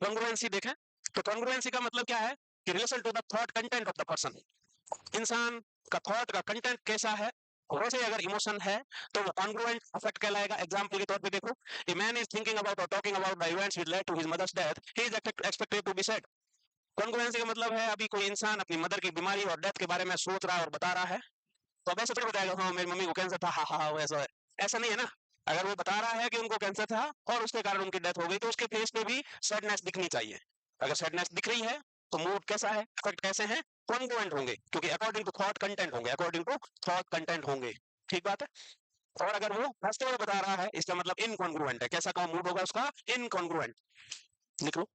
Congruency देखें तो congruency का मतलब क्या है कि relation to the thought content of the person, इंसान का थॉट का कंटेंट कैसा है वैसे अगर इमोशन है तो वो कॉन्ग्रुएंट अफेक्ट कहलाएगा। एग्जांपल के तौर पे देखो, a man is thinking about और talking about the events which led to his mother's death, he is expected to be sad. Congruency का मतलब है अभी कोई इंसान अपनी मदर की बीमारी और डेथ के बारे में सोच रहा है और बता रहा है, तो अब ऐसे थोड़ी बताएगा हाँ मेरी मम्मी को कैंसर था, हाँ हाँ हाँ वैसा है, ऐसा नहीं है ना। अगर वो बता रहा है कि उनको कैंसर था और उसके कारण उनकी डेथ हो गई तो उसके फेस पे भी सैडनेस दिखनी चाहिए। अगर सैडनेस दिख रही है तो मूड कैसा है, इफेक्ट कैसे हैं, कॉन्ग्रुएंट होंगे क्योंकि अकॉर्डिंग टू थॉट कंटेंट होंगे, अकॉर्डिंग टू थॉट कंटेंट होंगे। ठीक बात है। और अगर वो हंसते हुए बता रहा है इसका मतलब इनकॉन्ग्रुएंट है, कैसा का मूड होगा उसका, इनकॉन्ग्रुएंट। लिख लो।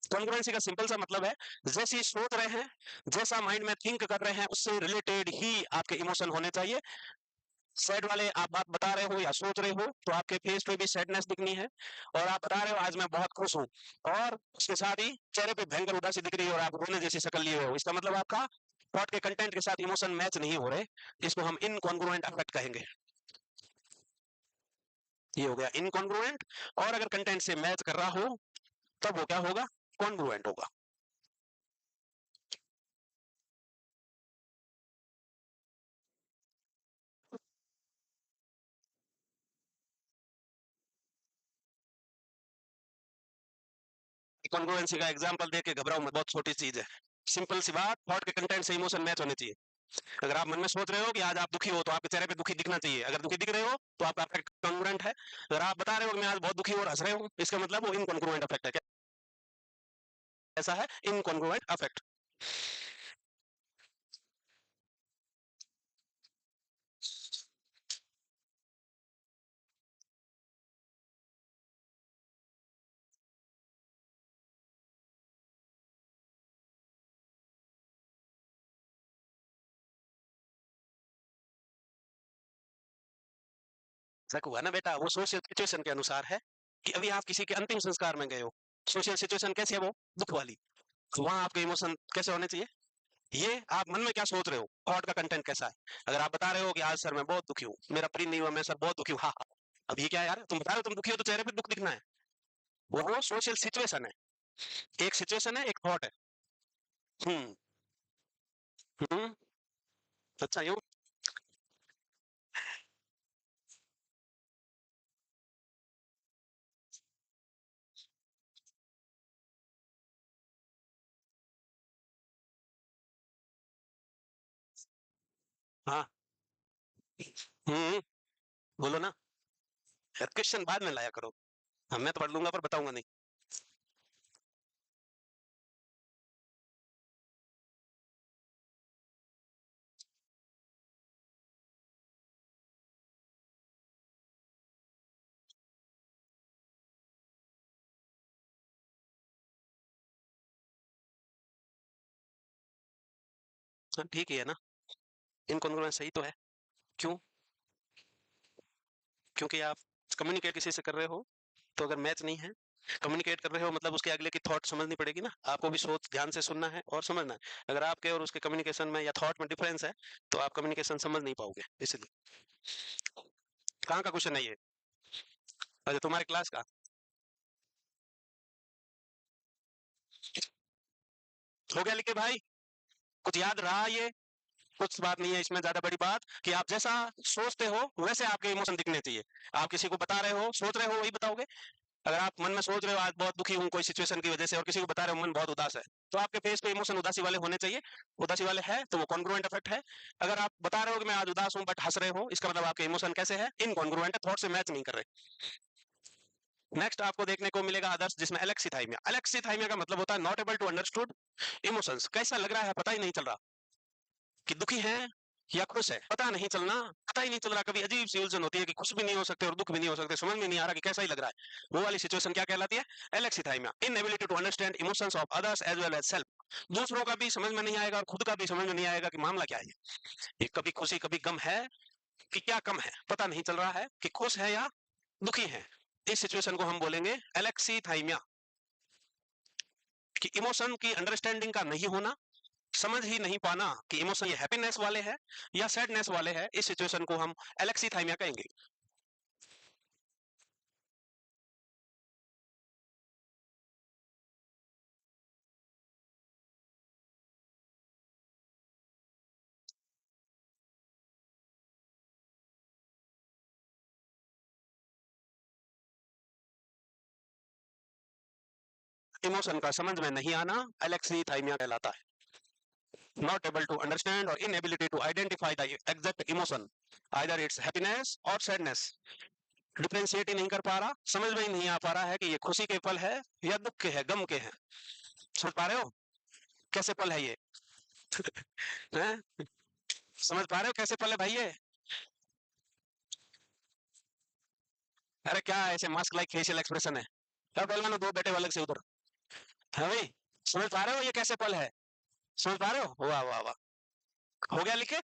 कॉन्ग्रुएंसी का सिंपल सा मतलब है जैसी सोच रहे हैं, जैसा माइंड में थिंक कर रहे हैं उससे रिलेटेड ही आपके इमोशन होने चाहिए। सैड वाले आप बात बता रहे हो या सोच रहे हो तो आपके फेस पे भी सैडनेस दिखनी है, और आप बता रहे हो आज मैं बहुत खुश हूँ और उसके साथ ही चेहरे पे भयंकर उदासी दिख रही है और आप रोने जैसी शक्ल लिए हो, इसका मतलब आपका थॉट के कंटेंट के साथ इमोशन मैच नहीं हो रहे, इसको हम इनकॉन्ग्रुएंट अफेक्ट कहेंगे। ये हो गया इनकॉन्ग्रुएंट। और अगर कंटेंट से मैच कर रहा हो तब वो क्या होगा, कॉन्ग्रुएंट होगा। कॉन्ग्रुएंसी का एग्जांपल देके घबराओ मत, बहुत छोटी चीज है, सिंपल सी बात, थॉट के कंटेंट से इमोशन मैच होने चाहिए। अगर आप मन में सोच रहे हो कि आज आप दुखी हो तो आपके चेहरे पे दुखी दिखना चाहिए, अगर दुखी दिख रहे हो तो आपका अफेक्ट कॉन्ग्रुएंट है। अगर आप बता रहे हो कि मैं आज बहुत दुखी हूँ और हंस रहे हो, इसका मतलब वो इनकॉन्ग्रुएंट अफेक्ट है। कैसा है, इनकॉन्ग्रुएंट अफेक्ट। तक हुआ ना बेटा, वो सोशल सिचुएशन के अनुसार है कि अभी आप किसी के अंतिम संस्कार में गए हो, सोशल सिचुएशन कैसी है, वो दुख वाली, तो वहां आपके इमोशन कैसे होने चाहिए, ये आप मन में क्या सोच रहे हो, थॉट का कंटेंट कैसा है। अगर आप बता रहे हो कि आज सर मैं बहुत दुखी हूँ, मेरा प्री नहीं हुआ, मैं सर बहुत दुखी हूँ, हाँ हाँ, अब ये क्या है यार, तुम बता रहे हो तुम दुखी हो तो चेहरे पे दुख दिखना है, वो सोशल सिचुएशन है, एक सिचुएशन है एक थॉट है। हम्म। हम्म। अच्छा यूं। हाँ। हम्म। बोलो ना। क्वेश्चन बाद में लाया करो, हाँ मैं तो पढ़ लूंगा पर बताऊंगा नहीं। हाँ, ठीक ही है ना, इनकॉन्ग्रुएंस सही तो है। क्यों, क्योंकि आप कम्युनिकेट किसी से कर रहे हो तो अगर मैच नहीं है, कम्युनिकेट कर रहे हो मतलब उसके अगले की थॉट समझनी पड़ेगी ना, आपको भी सोच ध्यान से सुनना है और समझना है। अगर आपके और उसके कम्युनिकेशन में या थॉट में डिफरेंस है तो आप कम्युनिकेशन समझ नहीं पाओगे, इसलिए। कहाँ का क्वेश्चन है ये, अच्छा तुम्हारे क्लास का। हो गया लिखे भाई, कुछ याद रहा ये, कुछ बात नहीं है इसमें ज्यादा बड़ी बात, कि आप जैसा सोचते हो वैसे आपके इमोशन दिखने चाहिए। आप किसी को बता रहे हो, सोच रहे हो वही बताओगे। अगर आप मन में सोच रहे हो आज बहुत दुखी हूँ कोई सिचुएशन की वजह से और किसी को बता रहे हो मन बहुत उदास है, तो आपके फेस पे इमोशन उदासी वाले होने चाहिए, उदासी वाले है तो वो कॉन्ग्रुएंट इफेक्ट है। अगर आप बता रहे हो कि मैं आज उदास हूँ बट हंस रहे हो, इसका मतलब आपके इमोशन कैसे है, इनकॉन्ग्रुएंट है, थॉट से मैच नहीं कर रहे। नेक्स्ट आपको देखने को मिलेगा आदर्श, जिसमें एलेक्सीथाइमिया, एलेक्सीथाइमिया का मतलब होता है not able to understood emotions, कैसा लग रहा है पता ही नहीं चल रहा कि दुखी है या खुश है, पता नहीं चलना, पता ही नहीं चल रहा, कभी अजीब सी उलझन होती है कि खुश भी नहीं हो सकते और दुख भी नहीं हो सकते, समझ में नहीं आ रहा कि कैसा ही लग रहा है, वो वाली सिचुएशन क्या कहलाती है, alexithymia, inability to understand emotions of others as well as self, दूसरों का भी समझ में नहीं आएगा और खुद का भी समझ में नहीं आएगा कि मामला क्या है, ये कभी खुशी कभी गम है कि क्या कम है, पता नहीं चल रहा है कि खुश है या दुखी है। इस सिचुएशन को हम बोलेंगे एलेक्सीथाइमिया, कि इमोशन की अंडरस्टैंडिंग का नहीं होना, समझ ही नहीं पाना कि इमोशन ये हैप्पीनेस वाले हैं या सैडनेस वाले हैं, इस सिचुएशन को हम एलेक्सीथाइमिया कहेंगे। इमोशन का समझ में नहीं आना एलेक्सीथाइमिया कहलाता है। Not able to understand or inability to identify the exact emotion, either it's happiness or sadness. Differentiate ही नहीं कर पा रहा, समझ में ही नहीं आ पा रहा है कि ये खुशी के पल है या दुख के है, गम के हैं। समझ पा रहे हो कैसे पल है ये? हैं? समझ पा रहे हो कैसे पल है भाई ये? अरे क्या ऐसे मास्क लाइक फेशियल एक्सप्रेशन है? क्या बोलना दो बेटे वाले से उधर है भाई? समझ पा रहे हो ये कैसे पल है? समझ पा रहे हो? वाह वाह वाह, हो गया लिखे।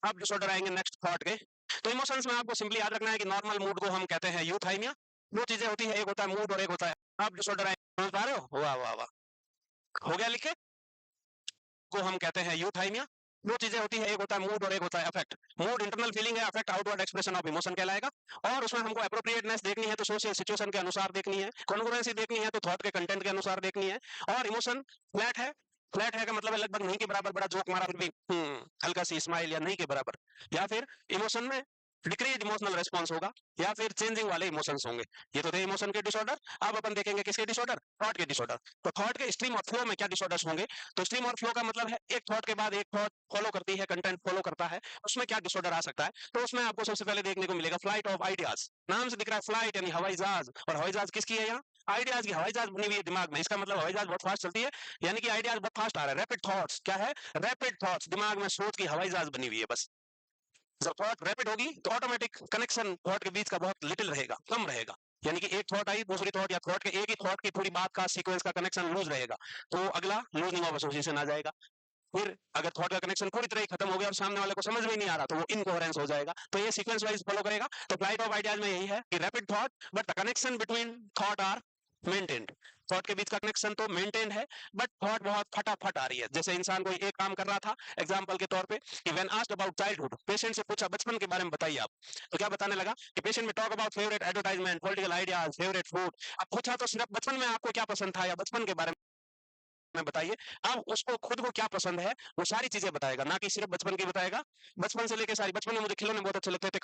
अब डिसऑर्डर आएंगे नेक्स्ट थॉट के। तो इमोशंस में आपको सिंपली याद रखना है कि नॉर्मल मूड को हम कहते हैं यूथाइमिया। दो चीजें होती है, एक होता है मूड और एक होता है। अब डिसऑर्डर आएंगे, समझ पा रहे हो? वाह वाह वाह, हो गया लिखे। को हम कहते हैं यूथाइमिया। दो चीजें होती है, एक होता है मूड और एक होता है अफेक्ट। मूड इंटरनल फीलिंग है, affect outward expression of emotion कहलाएगा। और उसमें हमको एप्रोप्रिएटनेस देखनी है तो सोशल सिचुएशन के अनुसार देखनी है, कॉन्ग्रुएंसी देखनी है तो थॉट के कंटेंट के अनुसार देखनी है। और इमोशन फ्लैट है, फ्लैट है का मतलब है लगभग नहीं के बराबर, बड़ा जोक मारा फिर भी हल्का सी स्माइल या नहीं के बराबर, या फिर इमोशन में डिक्रीज इमोशनल रेस्पॉन्स होगा, या फिर चेंजिंग वाले इमोशंस होंगे। ये तो थे इमोशन के डिसऑर्डर। अब अपन देखेंगे किसके डिसऑर्डर? थॉट के डिसऑर्डर। तो थॉट के स्ट्रीम और फ्लो में क्या डिसऑर्डर्स होंगे? तो स्ट्रीम और फ्लो का मतलब है एक थॉट के बाद एक थॉट फॉलो करती है, कंटेंट फॉलो करता है, उसमें क्या डिसऑर्डर आ सकता है? तो उसमें आपको सबसे पहले देखने को मिलेगा फ्लाइट ऑफ आइडियाज। नाम से दिख रहा है फ्लाइट यानी हवाई जहाज, और हवाई जहाज किसकी है यहाँ? आइडियाज की। हवाई जहाज बनी हुई है दिमाग में, इसका मतलब हवाई जहाज बहुत फास्ट चलती है, यानी कि आइडियाज बहुत फास्ट आ रहा है। रैपिड थॉट्स क्या है? रैपिड थॉट्स, दिमाग में सोच की हवाई जहाज बनी हुई है बस। जब थॉट रैपिड होगी तो ऑटोमेटिक कनेक्शन थॉट के बीच का बहुत लिटिल रहेगा, कम रहेगा। यानी कि एक थॉट आई, दूसरी थॉट या थॉट के एक ही थॉट की पूरी बात का सीक्वेंस का कनेक्शन लूज रहेगा, तो अगला लूजनिंग ऑफ एसोसिएशन आ जाएगा। फिर अगर थॉट का कनेक्शन पूरी तरह खत्म हो गया और सामने वाले को समझ में ही नहीं आ रहा तो वो इनकोहेरेंस हो जाएगा। तो ये सीक्वेंस वाइज फॉलो करेगा। तो फ्लाइट ऑफ आइडियाज में यही है कि rapid thought but the connection between thought are maintained. Thought के बीच का कनेक्शन तो मेंटेन है, बट थॉट बहुत फटाफट आ रही है। जैसे इंसान कोई एक काम कर रहा था, एग्जांपल के तौर पे कि when asked about childhood, patient से पूछा बचपन के बारे में बताइए आप, तो क्या बताने लगा कि पेशेंट में talk about favourite advertisement, political ideas, favourite food. अब पूछा तो सिर्फ बचपन में आपको क्या पसंद था या बचपन के बारे में बताइए। अब उसको खुद को क्या पसंद है वो सारी चीजें बताएगा, ना कि सिर्फ बचपन की बताएगा। बचपन से लेकर सारी, बचपन में मुझे खिलौने बहुत अच्छे लगते थे,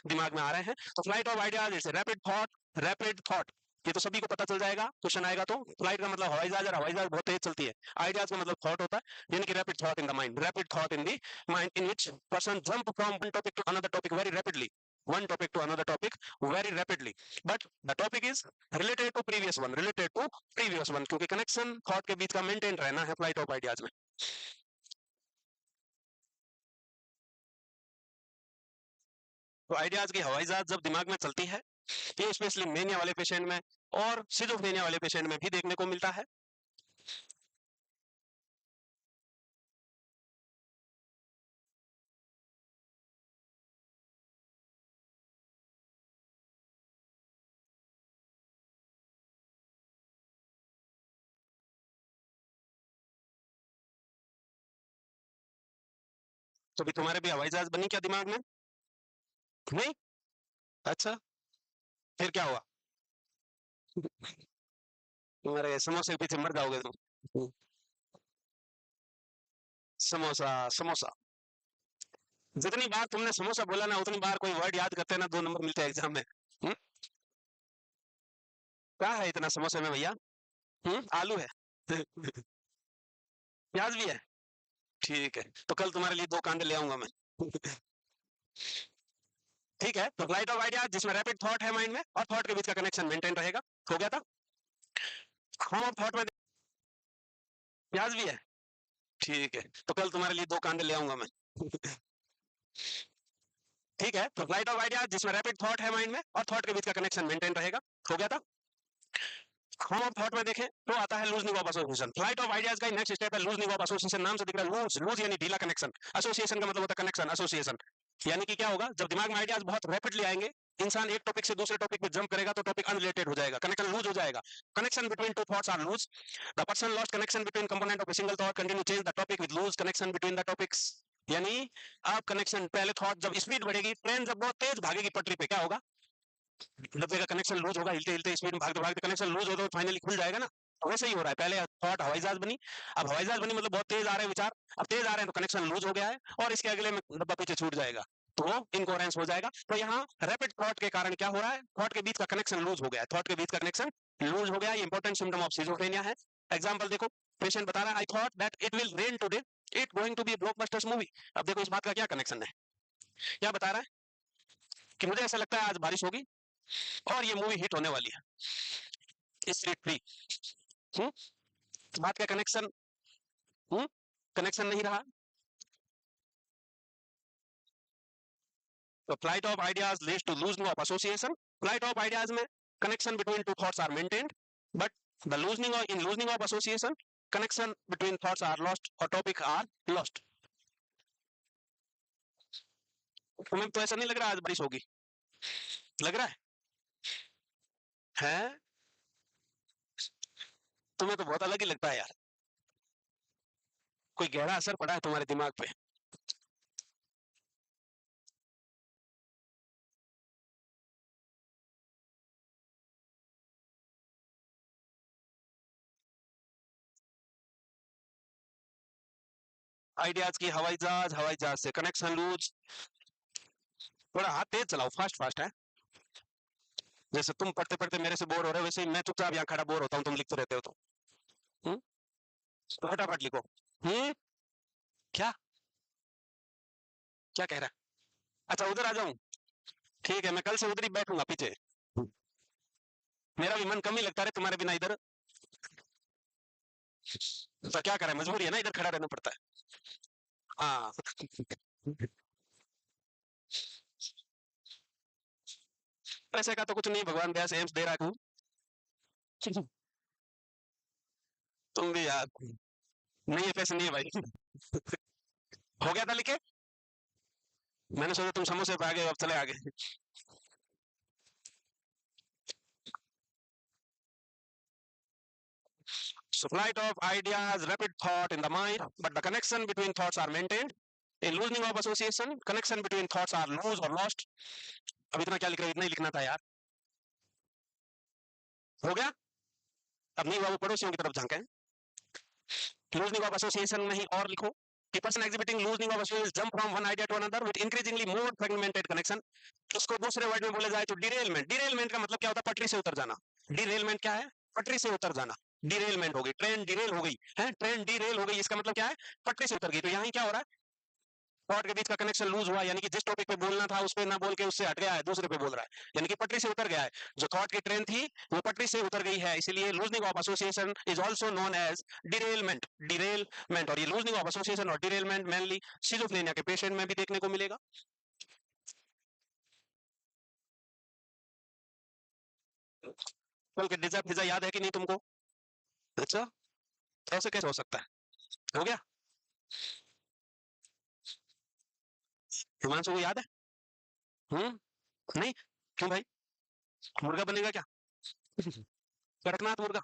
दिमाग में आ रहे हैं। तो flight of ideas is rapid thought, rapid thought, ये तो सभी को पता चल जाएगा। क्वेश्चन आएगा तो फ्लाइट का मतलब हवाई जहाज, और हवाई जहाज बहुत तेज चलती है। आइडियाज का मतलब थॉट होता है, यानी कि rapid thought in the mind, rapid thought in the mind in which person jump from one topic to another topic very rapidly, one topic to another topic very rapidly, but the topic is related to previous one, related to previous one, क्योंकि connection thought के बीच का maintain रहना है flight of ideas में। तो ideas की हवाई जहाज जब दिमाग में चलती है, ये स्पेशली मेनिया वाले पेशेंट में और सिजोफ्रेनिया वाले पेशेंट में भी देखने को मिलता है। तो भी तुम्हारे भी हवाई जहाज बनी क्या दिमाग में? नहीं? अच्छा, फिर क्या हुआ? तुम्हारे समोसे के पीछे मर जाओगे तुम। समोसा, समोसा, जितनी बार तुमने समोसा बोला ना उतनी बार कोई वर्ड याद करते ना 2 नंबर मिलते हैं एग्जाम में। हम्म? क्या है इतना समोसे में भैया? आलू है। प्याज भी है। ठीक है, तो कल तुम्हारे लिए 2 कांदे ले आऊंगा मैं। ठीक है, तो फ्लाइट ऑफ आइडिया जिसमें रैपिड थॉट है माइंड में और थॉट के बीच का कनेक्शन मेंटेन रहेगा, हो गया था। हम अब थॉट में, प्याज भी है। ठीक है, तो कल तुम्हारे लिए 2 कांदे ले आऊंगा मैं। ठीक है, तो फ्लाइट ऑफ आइडिया जिसमें रैपिड थॉट है माइंड में और थॉट के बीच का कनेक्शन मेंटेन रहेगा, हो गया था। हम अब थॉट में देखें तो आता है loosening of association. Flight of ideas का नेक्स्ट स्टेप है लूजनिंग ऑफ एसोसिएशन। नाम से दिख रहा है लूज, लूज यानी ढीला कनेक्शन, एसोसिएशन का मतलब होता है कनेक्शन, एसोसिएशन। यानी कि क्या होगा, जब दिमाग में आइडियाज बहुत रैपिडली आएंगे, इंसान एक टॉपिक से दूसरे टॉपिक पे जंप करेगा तो टॉपिक अनरिलेटेड हो जाएगा, कनेक्शन लूज हो जाएगा। Connection between two thoughts are loose, the person lost connection between component of a single thought, continue change the topic with loose connection between the topics. यानी आप connection, पहले thought जब speed बढ़ेगी, train जब बहुत तेज भागेगी पटरी पे, क्या होगा, डब्बे का कनेक्शन लूज होगा, हिलते हिलते स्पीड में भागते भागते कनेक्शन लूज होगा तो फाइनली खुल जाएगा ना। तो वैसे ही हो रहा है, पहले थॉट हवाई जहाज बनी, अब हवाई जहाज बनी मतलब बहुत तेज आ रहे हैं विचार, अब तेज आ रहे हैं तो कनेक्शन लूज हो गया है और इसके अगले में डब्बा पीछे छूट जाएगा। तो वो इनकोहेरेंस हो जाएगा। तो यहाँ रैपिड थॉट के कारण क्या हो रहा है, थॉट के बीच का कनेक्शन लूज हो गया है, थॉट के बीच का कनेक्शन लूज हो गया, ये इंपॉर्टेंट सिम्टम ऑफ सिजोफ्रेनिया है। एग्जांपल देखो, पेशेंट बता रहा है I thought that it will rain today, it going to be blockbusters movie. अब देखो इस बात का क्या कनेक्शन है, क्या बता रहा है कि मुझे ऐसा लगता है आज बारिश होगी और ये मूवी हिट होने वाली है, इस रेट फ्री। बात का कनेक्शन कनेक्शन नहीं रहा। तो flight of ideas leads to loosening of association. Flight of ideas में connection between two thoughts are maintained, but the loosening of association, connection between thoughts are lost or topic are lost. तुम्हें तो ऐसा नहीं लग रहा आज बारिश होगी, लग रहा है? तुम्हें तो बहुत अलग ही लगता है यार, कोई गहरा असर पड़ा है तुम्हारे दिमाग पे। आइडियाज की हवाई जहाज से कनेक्शन लूज। थोड़ा हाथ तेज चलाओ, फास्ट फास्ट है। जैसे तुम पढ़ते पढ़ते मेरे से बोर हो रहे हो, वैसे ही मैं चुपचाप यहाँ खड़ा बोर होता हूँ, तुम लिखते रहते हो तो। तो फटाफट लिखो। क्या क्या कह रहा है? अच्छा उधर आ जाऊं, ठीक है, मैं कल से उधर ही बैठूंगा पीछे। मेरा भी मन कम ही लगता है तुम्हारे बिना इधर, तो क्या करें, मजबूरी है ना, इधर खड़ा रहना पड़ता है। हाँ पैसे का तो कुछ नहीं, भगवान दया से एम्स दे रहा है। तुम भी यार, नहीं है पैसे नहीं है भाई। हो गया था लिखे, मैंने सोचा तुम समोसे पे आ गए, अब चले आगे। So flight of ideas, rapid thought in the mind, but the connection between thoughts are maintained. In loosening of association, connection between thoughts are lost or lost. अब इतना क्या लिख रहे हो, इतना ही लिखना था यार। हो गया? अब नहीं हुआ वो पड़ोसियों की तरफ झांके। Loosening of association में ही और लिखो कि person exhibiting loosening of association jump from one idea to another with increasingly more fragmented connection. इसको दूसरे वर्ड में बोला जाए तो डिरेलमेंट। डिरेलमेंट का मतलब क्या होता है, पटरी से उतर जाना। डिरेलमेंट क्या है, पटरी से उतर जाना। डिरेलमेंट हो गई, ट्रेन डिरेल हो गई है, ट्रेन डिरेल हो गई, इसका मतलब क्या है, पटरी से उतर गई। तो यहाँ क्या हो रहा है, थॉट के बीच का कनेक्शन लूज हुआ, यानी कि जिस टॉपिक पे बोलना था उस पे ना बोल के उससे हट गया है, दूसरे पे बोल रहा है, यानी कि पटरी से उतर गया है। जो थॉट की ट्रेन थी वो पटरी से उतर गई है, इसलिए loosening of association is also known as derailment. Derailment, और ये लूजनिंग ऑफ एसोसिएशन और डिरेलमेंट मेनली सिजोफ्रेनिया के पेशेंट में भी देखने को मिलेगा। कल के डिजा फिजा याद है कि नहीं तुमको? अच्छा, तो ऐसे कैसे हो सकता है? हो गया? हिमांशु को याद है? नहीं? क्यों भाई, मुर्गा बनेगा क्या? कड़कनाथ मुर्गा?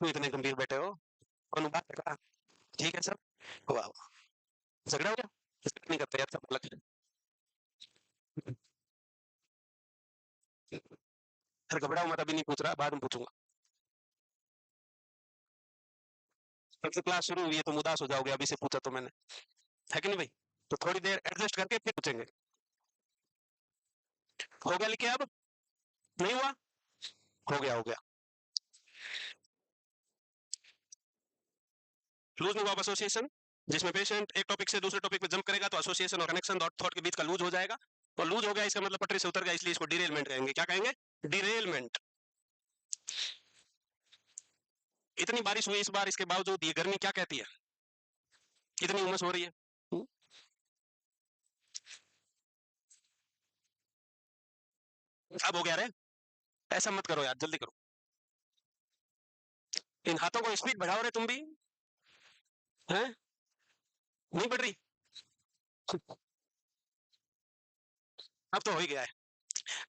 क्यों इतने गंभीर बैठे हो, कौन बात कर रहा? ठीक है सर, वाह वाह। झगड़ा हो गया? झगड़ा नहीं करते यार, सब अलग है। अरे घबराओ मत, अभी नहीं पूछ रहा, बाद में पूछूंगा। जब से क्लास शुरू हुई है तुम उदास हो जाओगे, अभी से पूछा तो मैंने, है कि नहीं भाई? तो थोड़ी देर एडजस्ट करके फिर पूछेंगे। हो गया लिखे अब? नहीं हुआ? हो गया हो गया। लूजनिंग ऑफ एसोसिएशन, जिसमें पेशेंट एक टॉपिक से दूसरे टॉपिक पे जंप करेगा तो एसोसिएशन और कनेक्शन थॉट के बीच का लूज हो जाएगा। तो लूज हो गया इसका मतलब पटरी से उतर गया, इसलिए इसको डिरेलमेंट कहेंगे। क्या कहेंगे? डिरेलमेंट। इतनी बारिश हुई इस बार, इसके बावजूद ये गर्मी क्या कहती है, इतनी उमस हो रही है। अब हो गया रे, ऐसा मत करो यार, जल्दी करो। इन हाथों को स्पीड बढ़ाओ रे तुम भी, हैं? नहीं बढ़ रही? अब तो हो ही गया है।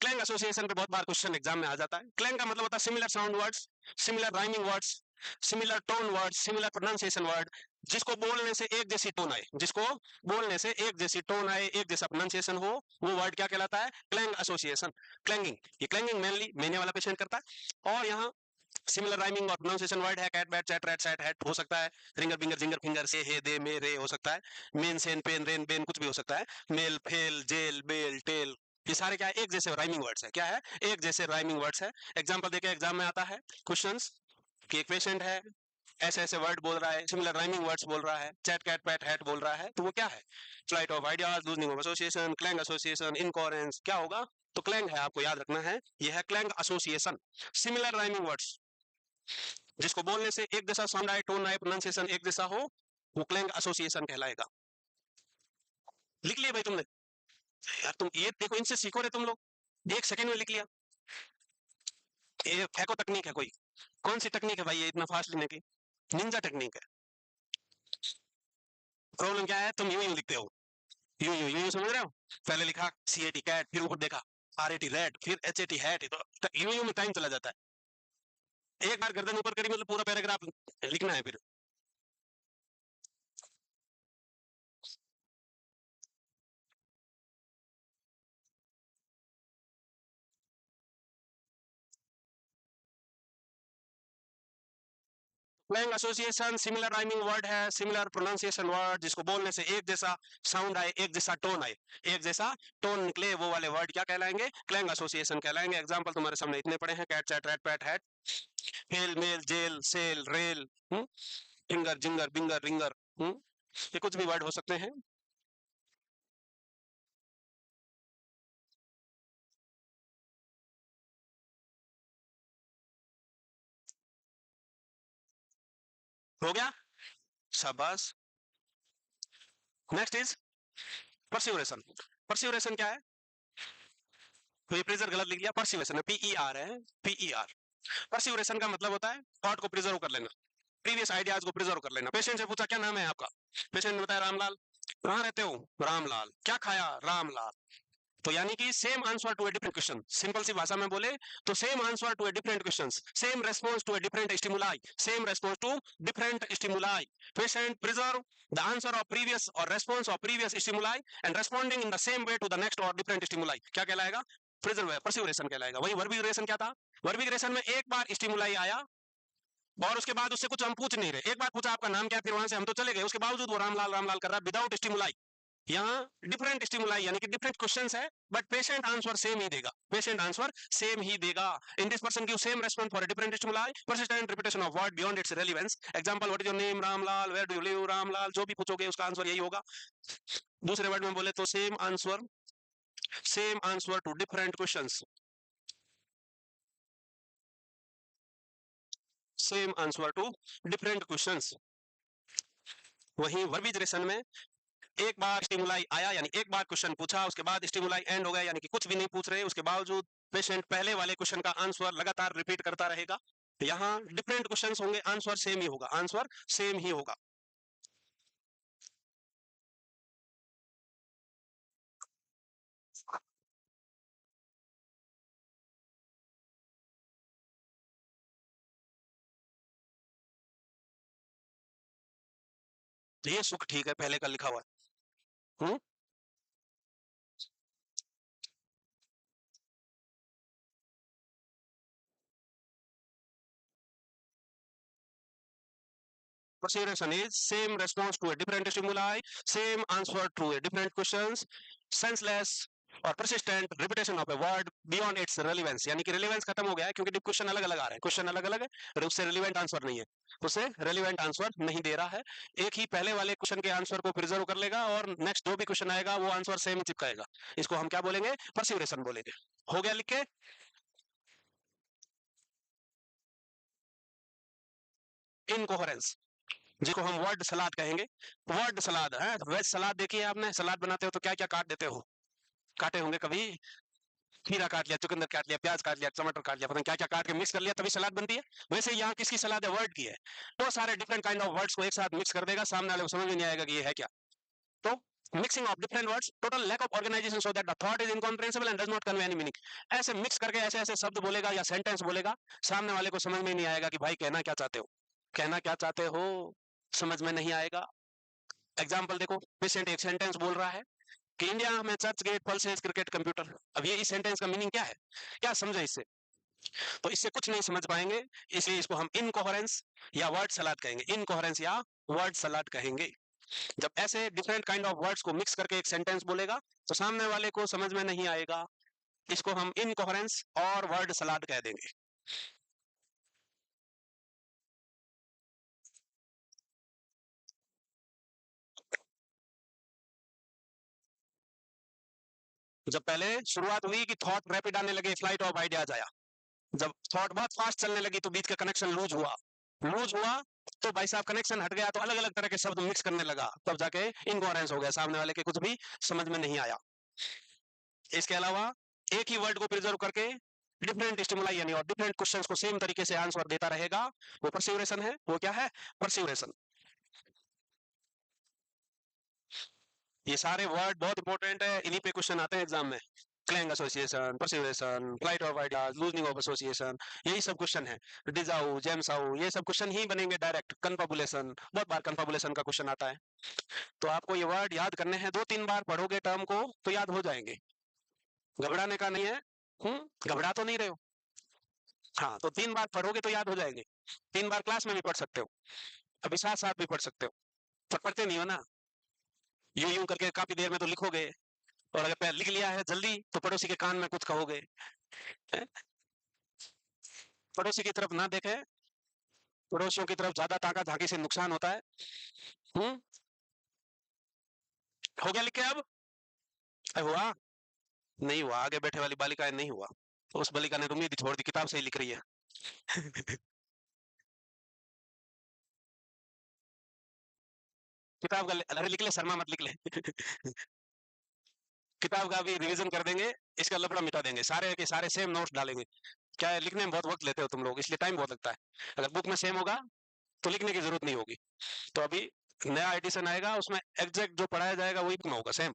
क्लैंग एसोसिएशन पे बहुत बार क्वेश्चन एग्जाम में आ जाता है। क्लैंग का मतलब होता है similar sound words, similar rhyming words, similar tone words, similar pronunciation word, जिसको बोलने से एक जैसी टोन आए, जिसको बोलने से एक जैसी टोन आए, एक जैसा प्रोनाउंसिएशन हो, वो वर्ड क्या कहलाता है? Clang association. क्लैंगिंग, ये क्लैंगिंग मेनली मेने वाला पेशेंट करता है। और यहाँ सिमिलर राइमिंग और प्रोनाउंसिएशन वर्ड है cat bat chat rat sat hat हो सकता है, रिंगर बिंगर जिंगर फिंगर से हे दे मे रे हो सकता है, men sen pen ren ben कुछ भी हो सकता है, mail fail jail bail tail, ये सारे क्या है, एक जैसे राइमिंग वर्ड्स है, क्या है, एक जैसे राइमिंग वर्ड्स है। एग्जांपल देखिए एग्जाम में आता है क्वेश्चंस कि एक पेशेंट है, ऐसे ऐसे वर्ड बोल रहा है, सिमिलर राइमिंग वर्ड्स बोल रहा है, चैट कैट पैट हैट बोल रहा है, तो वो क्या है, flight of ideas, loosening of association, clang association, incoherence, क्या होगा, तो क्लैंग है, आपको याद रखना है, यह है clang association. Similar rhyming words जिसको बोलने से एक जैसा साउंड आए, टोन आए, प्रोनाउंसिएशन एक जैसा हो, वो क्लैंग एसोसिएशन कहलाएगा। लिख लिया भाई तुमने? यार तुम ये देखो, इनसे सीखो रे तुम लोग, एक सेकंड में लिख लिया। ये फेंको तकनीक है कोई, कौन सी तकनीक है भाई ये इतना फास्ट लिखने की? निंजा टेक्निक है। प्रॉब्लम क्या है, तुम यूं यूं लिखते हो, यूं यूं यूं समझ रहे हो, पहले लिखा सी ए टी कैट, फिर ऊपर देखा आर ए टी रेड, फिर एच ए टी हैट, तो यूं यूं में टाइम चला जाता है। एक बार गर्दन ऊपर करी मतलब पूरा पैराग्राफ लिखना है फिर। Clang association similar rhyming word है, सिमिलर प्रोनाउंसिएशन वर्ड, जिसको बोलने से एक जैसा साउंड आए, एक जैसा टोन आए, एक जैसा टोन निकले, वो वाले वर्ड क्या कहलाएंगे, क्लैंग एसोसिएशन कहलाएंगे। एग्जांपल तुम्हारे सामने इतने पड़े हैं, cat chat rat pat hat, fail mail jail sale rail, finger ginger binger ringer, ये कुछ भी वर्ड हो सकते हैं। हो गया, शाबाश। Next is परस्यूरेशन। परस्यूरेशन क्या है, तो ये प्रिजर गलत लिख दिया, परस्यूरेशन है, पीई आर है, पीई आर। परस्यूरेशन का मतलब होता है थॉट को प्रिजर्व कर लेना, प्रीवियस आइडियाज को प्रिजर्व कर लेना। पेशेंट से पूछा क्या नाम है आपका, पेशेंट ने बताया रामलाल, कहाँ रहते हो, रामलाल, क्या खाया, रामलाल, तो यानी कि same answer to a different question, simple सी भाषा में बोले तो same answer to a different question, same response to a different stimuli, same response to different stimuli, patient preserve the answer of previous और response of previous stimuli and responding in the same way to the next और different stimuli, क्या कहलाएगा, preserve, परस्यूरेशन कहलाएगा। वही वर्बिग्रेशन क्या था, वर्बिग्रेशन में एक बार स्टिमुलाई आया और उसके बाद उससे कुछ हम पूछ नहीं रहे, एक बार पूछा आपका नाम क्या है, फिर वहां से हम तो चले गए, उसके बावजूद वो रामलाल रामलाल कर रहा है विदाउट स्टिमुलाई। यहाँ डिफरेंट स्टिमुलाई यानी कि डिफरेंट क्वेश्चंस है, बट पेशेंट आंसर सेम ही देगा, पेशेंट आंसर सेम ही देगा। In this person give same response for a different stimuli, persistent repetition of word beyond its relevance, example what is your name Ramlal, where do you live Ramlal, जो भी पूछोगे उसका answer यही होगा। दूसरे वर्ड में बोले तो same answer to different questions, same answer to different questions. वहीं वर्बिजरेशन में एक बार स्टिमुलाई आया यानी एक बार क्वेश्चन पूछा, उसके बाद स्टिमुलाई एंड हो गया यानी कि कुछ भी नहीं पूछ रहे, उसके बावजूद पेशेंट पहले वाले क्वेश्चन का आंसर लगातार रिपीट करता रहेगा। यहाँ डिफरेंट क्वेश्चंस होंगे, आंसर सेम ही होगा, आंसर सेम ही होगा। तो ये सुख ठीक है, पहले का लिखा हुआ है। Perseveration is same response to a different stimuli, same answer to a different questions, senseless और persistent repetition of a word beyond its relevance, यानी कि relevance खत्म हो गया है क्योंकि क्वेश्चन अलग अलग आ रहे हैं, क्वेश्चन अलग अलग है और उससे relevant आंसर नहीं है, उससे relevant आंसर नहीं दे रहा है। एक ही पहले वाले क्वेश्चन के आंसर को प्रिजर्व कर लेगा और नेक्स्ट जो भी क्वेश्चन आएगा वो आंसर सेम ही चिपकाएगा, इसको हम क्या बोलेंगे, परसिवरेशन बोलेंगे। हो गया लिख के? इनकोहेरेंस जिसको हम वर्ड सलाद कहेंगे, वर्ड सलाद है, वेज सलाद देखिए आपने, सलाद बनाते हो तो क्या क्या काट देते हो, काटे होंगे कभी, खीरा काट लिया, चुकंदर काट लिया, प्याज काट लिया, टमाटर काट लिया, पता नहीं क्या क्या काट के मिक्स कर लिया तभी सलाद बनती है। वैसे यहाँ किसकी सलाद है, वर्ड की है, तो सारे डिफरेंट काइंड ऑफ वर्ड्स को एक साथ मिक्स कर देगा, सामने वाले को समझ में नहीं आएगा कि ये है क्या। तो mixing of different words, total lack of organization so that the thought is incomprehensible and does not convey any meaning. ऐसे मिक्स करके ऐसे ऐसे शब्द बोलेगा या सेंटेंस बोलेगा, सामने वाले को समझ में नहीं आएगा कि भाई कहना क्या चाहते हो, कहना क्या चाहते हो, समझ में नहीं आएगा। एग्जाम्पल देखो, पेशेंट एक सेंटेंस बोल रहा है कि इंडिया में church gate pulses cricket computer, अब ये इस सेंटेंस का मीनिंग क्या है, क्या समझे इससे, तो इससे कुछ नहीं समझ पाएंगे, इसलिए इसको हम इनकोहेरेंस या वर्ड सलाद कहेंगे, इनकोहेरेंस या वर्ड सलाद कहेंगे। जब ऐसे डिफरेंट काइंड ऑफ वर्ड्स को मिक्स करके एक सेंटेंस बोलेगा तो सामने वाले को समझ में नहीं आएगा, इसको हम इनकोहेरेंस और वर्ड सलाद कह देंगे। जब पहले शुरुआत हुई कि थॉट रैपिड आने लगे, फ्लाइट ऑफ आइडियाज आया, जब थॉट बहुत फास्ट चलने लगी तो बीच का कनेक्शन लूज हुआ, लूज हुआ तो भाई साहब कनेक्शन हट गया तो अलग अलग तरह के शब्द मिक्स करने लगा, तब जाके इनकोहेरेंस हो गया, सामने वाले के कुछ भी समझ में नहीं आया। इसके अलावा एक ही वर्ड को प्रिजर्व करके डिफरेंट स्टिमुलाई यानी और डिफरेंट क्वेश्चंस को सेम तरीके से आंसर देता रहेगा, वो परसिवरेशन है। वो क्या है? परसिवरेशन। ये सारे वर्ड बहुत इंपॉर्टेंट है, इन्हीं पे क्वेश्चन आते हैं एग्जाम में। Clang association, perseveration, flight of ideas, loosening of association, यही सब क्वेश्चन है। डिजाउ, जेम्साउ, ये सब क्वेश्चन ही बनेंगे डायरेक्ट। कन्फाबुलेशन, बहुत बार कन्फाबुलेशन का क्वेश्चन आता है। तो आपको ये वर्ड याद करने हैं, 2-3 बार पढ़ोगे टर्म को तो याद हो जाएंगे, घबराने का नहीं है। घबरा तो नहीं रहे हो? हाँ, तो 3 बार पढ़ोगे तो याद हो जाएंगे। 3 बार क्लास में भी पढ़ सकते हो, अभी साथ साथ भी पढ़ सकते हो, पर पढ़ते नहीं हो ना। यूं यूं करके काफी देर में तो लिखोगे, और अगर लिख लिया है जल्दी तो पड़ोसी के कान में कुछ कहोगे। हैं? पड़ोसी की तरफ ना देखे, पड़ोसियों की तरफ ज्यादा ताका झांकी से नुकसान होता है। हम्म हो गया लिख के अब? हुआ? नहीं हुआ, आगे बैठे वाली बालिकाएं नहीं हुआ, तो उस बालिका ने तो उम्मीद ही छोड़ दी, किताब से ही लिख रही है। किताब का अरे लिख ले, शर्मा मत, लिख ले। किताब का भी रिवीजन कर देंगे, इसका लफड़ा मिटा देंगे, सारे के सारे सेम नोट्स डालेंगे। क्या है, लिखने में बहुत वक्त लेते हो तुम लोग, इसलिए टाइम बहुत लगता है। अगर बुक में सेम होगा तो लिखने की जरूरत नहीं होगी। तो अभी नया एडिशन आएगा, उसमें एग्जैक्ट जो पढ़ाया जाएगा वही बुक में होगा सेम,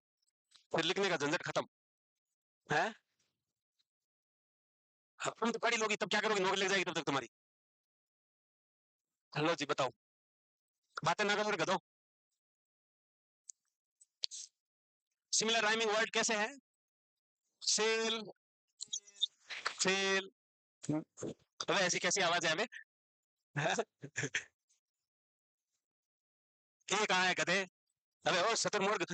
फिर लिखने का झंझट खत्म है। अब तुम तो पढ़ी लोगी, तब क्या करोगे, नौकरी लग जाएगी तब तक तुम्हारी। हेलो जी, बताओ, बातें ना करो, गधो। सिमिलर राइमिंग वर्ड कैसे है? Sail, sail. अबे ऐसी कैसी आवाज है हमें? ये कहाँ है गधे? अबे ओ शतुरमुर्ग।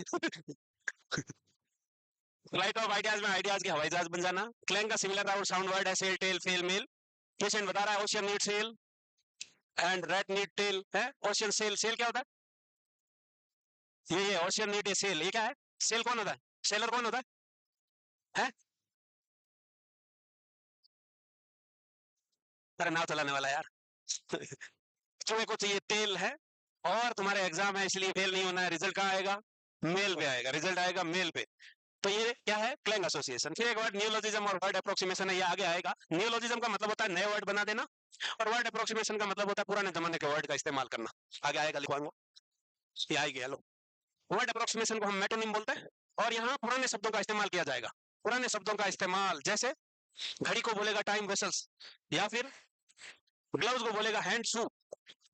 फ्लाइट ऑफ आइडियाज में आइडियाज के हवाई जहाज बन जाना। क्लैंग का सिमिलर और साउंड वर्ड है sail, tail, fail, mail. Patient बता रहा है ocean need sail and rat need tail है। ओशियन सेल, सेल क्या होता है? ये ओशियन नीड ए सेल, ये क्या है? सेल कौन होता है? सेलर कौन होता है? अरे नाव चलाने वाला यार। तुम्हें को चाहिए तेल है, और तुम्हारे एग्जाम है इसलिए फेल नहीं होना है। रिजल्ट कहाँ आएगा? मेल पे आएगा, रिजल्ट आएगा मेल पे। तो ये क्या है? Clang association. फिर एक वर्ड न्यूलोजिज्म और वर्ड अप्रोक्सीमेशन है, ये आगे आएगा। न्यूलोजिज्म का मतलब होता है नए वर्ड बना देना, और वर्ड अप्रोक्सीमेशन का मतलब होता है पुराने जमाने के वर्ड का इस्तेमाल करना। आगे आएगा, लिखवाऊंगा, ये आ गया। लो, वर्ड अप्रोक्सीमेशन को हम मेटोनिम बोलते हैं, और यहाँ पुराने शब्दों का इस्तेमाल किया जाएगा। पुराने शब्दों का इस्तेमाल, जैसे घड़ी को बोलेगा टाइम वेसल्स, या फिर ग्लव्स को बोलेगा हैंड शू।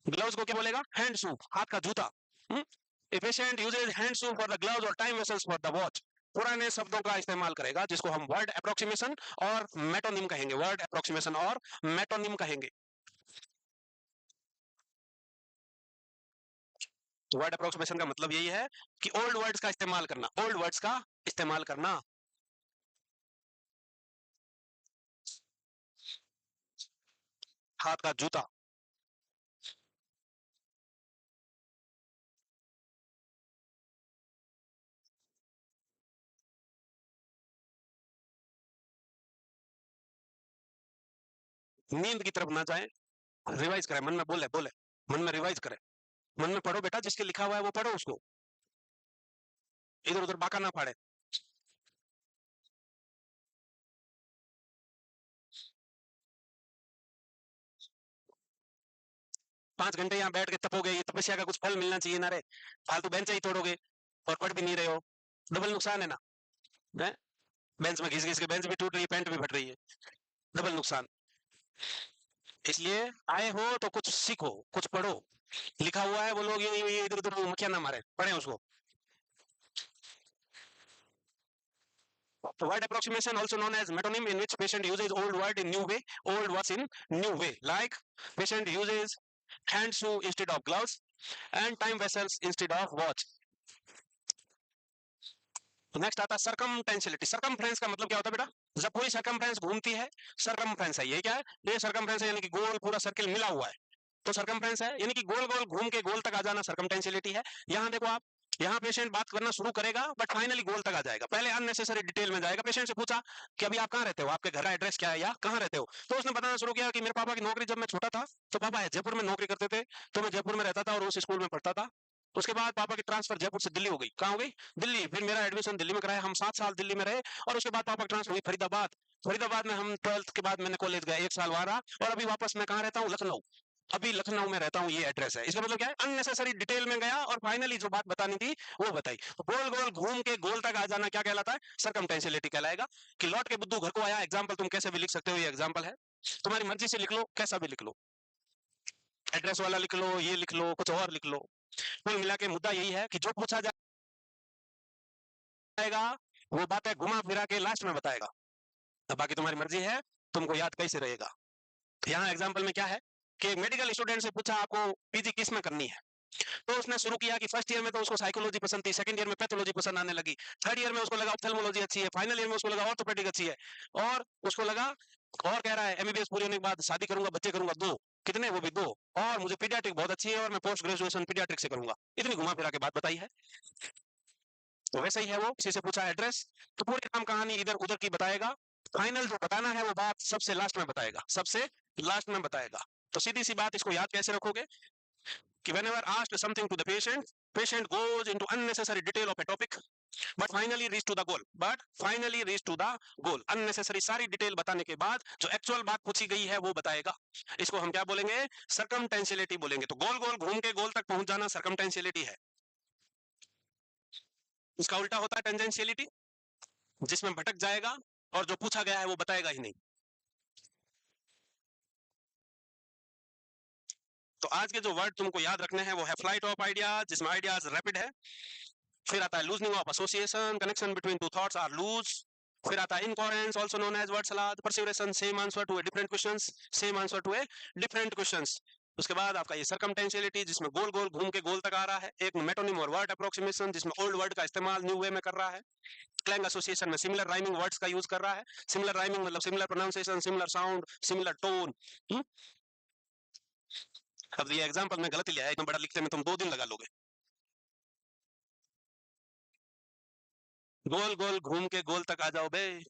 ग्लव्स को क्या बोलेगा? हैंड शू, हाथ का जूता। A patient uses hand shoe for the gloves और time vessels for the watch. पुराने शब्दों का इस्तेमाल करेगा, जिसको हम वर्ड अप्रोक्सीमेशन और मेटोनिम कहेंगे। वर्ड अप्रोक्सीमेशन और मेटोनिम कहेंगे। वर्ड अप्रोक्सीमेशन का मतलब यही है कि ओल्ड वर्ड्स का इस्तेमाल करना, ओल्ड वर्ड्स का इस्तेमाल करना। हाथ का जूता। नींद की तरफ ना जाए, रिवाइज करें, मन में बोले बोले, मन में रिवाइज करें, मन में पढ़ो बेटा, जिसके लिखा हुआ है वो पढ़ो, उसको इधर उधर बाका ना फाड़े। 5 घंटे यहाँ बैठ के तपोगे, ये तपस्या का कुछ फल मिलना चाहिए ना रे। फालतू बेंच ही तोड़ोगे और पढ़ भी नहीं रहे हो, डबल नुकसान है ना। है? बेंच में घिस घिस के बेंच भी टूट रही है, पैंट भी फट रही है, डबल नुकसान। इसलिए आए हो तो कुछ सीखो, कुछ पढ़ो। लिखा हुआ है वो लोग ये इधर उधर मक्खियां ना मारे, पढ़े उसको। Word approximation, also known as metonym, in which patient uses old word in new way, old words in new way. Like patient uses hand shoe instead of gloves and time vessels instead of watch. Next आता है सर्कमटेंशियलिटी। Circumference का मतलब क्या होता है बेटा? जब पूरी सर्कमफ्रेंस घूमती है, सर्कमफ्रेंस है। ये क्या है? ये सर्कमफ्रेंस है, यानी कि गोल पूरा सर्किल मिला हुआ है, तो सर्कमफ्रेंस है। यानी कि गोल गोल घूम के गोल तक आ जाना सर्कमटेंशियलिटी है। यहाँ देखो आप, यहाँ पेशेंट बात करना शुरू करेगा बट फाइनली गोल तक आ जाएगा। पहले अननेसेसरी डिटेल में जाएगा। पेशेंट से पूछा कि अभी आप कहाँ रहते हो, आपके घर का एड्रेस क्या है या कहाँ रहते हो, तो उसने बताना शुरू किया कि मेरे पापा की नौकरी, जब मैं छोटा था तो पापा जयपुर में नौकरी करते थे, तो मैं जयपुर में रहता था और उस स्कूल में पढ़ता था। उसके बाद पापा की ट्रांसफर जयपुर से दिल्ली हो गई। कहाँ हो गई? दिल्ली। फिर मेरा एडमिशन दिल्ली में कराया, हम 7 साल दिल्ली में रहे, और उसके बाद पापा की ट्रांसफर हुई फरीदाबाद। फरीदाबाद में हम 12th के बाद मैंने कॉलेज गया, 1 साल वहां रहा, और अभी वापस मैं कहाँ रहता हूँ? लखनऊ। अभी लखनऊ में रहता हूँ, ये एड्रेस है। इसका मतलब क्या है? अननेसेसरी डिटेल में गया और फाइनली जो बात बतानी थी वो बताई। तो गोल गोल घूम के गोल तक आ जाना क्या कहलाता है? सर्कमटेंशियलिटी कहलाएगा। कि लौट के बुद्धू घर को आया, एग्जाम्पल तुम कैसे भी लिख सकते हो, ये एग्जाम्पल है, तुम्हारी मर्जी से लिख लो, कैसा भी लिख लो, एड्रेस वाला लिख लो, ये लिख लो, कुछ और लिख लो। कुल मिला के मुद्दा यही है कि जो पूछा जाएगा वो बातें घुमा फिरा के लास्ट में बताएगा। अब बाकी तुम्हारी मर्जी है, तुमको याद कैसे रहेगा। यहाँ एग्जाम्पल में क्या है कि मेडिकल स्टूडेंट से पूछा आपको पीजी किस में करनी है, तो उसने शुरू किया कि फर्स्ट ईयर में तो उसको साइकोलॉजी पसंद थी, सेकंड ईयर में पैथोलॉजी पसंद आने लगी, थर्ड ईयर में उसको लगा ऑप्थेल्मोलॉजी अच्छी है, फाइनल ईयर में उसको लगा ऑर्थोपेडिक अच्छी है, और उसको लगा, और कह रहा है एमबीबीएस पूरी होने के बाद शादी करूंगा, बच्चे करूंगा, दो, कितने? वो भी दो, और मुझे पीडियाट्रिक बहुत अच्छी है और मैं पोस्ट ग्रेजुएशन पीडियाट्रिक से करूंगा। इतनी घुमा फिरा के बात बताई है। तो वैसे ही है, वो किसी से पूछा एड्रेस तो पूरी नाम कहानी इधर उधर की बताएगा। फाइनल जो बताना है वो बात सबसे लास्ट में बताएगा, सबसे लास्ट में बताएगा। तो सीधी सी बात, इसको याद कैसे रखोगे कि whenever asked something to the patient, patient goes into unnecessary detail of a topic but finally reach to the goal, but finally reach to the goal। unnecessary सारी डिटेल बताने के बाद जो एक्चुअल बात पूछी गई है वो बताएगा। इसको हम क्या बोलेंगे? सर्कमटेंशियलिटी बोलेंगे। तो गोल गोल घूम के गोल तक पहुंच जाना सर्कमटेंशियलिटी है। इसका उल्टा होता है टेंजेंशियलिटी, जिसमें भटक जाएगा और जो पूछा गया है वो बताएगा ही नहीं। तो आज के जो वर्ड तुमको याद रखने हैं वो है फ्लाइट ऑफ आइडियाज, जिसमें आइडियाज रैपिड है। फिर आता है loosening of association, connection between two thoughts are loose. फिर आता है incoherence, also known as word salad, perseveration, same answer to a different questions, same answer to a different questions. उसके बाद आपका ये सर्कमटेंशियलिटी, जिसमें गोल गोल घूम के गोल तक आ रहा है। एक मेटोनिम और वर्ड अप्रोक्सीमेशन, जिसमें ओल्ड वर्ड का इस्तेमाल न्यू वे में कर रहा है। क्लैंग एसोसिएशन में सिमिलर राइमिंग वर्ड्स का यूज कर रहा है। सिमिलर राइमिंग मतलब similar pronunciation, similar sound, similar tone. अब ये एग्जांपल में गलती लिया है, इतना बड़ा लिखने में तुम 2 दिन लगा लोगे। गोल गोल घूम के गोल तक आ जाओ बे,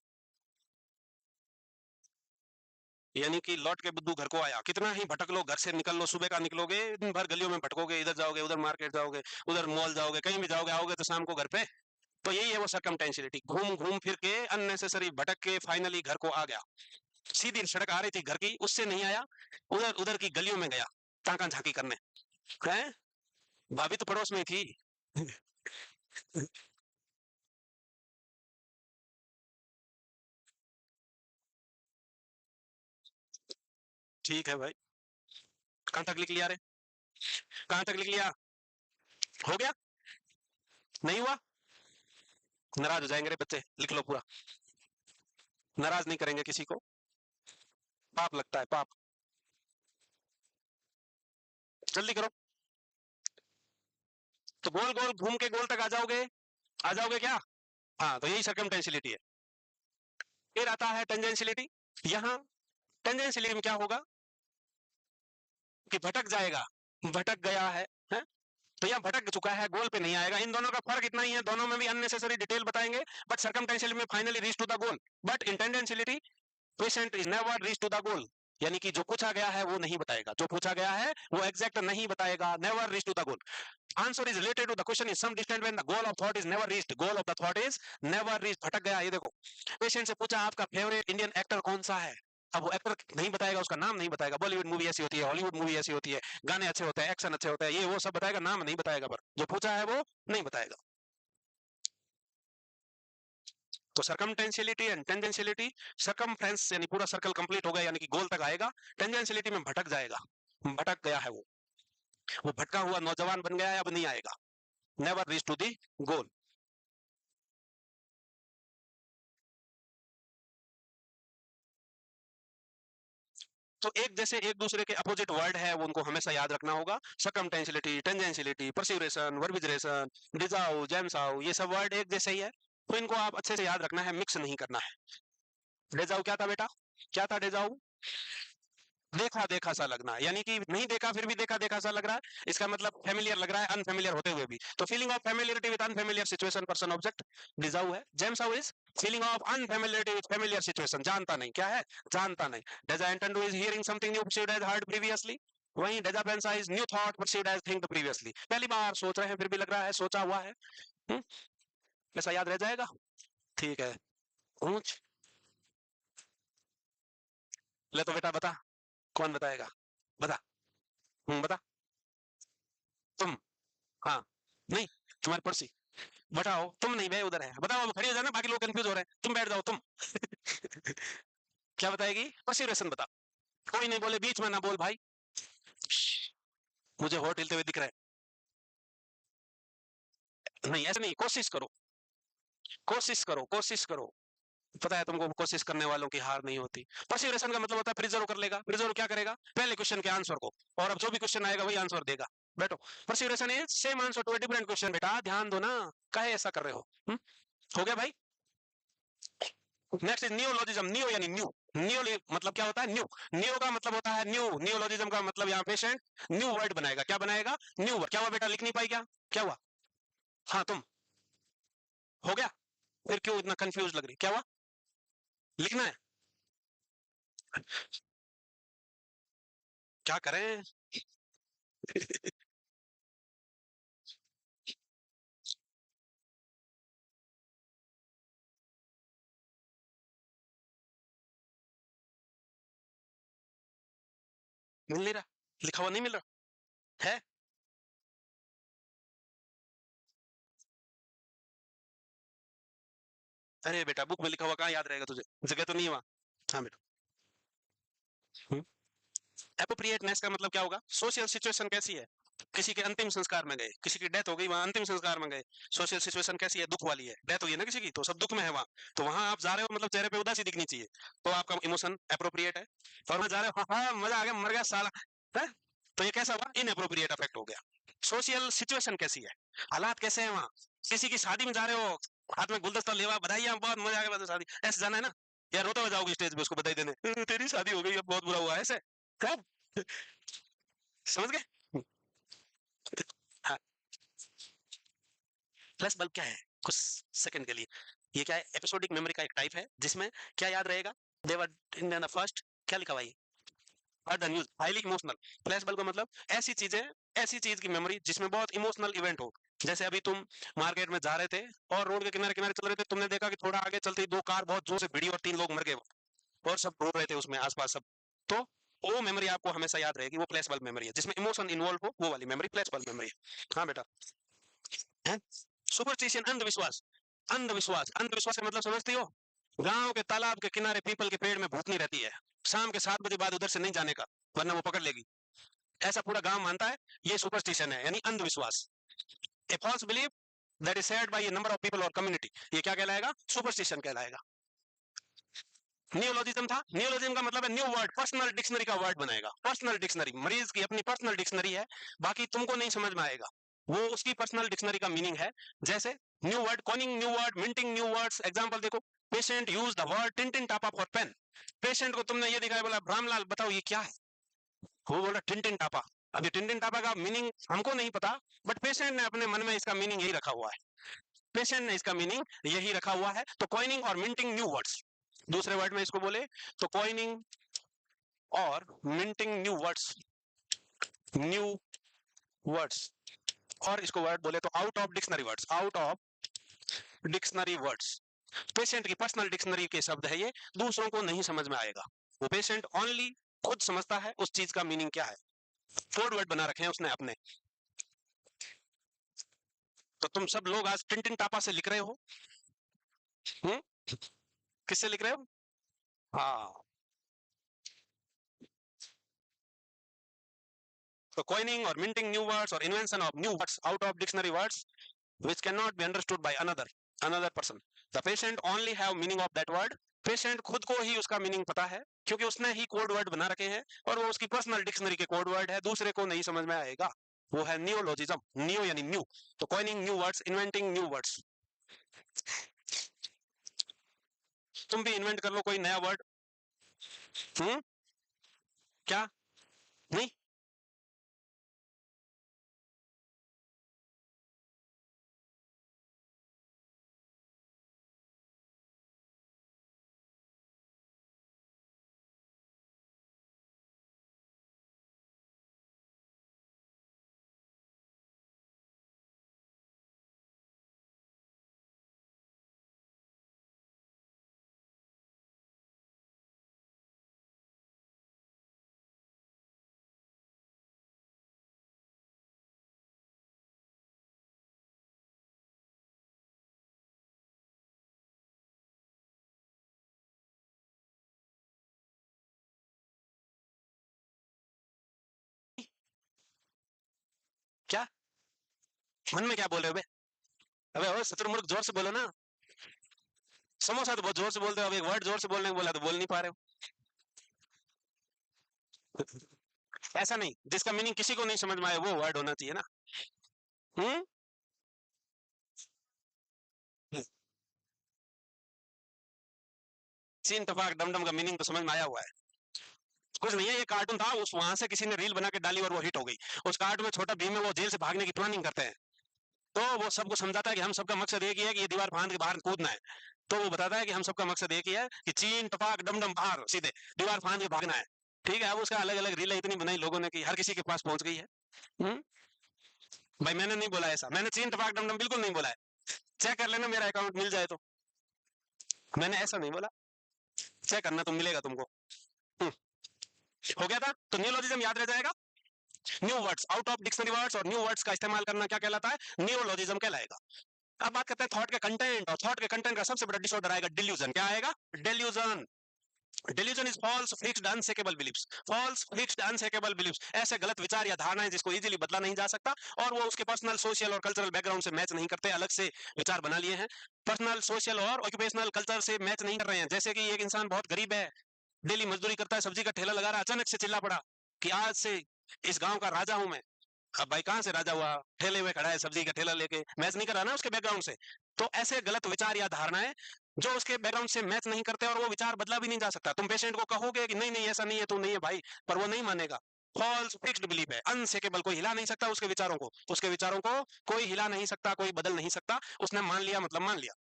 यानी कि लौट के बुद्धू घर को आया। कितना ही भटक लो, घर से निकल लो, सुबह का निकलोगे, दिन भर गलियों में भटकोगे, इधर जाओगे, उधर मार्केट जाओगे, उधर मॉल जाओगे, कहीं भी जाओगे, आओगे तो शाम को घर पे। तो यही है वो सर्कमटेंशियलिटी, घूम घूम फिर के अननेसेसरी भटक के फाइनली घर को आ गया। सीधी सड़क आ रही थी घर की, उससे नहीं आया, उधर उधर की गलियों में गया ताका झांकी करने। हैं? भाभी तो पड़ोस में ही थी। ठीक है भाई, कहाँ तक लिख लिया रे? कहाँ तक लिख लिया? हो गया? नहीं हुआ? नाराज हो जाएंगे रे बच्चे, लिख लो पूरा। नाराज नहीं करेंगे किसी को, पाप लगता है, पाप। जल्दी करो। तो गोल गोल घूम के गोल तक आ जाओगे क्या? हाँ, तो यही सर्कमटेंशियलिटी है। फिर आता है टेंजेंशियलिटी। यहाँ टेंजेंशियलिटी में क्या होगा कि भटक जाएगा, भटक गया है? तो यहाँ भटक चुका है, गोल पे नहीं आएगा। इन दोनों का फर्क इतना ही है, दोनों में भी अननेसेसरी डिटेल बताएंगे, बट सर्कमटेंशियलिटी में finally reach to the goal. But in tangentiality patient is never reach to the goal, यानी कि जो पूछा गया है वो नहीं बताएगा, जो पूछा गया है वो एग्जैक्ट नहीं बताएगा, never reach to the goal. Answer is related to the question is some distant when the goal of thought is never reached, goal of the thought is never reached, भटक गया। ये देखो, पेशेंट से पूछा आपका favourite Indian actor कौन सा है, अब वो एक्टर नहीं बताएगा, उसका नाम नहीं बताएगा। बॉलीवुड मूवी ऐसी होती है, हॉलीवुड मूवी ऐसी होती है, गाने अच्छे होते हैं, एक्शन अच्छे होते हैं, ये वो सब बताएगा, नाम नहीं बताएगा, पर जो पूछा है वो नहीं बताएगा। तो सर्कमटेंशियलिटी एंड टेंजेंशियलिटी, सर्कमफ्रेंस यानी पूरा सर्कल कंप्लीट हो गया, यानी कि गोल तक आएगा। टेंजेंशियलिटी में भटक जाएगा, भटक गया है वो भटका हुआ नौजवान बन गया है, अब नहीं आएगा, नेवर रीच टू दी गोल। तो एक जैसे एक दूसरे के अपोजिट वर्ड है वो उनको हमेशा याद रखना होगा। सर्कमटेंशियलिटी, टेंजेंशियलिटी, परसिवरेशन, वर्बिजरेशन, डिजाउ, जेमसाउ, ये सब वर्ड एक जैसे ही है, तो इनको आप अच्छे से याद रखना है, मिक्स नहीं करना है। डेजाउ क्या था बेटा? क्या था डेजाउ? देखा देखा सा लगना, यानी कि नहीं देखा फिर भी देखा देखा सा लग रहा है, इसका मतलब फेमिलियर लग रहा है अनफेमिलियर होते हुए भी। तो feeling of familiarity with unfamiliar situation, person, object, deja vu है। Jamais vu is feeling of unfamiliarity with familiar situation, जानता नहीं, क्या है? जानता नहीं। Deja entendu is hearing something new perceived as heard previously. वहीं deja pense is new thought perceived as think previously, पहली बार सोच रहे हैं फिर भी लग रहा है सोचा हुआ है। हम्म, ऐसा याद रह जाएगा। ठीक है। ऊंच। ले तो बेटा बता, कौन बताएगा? बता। बता। तुम। हाँ। नहीं, तुम्हारी पड़ोसी। बताओ, तुम नहीं, मैं उधर है, बताओ, अब खड़ी हो जाना, बाकी लोग कंफ्यूज हो रहे हैं, तुम बैठ जाओ तुम। क्या बताएगी? परसिवरेशन बता। कोई नहीं बोले, बीच में ना बोल भाई। मुझे होठ हिलते हुए दिख रहा है। नहीं ऐसे नहीं, कोशिश करो, कोशिश करो, कोशिश करो। पता है तुमको, कोशिश करने वालों की हार नहीं होती। परसिवरेशन का मतलब होता है प्रिजर्व कर लेगा। प्रिजर्व क्या करेगा? पहले क्वेश्चन के आंसर को, और अब जो भी क्वेश्चन आएगा वही आंसर देगा। बैठो। Perseveration is same answer to a different question. बेटा ध्यान दो ना, काहे ऐसा कर रहे हो? हो गया भाई। Next is नियोलॉजिज्म। नियो यानी न्यू। नियो मतलब क्या होता है? न्यू। नियो का मतलब होता है न्यू। नियोलॉजिज्म का मतलब यहाँ पेशेंट न्यू वर्ड बनाएगा। क्या बनाएगा? New word. क्या हुआ बेटा, लिख नहीं पाई क्या? क्या हुआ? हाँ तुम। हो गया? फिर क्यों इतना कंफ्यूज लग रही, क्या हुआ? लिखना है? क्या करें? मिल नहीं रहा, लिखा हुआ नहीं मिल रहा है। अरे बेटा बुक में लिखा हुआ कहाँ याद रहेगा तुझे, जगह तो नहीं है वहां। हाँ बेटा। एप्रोप्रिएटनेस का मतलब क्या होगा? सोशल सिचुएशन कैसी है? किसी के अंतिम संस्कार में गए, किसी की डेथ हो गई, वहां अंतिम संस्कार में गए। सोशल सिचुएशन कैसी है? दुख वाली है, डेथ हुई है ना किसी की, तो सब दुख में है वहां। तो वहां आप जा रहे हो मतलब चेहरे पे उदासी दिखनी चाहिए, तो आपका इमोशन एप्रोप्रिएट है। और वहां जा रहे हो, हाँ हाँ मजा आ गया, मर गया साला, है? तो ये कैसा हुआ? इनएप्रोप्रिएट अफेक्ट हो गया। सोशल सिचुएशन कैसी है? हालात कैसे हैं वहां? किसी की शादी में जा रहे हो, हाथ में गुलदस्ता लेवा, बधाइयां, बहुत मजा आ गया, शादी, ऐसे जाना है ना? या रोते हुए जाओगे स्टेज पे उसको बधाई देने, तेरी शादी हो गई, अब बहुत बुरा हुआ ऐसे, कब? समझ गए? हाँ। फ्लैश बल्ब क्या है? कुछ सेकंड के लिए, ये क्या है? एपिसोडिक मेमोरी का एक टाइप है, जिसमें क्या याद रहेगा? देवर इन द फर्स्ट, क्या लिखा हुआ है? The news highly emotional. Flash bulb का मतलब ऐसी चीजें, ऐसी चीज की मेमोरी जिसमें बहुत इमोशनल इवेंट हो। जैसे अभी तुम मार्केट में जा रहे थे और रोड के किनारे किनारे चल रहे थे, तुमने देखा कि थोड़ा आगे चलते ही दो कार बहुत जोर से भिड़ी और 3 लोग मर गए, और सब रो रहे थे उसमें आसपास सब। तो वो मेमोरी आपको हमेशा याद रहेगी, वो फ्लैश बल्ब मेमोरी है, जिसमें इमोशन इन्वॉल्व हो, वो वाली मेमोरी फ्लैश बल्ब मेमोरी है। हाँ बेटा। है? सुपरस्टिशन, अंधविश्वास। अंधविश्वास, अंधविश्वास का मतलब समझती हो? गांव के तालाब के किनारे पीपल के पेड़ में भूतनी रहती है, शाम के 7 बजे बाद उधर से नहीं जाने का, वरना वो पकड़ लेगी, ऐसा पूरा गांव मानता है। ये सुपरस्टिशन है, यानी अंधविश्वास। A false belief that is shared by a number of people और कम्युनिटी, ये क्या कहलाएगा? सुपरस्टिशन कहलाएगा। नियोलॉजिज्म था। नियोलॉजिज्म का मतलब है न्यू वर्ड, पर्सनल डिक्शनरी का वर्ड बनाएगा। पर्सनल डिक्शनरी, मरीज की अपनी पर्सनल डिक्शनरी है, बाकी तुमको नहीं समझ में आएगा, वो उसकी पर्सनल डिक्शनरी का मीनिंग है। जैसे new word, coining new word, minting new words. Example देखो, पेशेंट यूज द वर्ड टिंटिन टापा फॉर पेन। पेशेंट को तुमने ये दिखाया, बोला रामलाल बताओ ये क्या है, वो बोला टिंटिन टापा। अभी टिंटिन टापा का मीनिंग हमको नहीं पता, बट पेशेंट ने अपने मन में इसका मीनिंग यही रखा हुआ है, पेशेंट ने इसका मीनिंग यही रखा हुआ है। तो कॉइनिंग और मिंटिंग न्यू वर्ड्स, दूसरे वर्ड में इसको बोले तो कॉइनिंग और minting new words, new words. और इसको वर्ड बोले तो out of dictionary words, out of dictionary words. Patient की पर्सनल डिक्शनरी के शब्द है ये, दूसरों को नहीं समझ में आएगा, वो पेशेंट ओनली खुद समझता है उस चीज का मीनिंग क्या है। कोड वर्ड बना रखे हैं उसने अपने। तो तुम सब लोग आज टिंटिन टापा से लिख रहे हो, हम्म? किससे लिख रहे हो? हाँ। तो coining or minting new words or invention of new words out of dictionary words which cannot be understood by another person. The patient only have meaning of that word. Patient खुद को ही उसका मीनिंग पता है क्योंकि उसने ही code word बना रखे हैं और वो उसकी पर्सनल डिक्शनरी के कोड वर्ड है, दूसरे को नहीं समझ में आएगा। वो है नियोलॉजिज्म, नियो यानी न्यू, तो coining new words, inventing new words. तुम भी इन्वेंट कर लो कोई नया वर्ड। क्या? नहीं? क्या मन में क्या बोल रहे हो बे? अबे ओ शत्रुमुर्ख, जोर से बोलो ना। समोसा तो बहुत जोर से बोलते हो, अब एक वर्ड जोर से बोलने को बोला तो बोल नहीं पा रहे हो। ऐसा नहीं, जिसका मीनिंग किसी को नहीं समझ में आए वो वर्ड होना चाहिए ना। हम्म चीन टपाक डमडम का मीनिंग तो समझ में आया हुआ है। कुछ नहीं है, ये कार्टून था, उस वहां से किसी ने रील बना के डाली और वो हिट हो गई। उस कार्टून में छोटा भीम है, वो जेल से भागने की प्लानिंग करते हैं, तो वो सबको समझाता है कि हम सबका मकसद एक ही है कि ये दीवार फांद के बाहर कूदना है। तो वो बताता है कि हम सबका मकसद एक ही है कि चीन टपाक डमडम बाहर सीधे दीवार फांद के भागना है। ठीक है, अब उसका अलग अलग रील इतनी बनाई लोगों ने कि हर किसी के पास पहुंच गई है। हम्म भाई मैंने नहीं बोला ऐसा, मैंने चीन टपाक डमडम बिल्कुल नहीं बोला है। चेक कर लेना, मेरा अकाउंट मिल जाए तो। मैंने ऐसा नहीं बोला, चेक करना, तुम मिलेगा तुमको। हम्म, हो गया था, तो नियोलॉजिज्म याद रह जाएगा। New words, out of dictionary words और न्यू वर्ड्स का इस्तेमाल करना क्या कहलाता है? नियोलॉजिज्म कहलाएगा। अब बात करते हैं थॉट के कंटेंट, और थॉट के कंटेंट का सबसे बड़ा डिसऑर्डर आएगा डिल्यूजन। क्या आएगा? Delusion. Delusion is false fixed unshakeable beliefs. False fixed unshakeable beliefs, ऐसे गलत विचार या धारणाएं जिसको इजीली बदला नहीं जा सकता और वो उसके पर्सनल, सोशल और कल्चरल बैकग्राउंड से मैच नहीं करते, अलग से विचार बना लिए हैं। पर्सनल, सोशल और ऑक्यूपेशनल कल्चर से मैच नहीं कर रहे हैं। जैसे कि एक इंसान बहुत गरीब है, डेली मजदूरी करता है, सब्जी का ठेला लगा रहा है, अचानक से चिल्ला पड़ा कि आज से इस गांव का राजा हूं मैं। अब भाई कहां से राजा हुआ? ठेले में खड़ा है सब्जी का ठेला लेके, मैच नहीं कर रहा ना उसके बैकग्राउंड से। तो ऐसे गलत विचार या धारणाएं जो उसके बैकग्राउंड से मैच नहीं करते और वो विचार बदला भी नहीं जा सकता। तुम पेशेंट को कहोगे कि नहीं नहीं ऐसा नहीं है, तू नहीं है भाई, पर वो नहीं मानेगा। फॉल्स फिक्स्ड बिलीफ है, अनशेकेबल, कोई हिला नहीं सकता उसके विचारों को। उसके विचारों को कोई हिला नहीं सकता, कोई बदल नहीं सकता। उसने मान लिया मतलब मान लिया।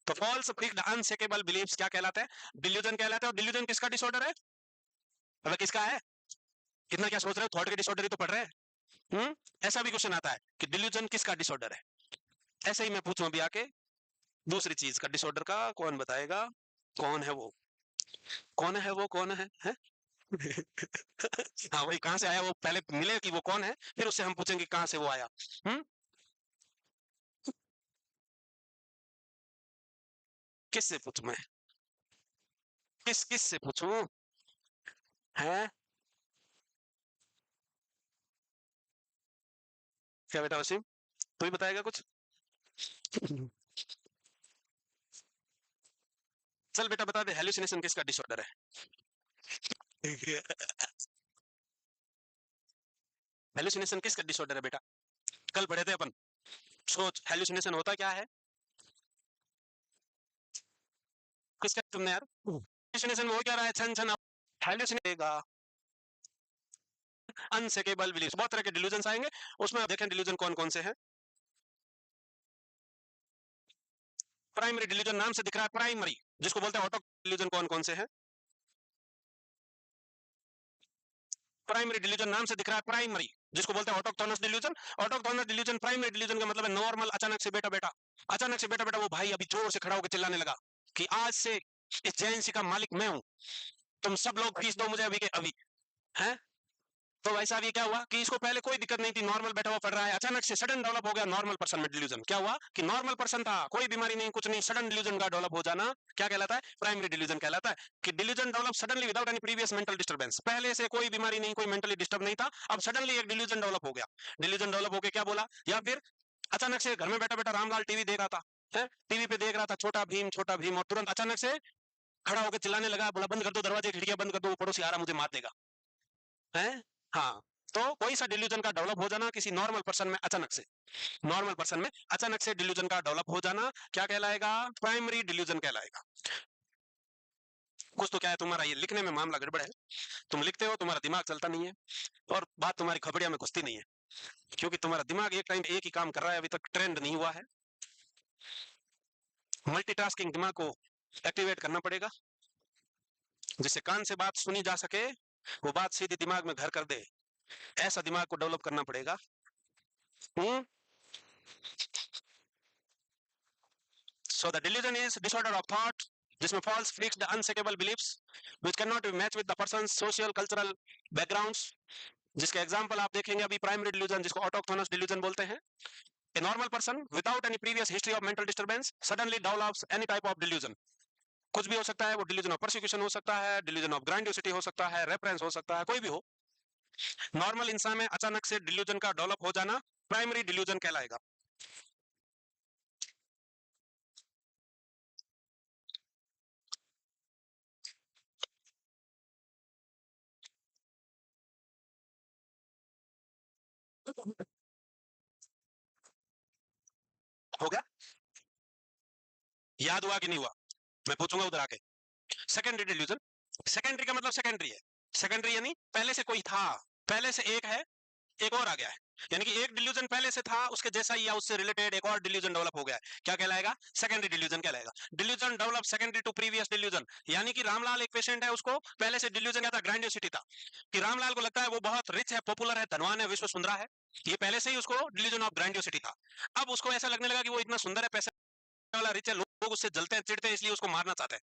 तो फॉल्स फिक्स्ड अनशेकेबल बिलीफ्स क्या कहलाते हैं? डिल्यूजन कहलाते हैं। और डिल्यूजन किसका डिसऑर्डर है? मतलब किसका है? कितना क्या सोच रहे हो, थॉट के डिसऑर्डर ही तो पढ़ रहे हैं। ऐसा भी क्वेश्चन आता है कि डिल्यूजन किसका डिसऑर्डर है। ऐसे ही मैं पूछूं अभी आके, दूसरी चीज का डिसऑर्डर का कौन बताएगा? कौन है वो? कौन है वो? कौन है? हाँ वही, कहां से आया वो, पहले मिले कि वो कौन है, फिर उससे हम पूछेंगे कहां से वो आया। हम्म किससे पूछूं मैं? किस से पूछूं? है? क्या बेटा वसीम, तू ही बताएगा कुछ? चल बेटा बता दे, हेलुसिनेशन किसका डिसऑर्डर है? हेलुसिनेशन किसका डिसऑर्डर है बेटा? कल पढ़े थे अपन। सोच, हेलुसिनेशन होता क्या है? किसका तुमने यार? हेलुसिनेशन में हो क्या रहा है? छन छन हेलुसिनेगा। अनसेकेबल बिलीफ, बहुत तरह के डिल्यूजन आएंगे, उसमें आप देखें डिल्यूजन कौन कौन से हैं। प्राइमरी डिल्यूजन नाम से दिख रहा है, प्राइमरी जिसको बोलते हैं। ऑटो डिल्यूजन कौन कौन से हैं? प्राइमरी डिल्यूजन नाम से दिख रहा है, प्राइमरी जिसको बोलते हैं ऑटोक्टोनस डिल्यूजन। ऑटोक्टोनस डिल्यूजन, प्राइमरी डिल्यूजन का मतलब है नॉर्मल, अचानक से बेटा बेटा, अचानक से बेटा बेटा, वो भाई अभी जोर से खड़ा होकर चिल्लाने लगा कि आज से इस जेएनसी का मालिक मैं हूं, तुम सब लोग फीस दो मुझे अभी के अभी। है? तो भाई साहब ये क्या हुआ कि इसको पहले कोई दिक्कत नहीं थी, नॉर्मल बैठा हुआ पढ़ रहा है, अचानक से सडन डेवलप हो गया नॉर्मल पर्सन में डिल्यूजन। क्या हुआ कि नॉर्मल पर्सन था, कोई बीमारी नहीं, कुछ नहीं, सडन डिल्यूजन का डेवलप हो जाना क्या कहलाता है? प्राइमरी डिल्यूजन कहलाता है। कि delusion develop suddenly without any previous mental disturbance, पहले से कोई बीमारी नहीं, कोई मेंटली डिस्टर्ब नहीं था, अब सडनली एक डिल्यूजन डेवलप हो गया। डिल्यूजन डेवलप होकर क्या बोला? या फिर अचानक से घर में बैठा बैठा रामलाल टीवी देख रहा था, टीवी पे देख रहा था छोटा भीम, छोटा भीम, और तुरंत अचानक से खड़ा होकर चिल्लाने लगा, बोला बंद कर दो दरवाजे खिड़कियां बंद कर दो, वो पड़ोसी आ रहा मुझे मार देगा, है। हाँ, तो कोई सा डिल्यूजन का डेवलप हो जाना किसी नॉर्मल पर्सन में अचानक से, नॉर्मल पर्सन में अचानक से डिल्यूजन का डेवलप हो जाना क्या कहलाएगा? प्राइमरी डिल्यूजन कहलाएगा। कुछ तो क्या है, तुम्हारा ये लिखने में मामला गड़बड़ है, तुम लिखते हो, तुम्हारा दिमाग चलता नहीं है, और बात तुम्हारी खबड़िया में घुसती नहीं है, क्योंकि तुम्हारा दिमाग एक टाइम एक ही काम कर रहा है, अभी तक ट्रेंड नहीं हुआ है। मल्टीटास्किंग दिमाग को एक्टिवेट करना पड़ेगा, जिससे कान से बात सुनी जा सके, वो बात सीधी दिमाग में घर कर दे, ऐसा दिमाग को डेवलप करना पड़ेगा। So the delusion is disorder of thought, जिसमें false, fixed, unshakable beliefs which cannot be matched with the person's social, cultural backgrounds, जिसके एग्जाम्पल आप देखेंगे अभी, प्राइमरी डिल्यूजन जिसको ऑटोक्थोनस डिल्यूजन बोलते हैं। A normal person without any previous history of mental disturbance suddenly develops any type of delusion. कुछ भी हो सकता है, वो डिल्यूजन ऑफ परसिक्यूशन हो सकता है, डिल्यूजन ऑफ ग्रैंडियोसिटी हो सकता है, रेफरेंस हो सकता है, कोई भी हो। नॉर्मल इंसान में अचानक से डिल्यूजन का डेवलप हो जाना प्राइमरी डिल्यूजन कहलाएगा। हो गया? याद हुआ कि नहीं हुआ? मैं पूछूंगा उधर आके। सेकेंडरी डिल्यूजन, सेकेंडरी का मतलब सेकेंडरी है, सेकेंडरी यानी पहले से कोई था, पहले से एक है, एक और आ गया है, यानी कि एक डिल्यूजन पहले से था, उसके जैसा ही या उससे रिलेटेड एक और डिल्यूजन डेवलप हो गया है, क्या कहलाएगा? सेकेंडरी डिल्यूजन कहलाएगा। Delusion develop secondary to previous delusion, यानी कि रामलाल एक पेशेंट है, उसको पहले से डिल्यूजन क्या था? ग्रैंडियोसिटी था, कि रामलाल को लगता है वो बहुत रिच है, पॉपुलर है, धनवान है, विश्व सुंदरा है, ये पहले से ही उसको डिल्यूजन ऑफ ग्रैंडियोसिटी था। अब उसको ऐसा लगने लगा कि वो इतना सुंदर है, पैसे वाला, रिच है, लोग उससे जलते हैं, चिढ़ते हैं, इसलिए उसको मारना चाहते हैं।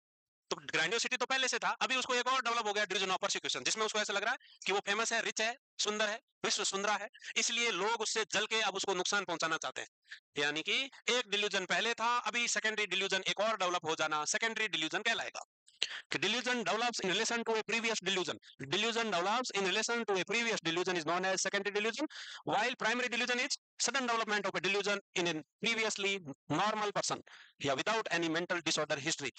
तो ग्रैंडियोसिटी तो पहले से था, अभी उसको एक और डेवलप हो गया डिल्यूजन ऑफ परसिक्यूशन, जिसमें उसको ऐसा लग रहा है कि वो फेमस है, रिच है, सुंदर है, विश्व सुंदरा है, इसलिए लोग उससे जल के अब उसको नुकसान पहुंचाना चाहते हैं। यानी कि एक डिल्यूजन पहले था, अभी सेकेंडरी डिल्यूजन एक और डेवलप हो जाना सेकेंडरी डिल्यूजन कहलाएगा। Delusion develops in relation to a previous delusion. Delusion develops in relation to a previous delusion is known as secondary delusion, while primary delusion is sudden development of a delusion in a previously normal person या without any mental disorder history.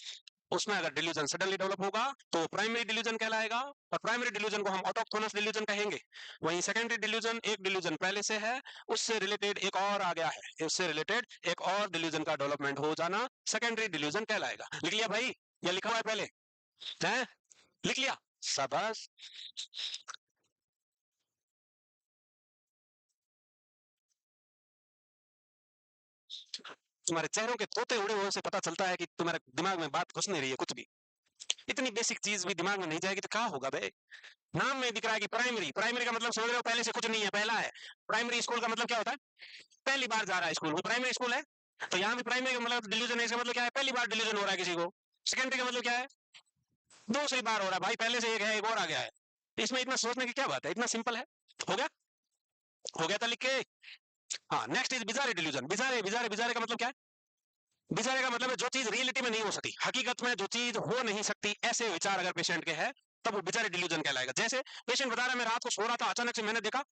उसमें अगर delusion suddenly develop होगा तो primary delusion कहलाएगा, और primary delusion को हम ऑटोक्थोनस delusion कहेंगे। वहीं सेकेंडरी डिल्यूजन, एक डिल्यूजन पहले से है, उससे रिलेटेड एक और आ गया है, उससे रिलेटेड एक और डिल्यूजन का डेवलपमेंट हो जाना सेकेंडरी डिल्यूजन कहलाएगा। लिख लिया भाई, या लिखा हुआ है पहले? है? लिख लिया? शाबाश। तुम्हारे चेहरों के तोते उड़े हुए से पता चलता है कि तुम्हारे दिमाग में बात घुस नहीं रही है कुछ भी। इतनी बेसिक चीज भी दिमाग में नहीं जाएगी तो क्या होगा बे? नाम में दिख रहा है कि प्राइमरी, प्राइमरी का मतलब समझ रहे हो, पहले से कुछ नहीं है, पहला है। प्राइमरी स्कूल का मतलब क्या होता है? पहली बार जा रहा है स्कूल, वो प्राइमरी स्कूल है। तो यहाँ भी प्राइमरी का मतलब डिल्यूजन है, इसका मतलब क्या है? पहली बार डिल्यूजन हो रहा है किसी को। सेकेंडरी का मतलब क्या है? दूसरी बार हो रहा है भाई, पहले से एक है, एक और आ गया है। इसमें इतना सोचने की क्या बात है, इतना सिंपल है। हो गया? हो गया था लिख के? हाँ, नेक्स्ट इज बिजारे डिल्यूजन। बिजारे, बिजारे, बिजारे का मतलब क्या है? बिजारे का मतलब है जो चीज रियलिटी में नहीं हो सकती, हकीकत में जो चीज हो नहीं सकती, ऐसे विचार अगर पेशेंट के है तब वो बिजारे डिल्यूजन कहलाएगा। जैसे पेशेंट बता रहा है, मैं रात को सो रहा था, अचानक से मैंने देखा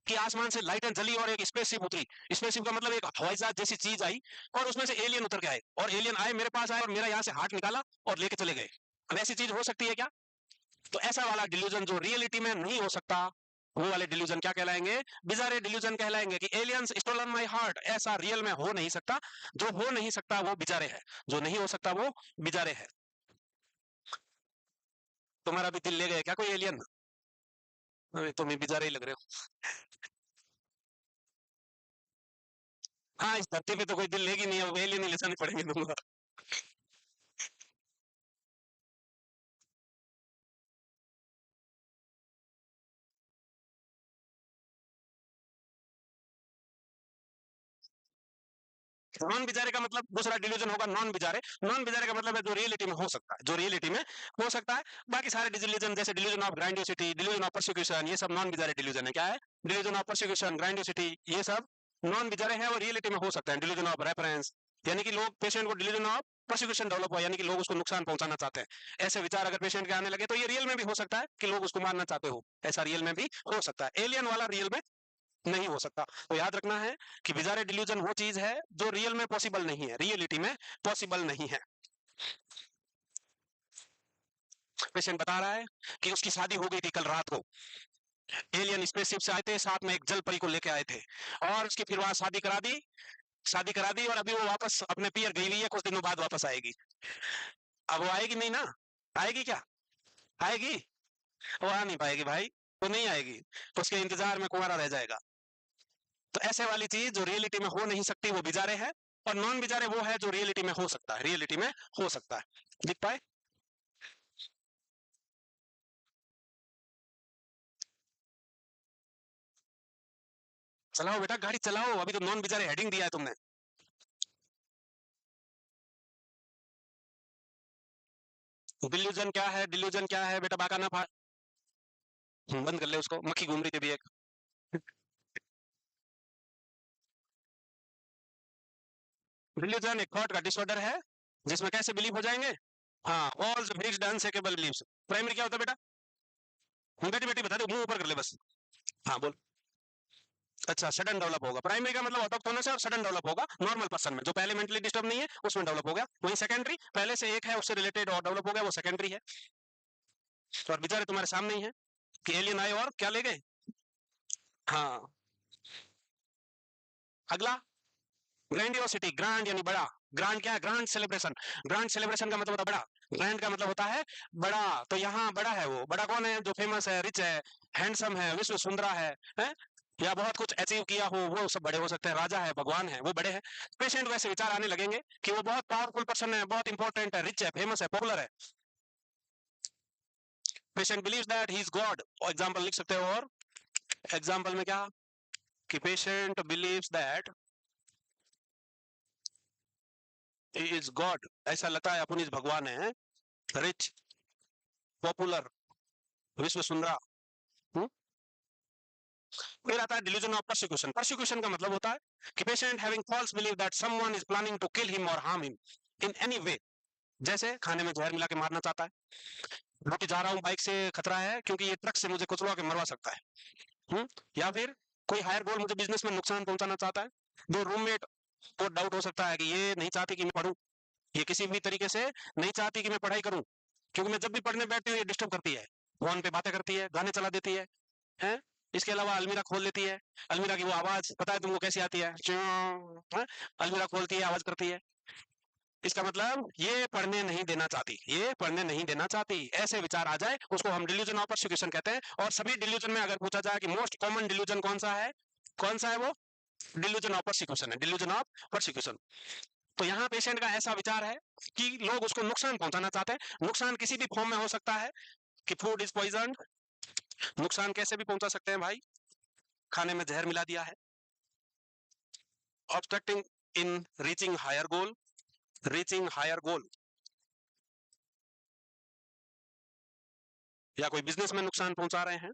कि आसमान से लाइटें जली और एक स्पेसशिप उतरी। स्पेसशिप का मतलब एक हवाई जहाज जैसी चीज आई, और उसमें से एलियन उतर के आए, और एलियन आए मेरे पास आए और मेरा यहाँ से हार्ट निकाला और लेके चले गए। अब ऐसी चीज हो सकती है क्या? तो ऐसा वाला डिल्यूजन जो रियलिटी में नहीं हो सकता, वो वाले डिल्यूजन क्या कहलाएंगे? बिजारे डिल्यूजन कहलाएंगे। कि एलियंस स्टोलन माय हार्ट, ऐसा रियल में हो नहीं सकता। जो हो नहीं सकता वो बिजारे है, जो नहीं हो सकता वो बिजारे है। तुम्हारा भी दिल ले गए क्या कोई एलियन? अरे तुम ही बिजारे ही लग रहे हो। हाँ, इस धरती पे तो कोई दिल लेगी नहीं, अब एलियन ही लेने पड़ेंगे तुमको। नॉन बिजारे का मतलब दूसरा डिल्यूजन होगा नॉन बिजारे। नॉन बिजारे का मतलब है जो रियलिटी में हो सकता है, जो रियलिटी में हो सकता है। बाकी सारे डिल्यूजन जैसे delusion of grandiosity, delusion of persecution, ये सब नॉन बिजारे डिल्यूजन है। क्या है? डिल्यूजन ऑफ परसिक्यूशन, ग्रैंडियोसिटी, ये सब नॉन बिजारे हैं और रियलिटी में हो सकता है। डिल्यूजन ऑफ रेफरेंस, यानी कि लोग, पेशेंट को डिल्यूजन ऑफ प्रोसिक्यूशन डेवलप हुआ, यानी कि लोग उसको नुकसान पहुंचाना चाहते हैं। ऐसे विचार अगर पेशेंट के आने लगे तो ये रियल में भी हो सकता है कि लोग उसको मारना चाहते हो, ऐसा रियल में भी हो सकता है। एलियन वाला रियल में नहीं हो सकता। तो याद रखना है कि बिजारे डिल्यूजन वो चीज है जो रियल में पॉसिबल नहीं है, रियलिटी में पॉसिबल नहीं है। पेशेंट बता रहा है कि उसकी शादी हो गई थी कल रात को, एलियन स्पेसशिप से आए थे, साथ में एक जल परी को लेके आए थे, और उसकी फिर वहां शादी करा दी, शादी करा दी, और अभी वो वापस अपने पियर गई हुई है, कुछ दिनों बाद वापस आएगी। अब वो आएगी नहीं ना? आएगी क्या? आएगी? वो आ नहीं पाएगी भाई, वो नहीं आएगी, उसके इंतजार में कुंवारा रह जाएगा। तो ऐसे वाली चीज जो रियलिटी में हो नहीं सकती वो बिजारे है, और नॉन बिजारे वो है जो रियलिटी में हो सकता है, रियलिटी में हो सकता है। दिख पाए? चलाओ बेटा गाड़ी चलाओ, अभी तो नॉन बिजारे हेडिंग दिया है तुमने। डिल्यूजन क्या है, डिल्यूजन क्या है बेटा, बाका ना फा। बंद कर ले उसको, मक्खी घूम रही थी अभी एक। डिल्यूजन एक थॉट का डिसऑर्डर है, जिसमें कैसे बिलीव हो जाएंगे? हाँ, false fixed unshakeable believes. Primary क्या होता है बेटा? बेटी बेटी बता दो, मुंह ऊपर कर ले बस। हाँ बोल। अच्छा, सडन डेवलप होगा। प्राइमरी का मतलब ऑटोक्टोनस है, और सडन डेवलप होगा नॉर्मल पर्सन में, जो पहले मेंटली डिस्टर्ब नहीं है उसमें डेवलप हो गया। वहीं सेकेंडरी पहले से एक है उससे रिलेटेड और डेवलप हो गया, वो सेकेंडरी है। तो और बेचारे तुम्हारे सामने ही है कि एलियन आए और क्या ले गए। हाँ। अगला, ग्रैंडियोसिटी, ग्रांड यानी बड़ा। ग्रांड क्या है? Grand celebration. ग्रांड सेलिब्रेशन का मतलब होता है बड़ा, ग्रैंड का मतलब होता है बड़ा। तो यहाँ बड़ा है, वो बड़ा कौन है? जो फेमस है, रिच है, हैंडसम है, विश्व सुंदरा है? या बहुत कुछ अचीव किया हो, वो सब बड़े हो सकते हैं। राजा है, भगवान है, वो बड़े हैं। पेशेंट को ऐसे विचार आने लगेंगे कि वो बहुत पावरफुल पर्सन है, बहुत इंपॉर्टेंट है, रिच है, फेमस है, पॉपुलर है। Patient believes that he is God. Example लिख सकते हो, और एग्जाम्पल में क्या कि patient believes that he is God, ऐसा लगता है अपन इस भगवान है, रिच, पॉपुलर, विश्व सुंदरा। हम्म? फिर आता है डिल्यूजन ऑफ परसिक्यूशन। परसिक्यूशन का मतलब होता है कि patient having false believe that someone is planning to kill him और harm him in any way. जैसे खाने में जहर मिला के मारना चाहता है, रोटी जा रहा हूँ बाइक से खतरा है क्योंकि ये ट्रक से मुझे कुचलवा के मरवा सकता है। या फिर कोई हायर गोल मुझे बिजनेस में नुकसान पहुंचाना चाहता है। दो रूममेट को डाउट हो सकता है कि ये नहीं चाहती कि मैं पढूं, ये किसी भी तरीके से नहीं चाहती कि मैं पढ़ाई करूं, क्योंकि मैं जब भी पढ़ने बैठती हूँ ये डिस्टर्ब करती है, फोन पे बातें करती है, गाने चला देती है? इसके अलावा अलमीरा खोल लेती है, अलमीरा की वो आवाज पता है तुमको कैसी आती है, च्यों, अलमीरा खोलती है, आवाज करती है। इसका मतलब ये पढ़ने नहीं देना चाहती, ये पढ़ने नहीं देना चाहती, ऐसे विचार आ जाए उसको हम डिल्यूजन ऑफ परसिक्यूशन कहते हैं। और सभी डिल्यूजन में अगर पूछा जाए कि मोस्ट कॉमन डिल्यूजन कौन सा है, कौन सा है वो? डिल्यूजन ऑफ परसिक्यूशन है, डिल्यूजन ऑफ परसिक्यूशन। तो यहाँ पेशेंट का ऐसा विचार है कि लोग उसको नुकसान पहुंचाना चाहते हैं। नुकसान किसी भी फॉर्म में हो सकता है, कि फूड इज पॉइजन, नुकसान कैसे भी पहुंचा सकते हैं भाई, खाने में जहर मिला दिया है। Obstructing in reaching higher goal, reaching higher goal, या कोई बिजनेस में नुकसान पहुंचा रहे हैं।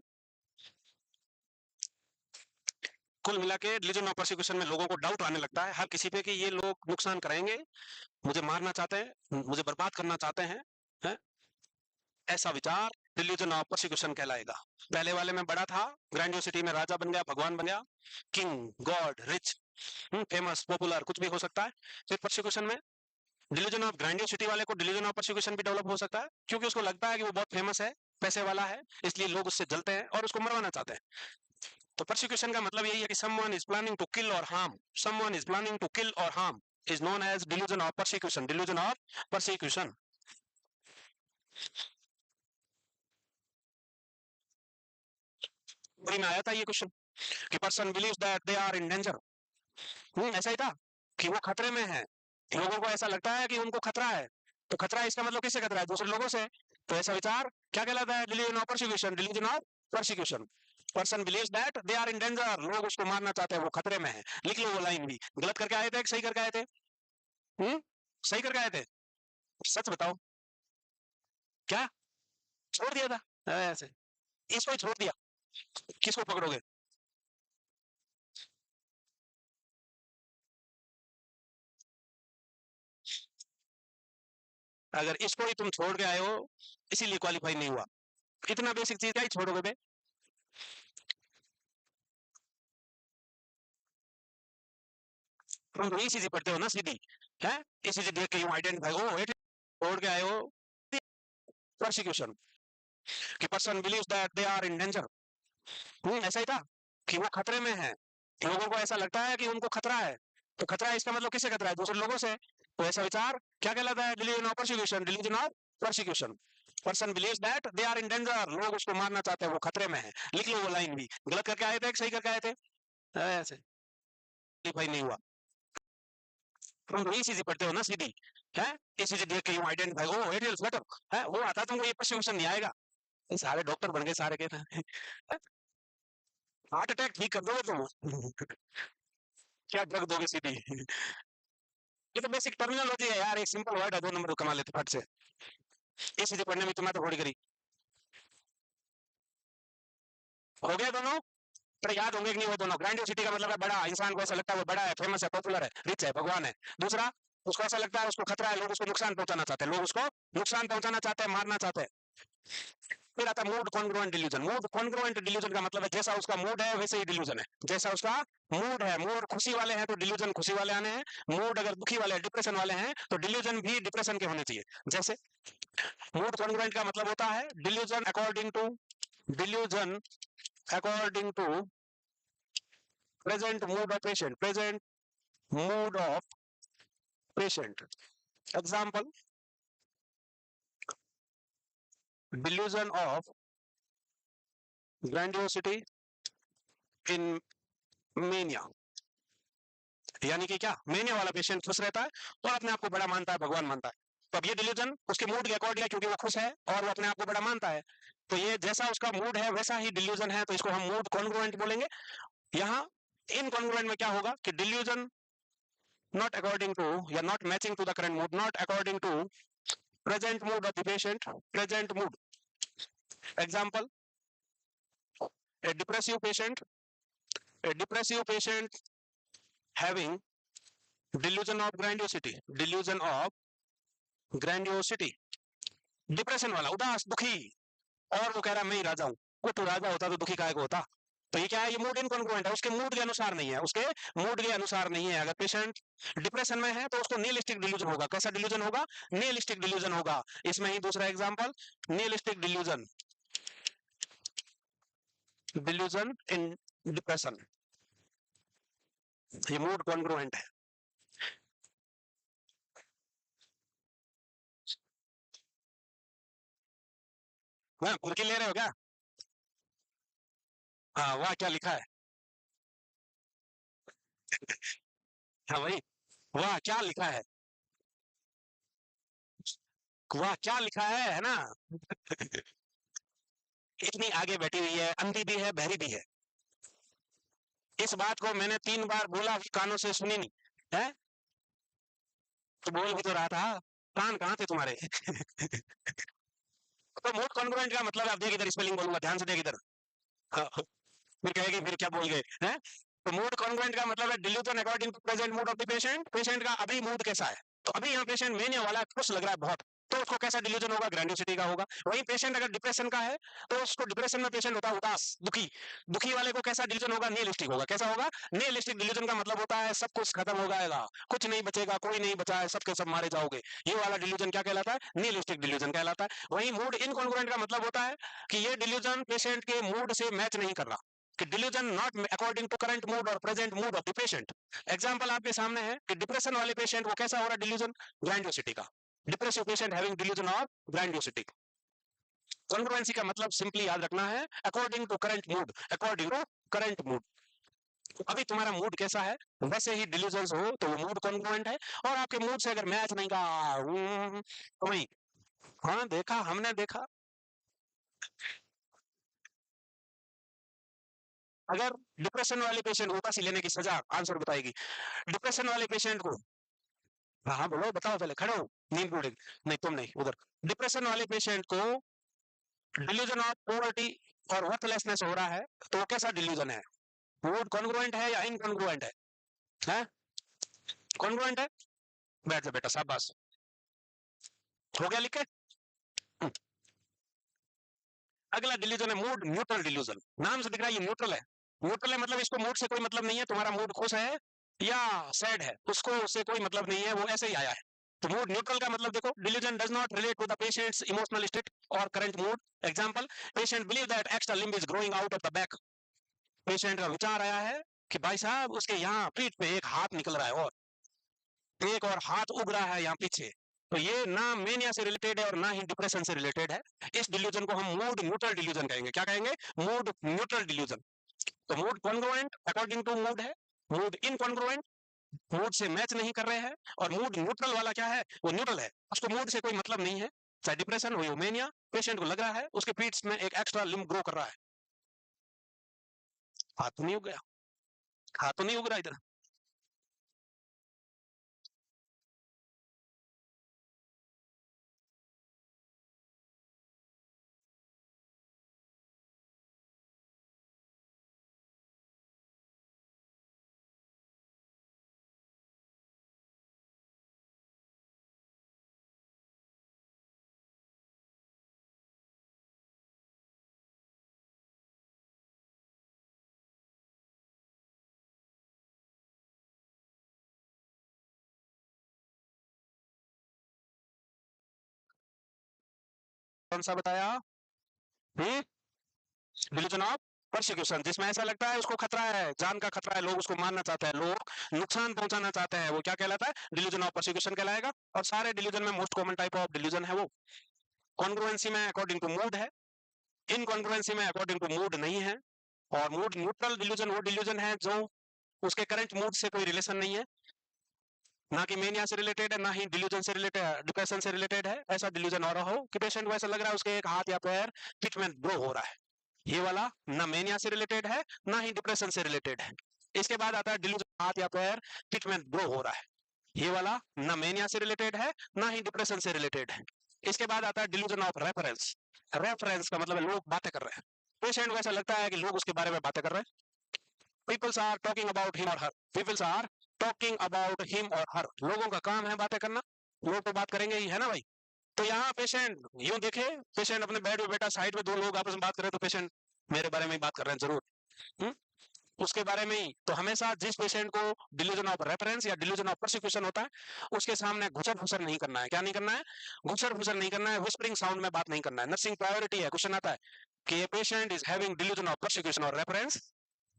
कुल मिला के रिलीजन ऑफ परसिक्यूशन में लोगों को डाउट आने लगता है हर किसी पे कि ये लोग नुकसान कराएंगे, मुझे मारना चाहते हैं, मुझे बर्बाद करना चाहते हैं? ऐसा विचार रिलीजन ऑफ परसिक्यूशन कहलाएगा। पहले वाले में बड़ा था, ग्रैंडियोसिटी में राजा बन गया, भगवान बन गया, king, God, rich, famous, popular, कुछ भी हो सकता है। फिर परसिक्यूशन में डिलीजन ऑफ ग्रैंडियोसिटी वाले को डिलीजन ऑफ परसिक्यूशन भी डेवलप हो सकता है, क्योंकि उसको लगता है कि वो बहुत फेमस है, पैसे वाला है, इसलिए लोग उससे जलते हैं और उसको मरवाना चाहते हैं। तो परसिक्यूशन का मतलब यही है कि someone is planning to kill or harm, someone is planning to kill or harm is known as delusion of persecution, delusion of persecution। में आया था ये क्वेश्चन कि person believes that they are in danger. ऐसा ही था कि वो खतरे में है, लोगों को ऐसा लगता है कि उनको खतरा है। तो खतरा इसका मतलब किससे खतरा है? दूसरे लोगों से। तो ऐसा विचार क्या कहलाता है? Delusion of persecution, delusion of persecution. Person believes that they are in danger, लोग उसको मारना चाहते हैं, वो खतरे में है। लिख लो वो लाइन भी। गलत करके आए थे कि सही करके आए थे? हम्म सही करके आए थे? सच बताओ। क्या छोड़ दिया था? ऐसे इसको ही छोड़ दिया, किसको पकड़ोगे? अगर इसको ही तुम छोड़ के आए हो, इसीलिए क्वालिफाई नहीं हुआ। इतना बेसिक चीज क्या ही छोड़ोगे बे? तुम तो इसी पढ़ते हो ना सीधी, है? इसी देख के यू आइडेंटिफाई, ओ छोड़ के आए हो। persecution, कि person believes that they are in danger. ऐसा ही था कि वो खतरे में है, लोगों को ऐसा लगता है कि उनको खतरा है, तो खतरा इसका मतलब किससे खतरा है? दूसरे लोगों से। तो ऐसा विचार क्या कहलाता है? Delusion of persecution, delusion of persecution. Person believes that they are in danger, लोग उसको मारना चाहते हैं, वो खतरे में है। लिख लो वो लाइन भी, गलत करके आए थे सही करके आए थे? ऐसे भाई नहीं हुआ। तुम तो सीधी पढ़ते हो ना, सीधी है, सीधी देख के यू आइडेंटिफाई, ओ एरियल फ्लटर है, वो आता तुमको ये परसिक्यूशन नहीं आएगा। सारे डॉक्टर बन गए सारे के हार्ट अटैक ठीक कर दोगे तुम क्या ड्रग दोगे सीधी ये तो बेसिक टर्मिनोलॉजी है यार, एक सिंपल वर्ड है, 2 नंबर कमा लेते फट से। ये सीधी पढ़ने में तुम्हें तो थोड़ी करी हो गया दोनों, पर याद होंगे कि नहीं वो दोनों? ग्रैंडियोसिटी का मतलब है बड़ा, इंसान को ऐसा लगता है वो बड़ा है, फेमस है, पॉपुलर है, रिच है, भगवान है। दूसरा, उसको ऐसा लगता है उसको खतरा है, लोग उसको नुकसान पहुंचाना चाहते हैं, लोग उसको नुकसान पहुंचाना चाहते हैं, मारना चाहते हैं। फिर आता है mood congruent delusion. Mood congruent delusion का मतलब है जैसा उसका मूड है वैसे ही डिल्यूजन है। जैसा उसका मूड है, मूड खुशी वाले हैं तो डिल्यूजन खुशी वाले आने हैं, मूड अगर दुखी वाले डिप्रेशन वाले हैं तो डिल्यूजन भी डिप्रेशन के होने चाहिए। जैसे मूड कॉन्ग्रुएंट का मतलब होता है delusion according to present mood of patient, present mood of patient. Example, delusion of grandiosity in mania. यानी कि क्या, मेनिया वाला पेशेंट खुश रहता है और अपने आप को बड़ा मानता है, भगवान मानता है, तो अब ये डिल्यूजन उसके मूड के अकॉर्डिंग है, क्योंकि वो खुश है और वो अपने आप को बड़ा मानता है, तो ये जैसा उसका मूड है वैसा ही डिल्यूजन है, तो इसको हम मूड कॉन्ग्रुएंट बोलेंगे। यहाँ इनकॉन्ग्रुएंट में क्या होगा कि डिल्यूजन not according to या not matching to the current mood, not according to present mood of the patient, present mood. Example, a depressive patient having delusion of grandiosity, depression वाला उदास दुखी, और वो कह रहा मैं ही राजा हूं, वो तो राजा होता तो दुखी काहे को होता। तो ये क्या है, ये मूड इनकॉन्ग्रुएंट है, उसके मूड के अनुसार नहीं है, उसके मूड के अनुसार नहीं है। अगर पेशेंट डिप्रेशन में है तो उसको निहिलिस्टिक डिल्यूजन होगा। कैसा डिल्यूजन होगा? निहिलिस्टिक डिल्यूजन होगा। इसमें ही दूसरा example, nihilistic delusion, delusion in depression, ये मूड कॉन्ग्रुएंट है। वह कुर्की ले रहे हो क्या? हाँ, वाह क्या लिखा है हाँ भाई, वाह क्या लिखा है, वाह क्या लिखा है ना इतनी आगे बैठी हुई है, अंधी भी है, बहरी भी है। इस बात को मैंने 3 बार बोला, कानों से सुनी नहीं है, तो बोल भी तो रहा था, कान कहाँ थे तुम्हारे तो मूड कॉन्ग्रुएंट का मतलब, आप देख इधर स्पेलिंग बोलूंगा, ध्यान से देख इधर। हाँ, फिर कहेगी फिर क्या बोल गए हैं। तो मूड कॉन्ग्रुएंट का मतलब है delusion according to present mood of the patient, patient का अभी मूड कैसा है, तो अभी यहाँ पेशेंट मेनिया वाला खुश लग रहा है बहुत, तो उसको कैसा डिल्यूजन होगा? ग्रैंडियोसिटी का होगा। वही पेशेंट अगर डिप्रेशन का है तो उसको डिप्रेशन में पेशेंट होता है उदास दुखी, दुखी वाले को कैसा डिल्यूजन होगा? निहिलिस्टिक होगा। कैसा होगा? निहिलिस्टिक डिल्यूजन का मतलब होता है सब कुछ खत्म हो जाएगा, कुछ नहीं बचेगा, कोई नहीं बचा है, सबके सब मारे जाओगे, ये वाला डिल्यूजन क्या कहलाता है? निहिलिस्टिक डिल्यूजन कहलाता है। वही मूड इनकॉन्ग्रुएंट का मतलब होता है कि ये डिल्यूजन पेशेंट के मूड से मैच नहीं कर रहा, कि delusion not according to current mood और present mood of the patient. Example आपके सामने है कि डिप्रेशन वाले पेशेंट को कैसा हो रहा है डिल्यूजन? ग्रैंडियोसिटी का। Depressive patient having delusion of grandiosity. Congruency का मतलब सिंपली याद रखना है, according to current mood, according to current mood. अभी तुम्हारा मूड कैसा है वैसे ही डिल्यूजन हो, तो वो मूड कॉन्ग्रुएंट है। और आपके मूड से अगर मैच नहीं का तो वही, हाँ देखा, हमने देखा, अगर डिप्रेशन वाले पेशेंट, उदासी लेने की सजा आंसर बताएगी। डिप्रेशन वाले पेशेंट को, हाँ हाँ बोलो, बताओ, पहले खड़े हो, नींद टूटेगी। नहीं तुम नहीं, उधर। डिप्रेशन वाले पेशेंट को डिल्यूजन ऑफ पॉवर्टी और वर्थलेसनेस हो रहा है, तो वो कैसा डिल्यूजन है? मूड कॉन्ग्रुएंट है या इनकॉन्ग्रुएंट है? कॉन्ग्रुएंट है। बैठ जा बेटा, शाबाश, हो गया लिख के। अगला डिल्यूजन है मूड न्यूट्रल डिल्यूजन। नाम से दिख रहा है ये न्यूट्रल है। न्यूट्रल है मतलब इसको मूड से कोई मतलब नहीं है, तुम्हारा मूड खुश है या सैड है, उसको उससे कोई मतलब नहीं है, वो ऐसे ही आया है। तो मूड न्यूट्रल का मतलब देखो, delusion does not relate to the patient's emotional state और current mood. Example, patient believe that extra limb is growing out of the back. पेशेंट का विचार आया है कि भाई साहब उसके यहाँ पीठ पे एक हाथ निकल रहा है, और एक और हाथ उग रहा है यहाँ पीछे। तो ये ना मेनिया से रिलेटेड है और ना ही डिप्रेशन से रिलेटेड है। इस डिल्यूजन को हम मूड न्यूट्रल डिल्यूजन कहेंगे। क्या कहेंगे? Mood neutral delusion. तो mood congruent according to mood है, मूड इनकॉन्ग्रुएंट मूड से मैच नहीं कर रहे हैं, और मूड न्यूट्रल वाला क्या है? वो न्यूट्रल है, उसको मूड से कोई मतलब नहीं है। चाहे डिप्रेशन हो, मेनिया, पेशेंट को लग रहा है उसके पीठ में एक एक्स्ट्रा लिम्ब ग्रो कर रहा है। हाथ तो नहीं उग गया, हाथ तो नहीं उग रहा इधर। कौन सा बताया? डिल्यूजन ऑफ परसिक्यूशन, जिसमें ऐसा लगता है उसको खतरा है, जान का खतरा है, लोग उसको मारना चाहते हैं, लोग नुकसान पहुंचाना चाहते हैं, वो क्या कहलाता है? डिल्यूजन ऑफ परसिक्यूशन कहलाएगा। और सारे डिल्यूजन में most common type of delusion है वो कॉन्ग्रुएंसी में अकॉर्डिंग टू मूड है, इनकॉन्ग्रुएंसी में अकॉर्डिंग टू मूड नहीं है। और मूड न्यूट्रल डिल्यूजन वो डिल्यूजन है जो उसके करंट मूड से कोई रिलेशन नहीं है, ना कि मेनिया से रिलेटेड है, ना ही डिल्यूजन से रिलेटेड, डिप्रेशन से रिलेटेड है। ऐसा डिल्यूजन हो रहा हो कि पेशेंट को ऐसा लग रहा है उसके एक हाथ या पैर पिच में ग्रो हो रहा है, ये वाला ना मेनिया से रिलेटेड है, ना ही डिप्रेशन से रिलेटेड है। इसके बाद आता है डिल्यूजन हाथ या पैर पिच में ग्रो हो रहा है, ये वाला ना मेनिया से रिलेटेड है, ना ही डिप्रेशन से रिलेटेड है। इसके बाद आता है डिल्यूजन ऑफ रेफरेंस। रेफरेंस का मतलब है लोग बातें कर रहे हैं, पेशेंट को ऐसा लगता है कि लोग उसके बारे में बातें कर रहे हैं। Peoples are talking about him or her, peoples are talking about him or her, लोगों का काम है बातें करना, लोग तो बात करेंगे ही, है ना भाई। तो यहाँ पेशेंट यूं देखे, पेशेंट अपने बेड पे बैठा, साइड में दो लोग आपस में बात कर रहे हैं, तो पेशेंट मेरे बारे में ही बात कर रहे हैं जरूर, हुँ? उसके बारे में ही। तो हमेशा जिस पेशेंट को डिल्यूजन ऑफ रेफरेंस या डिल्यूजन ऑफ परसिक्यूशन होता है, उसके सामने घुसर फुसर नहीं करना है। क्या नहीं करना है? घुसर फुसर नहीं करना है, विस्परिंग साउंड में बात नहीं करना है। नर्सिंग प्रायोरिटी है। क्वेश्चन आता है कि ये patient is having delusion of persecution और reference,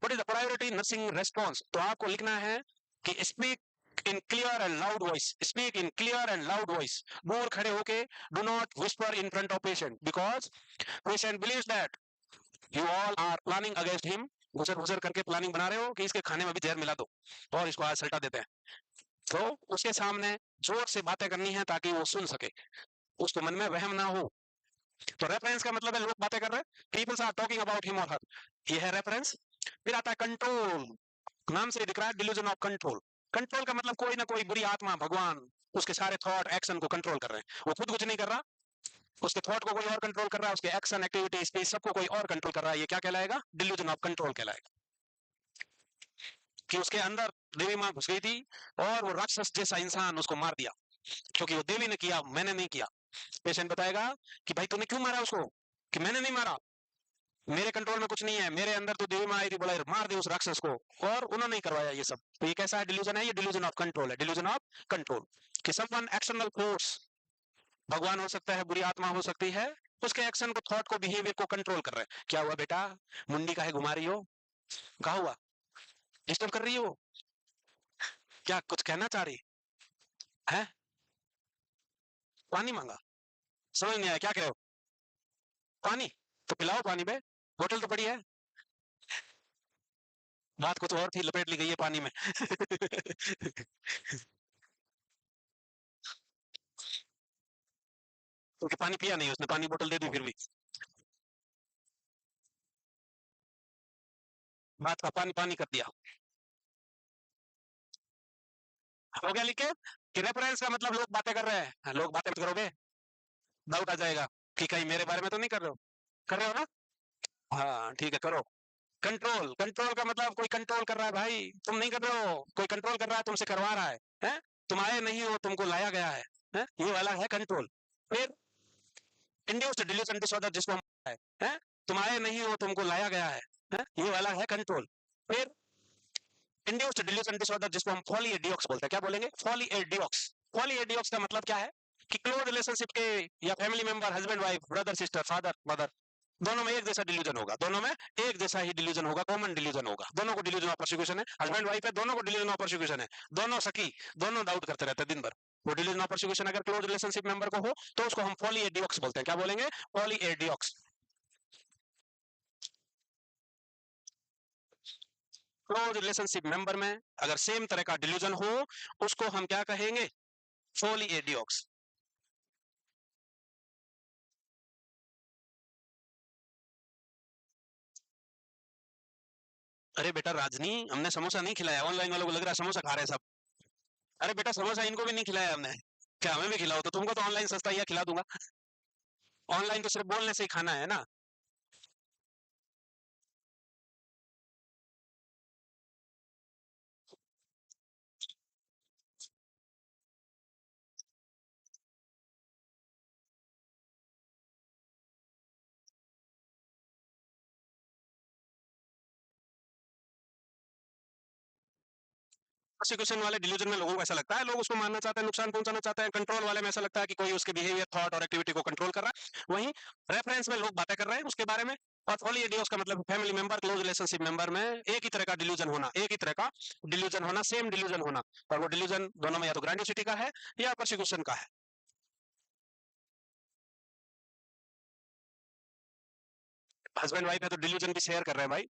what is the priority nursing response? तो आपको लिखना है कि speak in clear and loud voice, speak in clear and loud voice, दूर खड़े होके, do not whisper in front of patient, because patient believes that you all are planning against him. घुसर घुसर करके प्लानिंग बना रहे हो कि इसके खाने में भी जहर मिला दो और इसको आज सल्टा देते हैं। तो उसके सामने जोर से बातें करनी है ताकि वो सुन सके, उसके मन में वहम ना हो। तो रेफरेंस का मतलब है लोग बातें कर रहे हैं, peoples are talking about him or her, ये है रेफरेंस। फिर आता है कंट्रोल, नाम से दिख रहा है डिल्यूजन ऑफ कंट्रोल। कंट्रोल का मतलब कोई ना कोई बुरी आत्मा, भगवान, उसके सारे थॉट एक्शन को कंट्रोल कर रहे हैं। वो खुद कुछ नहीं कर रहा, उसके थॉट को कोई और कंट्रोल कर रहा है, उसके एक्शन एक्टिविटी स्पेस सबको कोई और कंट्रोल कर रहा है। ये क्या कहलाएगा? डिल्यूजन ऑफ कंट्रोल कहलाएगा। कि उसके अंदर देवी मां घुस गई थी और वो राक्षस जैसा इंसान उसको मार दिया, क्योंकि वो देवी ने किया, मैंने नहीं किया। पेशेंट बताएगा कि भाई तूने क्यों मारा उसको? कि मैंने नहीं मारा, मेरे कंट्रोल में कुछ नहीं है, मेरे अंदर तो देवी मां आई थी, बोला मार दे उस राक्षस को, और उन्होंने ही करवाया ये सब। तो ये कैसा है डिल्यूजन है? ये डिल्यूजन ऑफ कंट्रोल है, डिल्यूजन ऑफ कंट्रोल। कि समवन एक्सटर्नल फोर्स, भगवान हो सकता है, बुरी आत्मा हो सकती है, उसके एक्शन को, थॉट को, बिहेवियर को कंट्रोल कर रहे हैं। क्या हुआ बेटा, मुंडी काहे घुमा रही हो? कहा हुआ डिस्टर्ब कर रही हो? क्या कुछ कहना चाह रही है? पानी मांगा? समझ नहीं आया क्या कह रहे हो? पानी? तो पिलाओ पानी बे, बोतल तो पड़ी है। बात कुछ और थी, लपेट ली गई है पानी में। क्योंकि पानी पिया नहीं उसने, पानी बोतल दे दी फिर भी। बात का पानी पानी कर दिया। हो गया लिख के? कि रेफरेंस का मतलब लोग बातें कर रहे हैं, लोग बातें मत करोगे, डाउट आ जाएगा कि कहीं मेरे बारे में तो नहीं कर रहे हो। कर रहे हो ना? हाँ ठीक है, करो। कंट्रोल, कंट्रोल का मतलब कोई कंट्रोल कर रहा है भाई, तुम नहीं कर रहे हो, कोई कंट्रोल कर रहा है, तुमसे करवा रहा है? तुम आए नहीं हो, तुमको लाया गया है? ये वाला है कंट्रोल। फिर इंड्यूस्ड डिलीशन डिसऑर्डर, जिसको हम है, तुम आए नहीं हो, तुमको लाया गया है? ये वाला है कंट्रोल। फिर इंड्यूस्ड डिलीशन डिसऑर्डर, जिसको हम फॉली एडियोक्स बोलते हैं। क्या बोलेंगे? फॉली एडियोक्स। पॉलीएडियोक्स का मतलब क्या है कि क्लोज रिलेशनशिप के या family member, husband wife, brother sister, father mother, दोनों में एक जैसा डिल्यूजन होगा, दोनों में एक जैसा ही डिल्यूजन होगा, कॉमन डिल्यूजन होगा, दोनों को डिल्यूजन ऑफ परसिक्यूशन है, हस्बैंड वाइफ है, दोनों को डिल्यूजन ऑफ परसिक्यूशन है, दोनों सखी, दोनों डाउट करते रहते हैं दिन भर। वो डिल्यूजन ऑफ परसिक्यूशन अगर क्लोज रिलेशनशिप मेंबर को हो तो उसको हम पॉलीएडियोक्स बोलते हैं। क्या बोलेंगे? पॉलीएडियोक्स। क्लोज रिलेशनशिप मेंबर में अगर सेम तरह का डिल्यूजन हो उसको हम क्या कहेंगे? पॉलीएडियोक्स। अरे बेटा राजनी, हमने समोसा नहीं खिलाया, ऑनलाइन वालों को लग रहा है समोसा खा रहे हैं सब। अरे बेटा समोसा इनको भी नहीं खिलाया हमने। क्या हमें भी खिलाओ? तो तुमको तो ऑनलाइन सस्ता ही खिला दूंगा। ऑनलाइन तो सिर्फ बोलने से ही खाना है ना। प्रोसिक्यूशन वाले डिल्यूजन में लोगों को ऐसा लगता है, लोग उसको मानना चाहते हैं, नुकसान पहुंचाना चाहते हैं। कंट्रोल वाले में ऐसा लगता है कि कोई उसके बिहेवियर, थॉट और एक्टिविटी को कंट्रोल कर रहा है। वहीं रेफरेंस में लोग बातें कर रहे हैं उसके बारे में। और पॉलीएडियोस का मतलब family member, close relationship member में एक ही तरह का डिल्यूजन होना, एक ही तरह का डिल्यूजन होना, सेम डिल्यूजन होना। और वो डिल्यूजन दोनों में या तो ग्रेंडियोसिटी का है या प्रोसिक्यूशन का है। हस्बैंड वाइफ है तो डिल्यूजन भी शेयर कर रहे हैं भाई।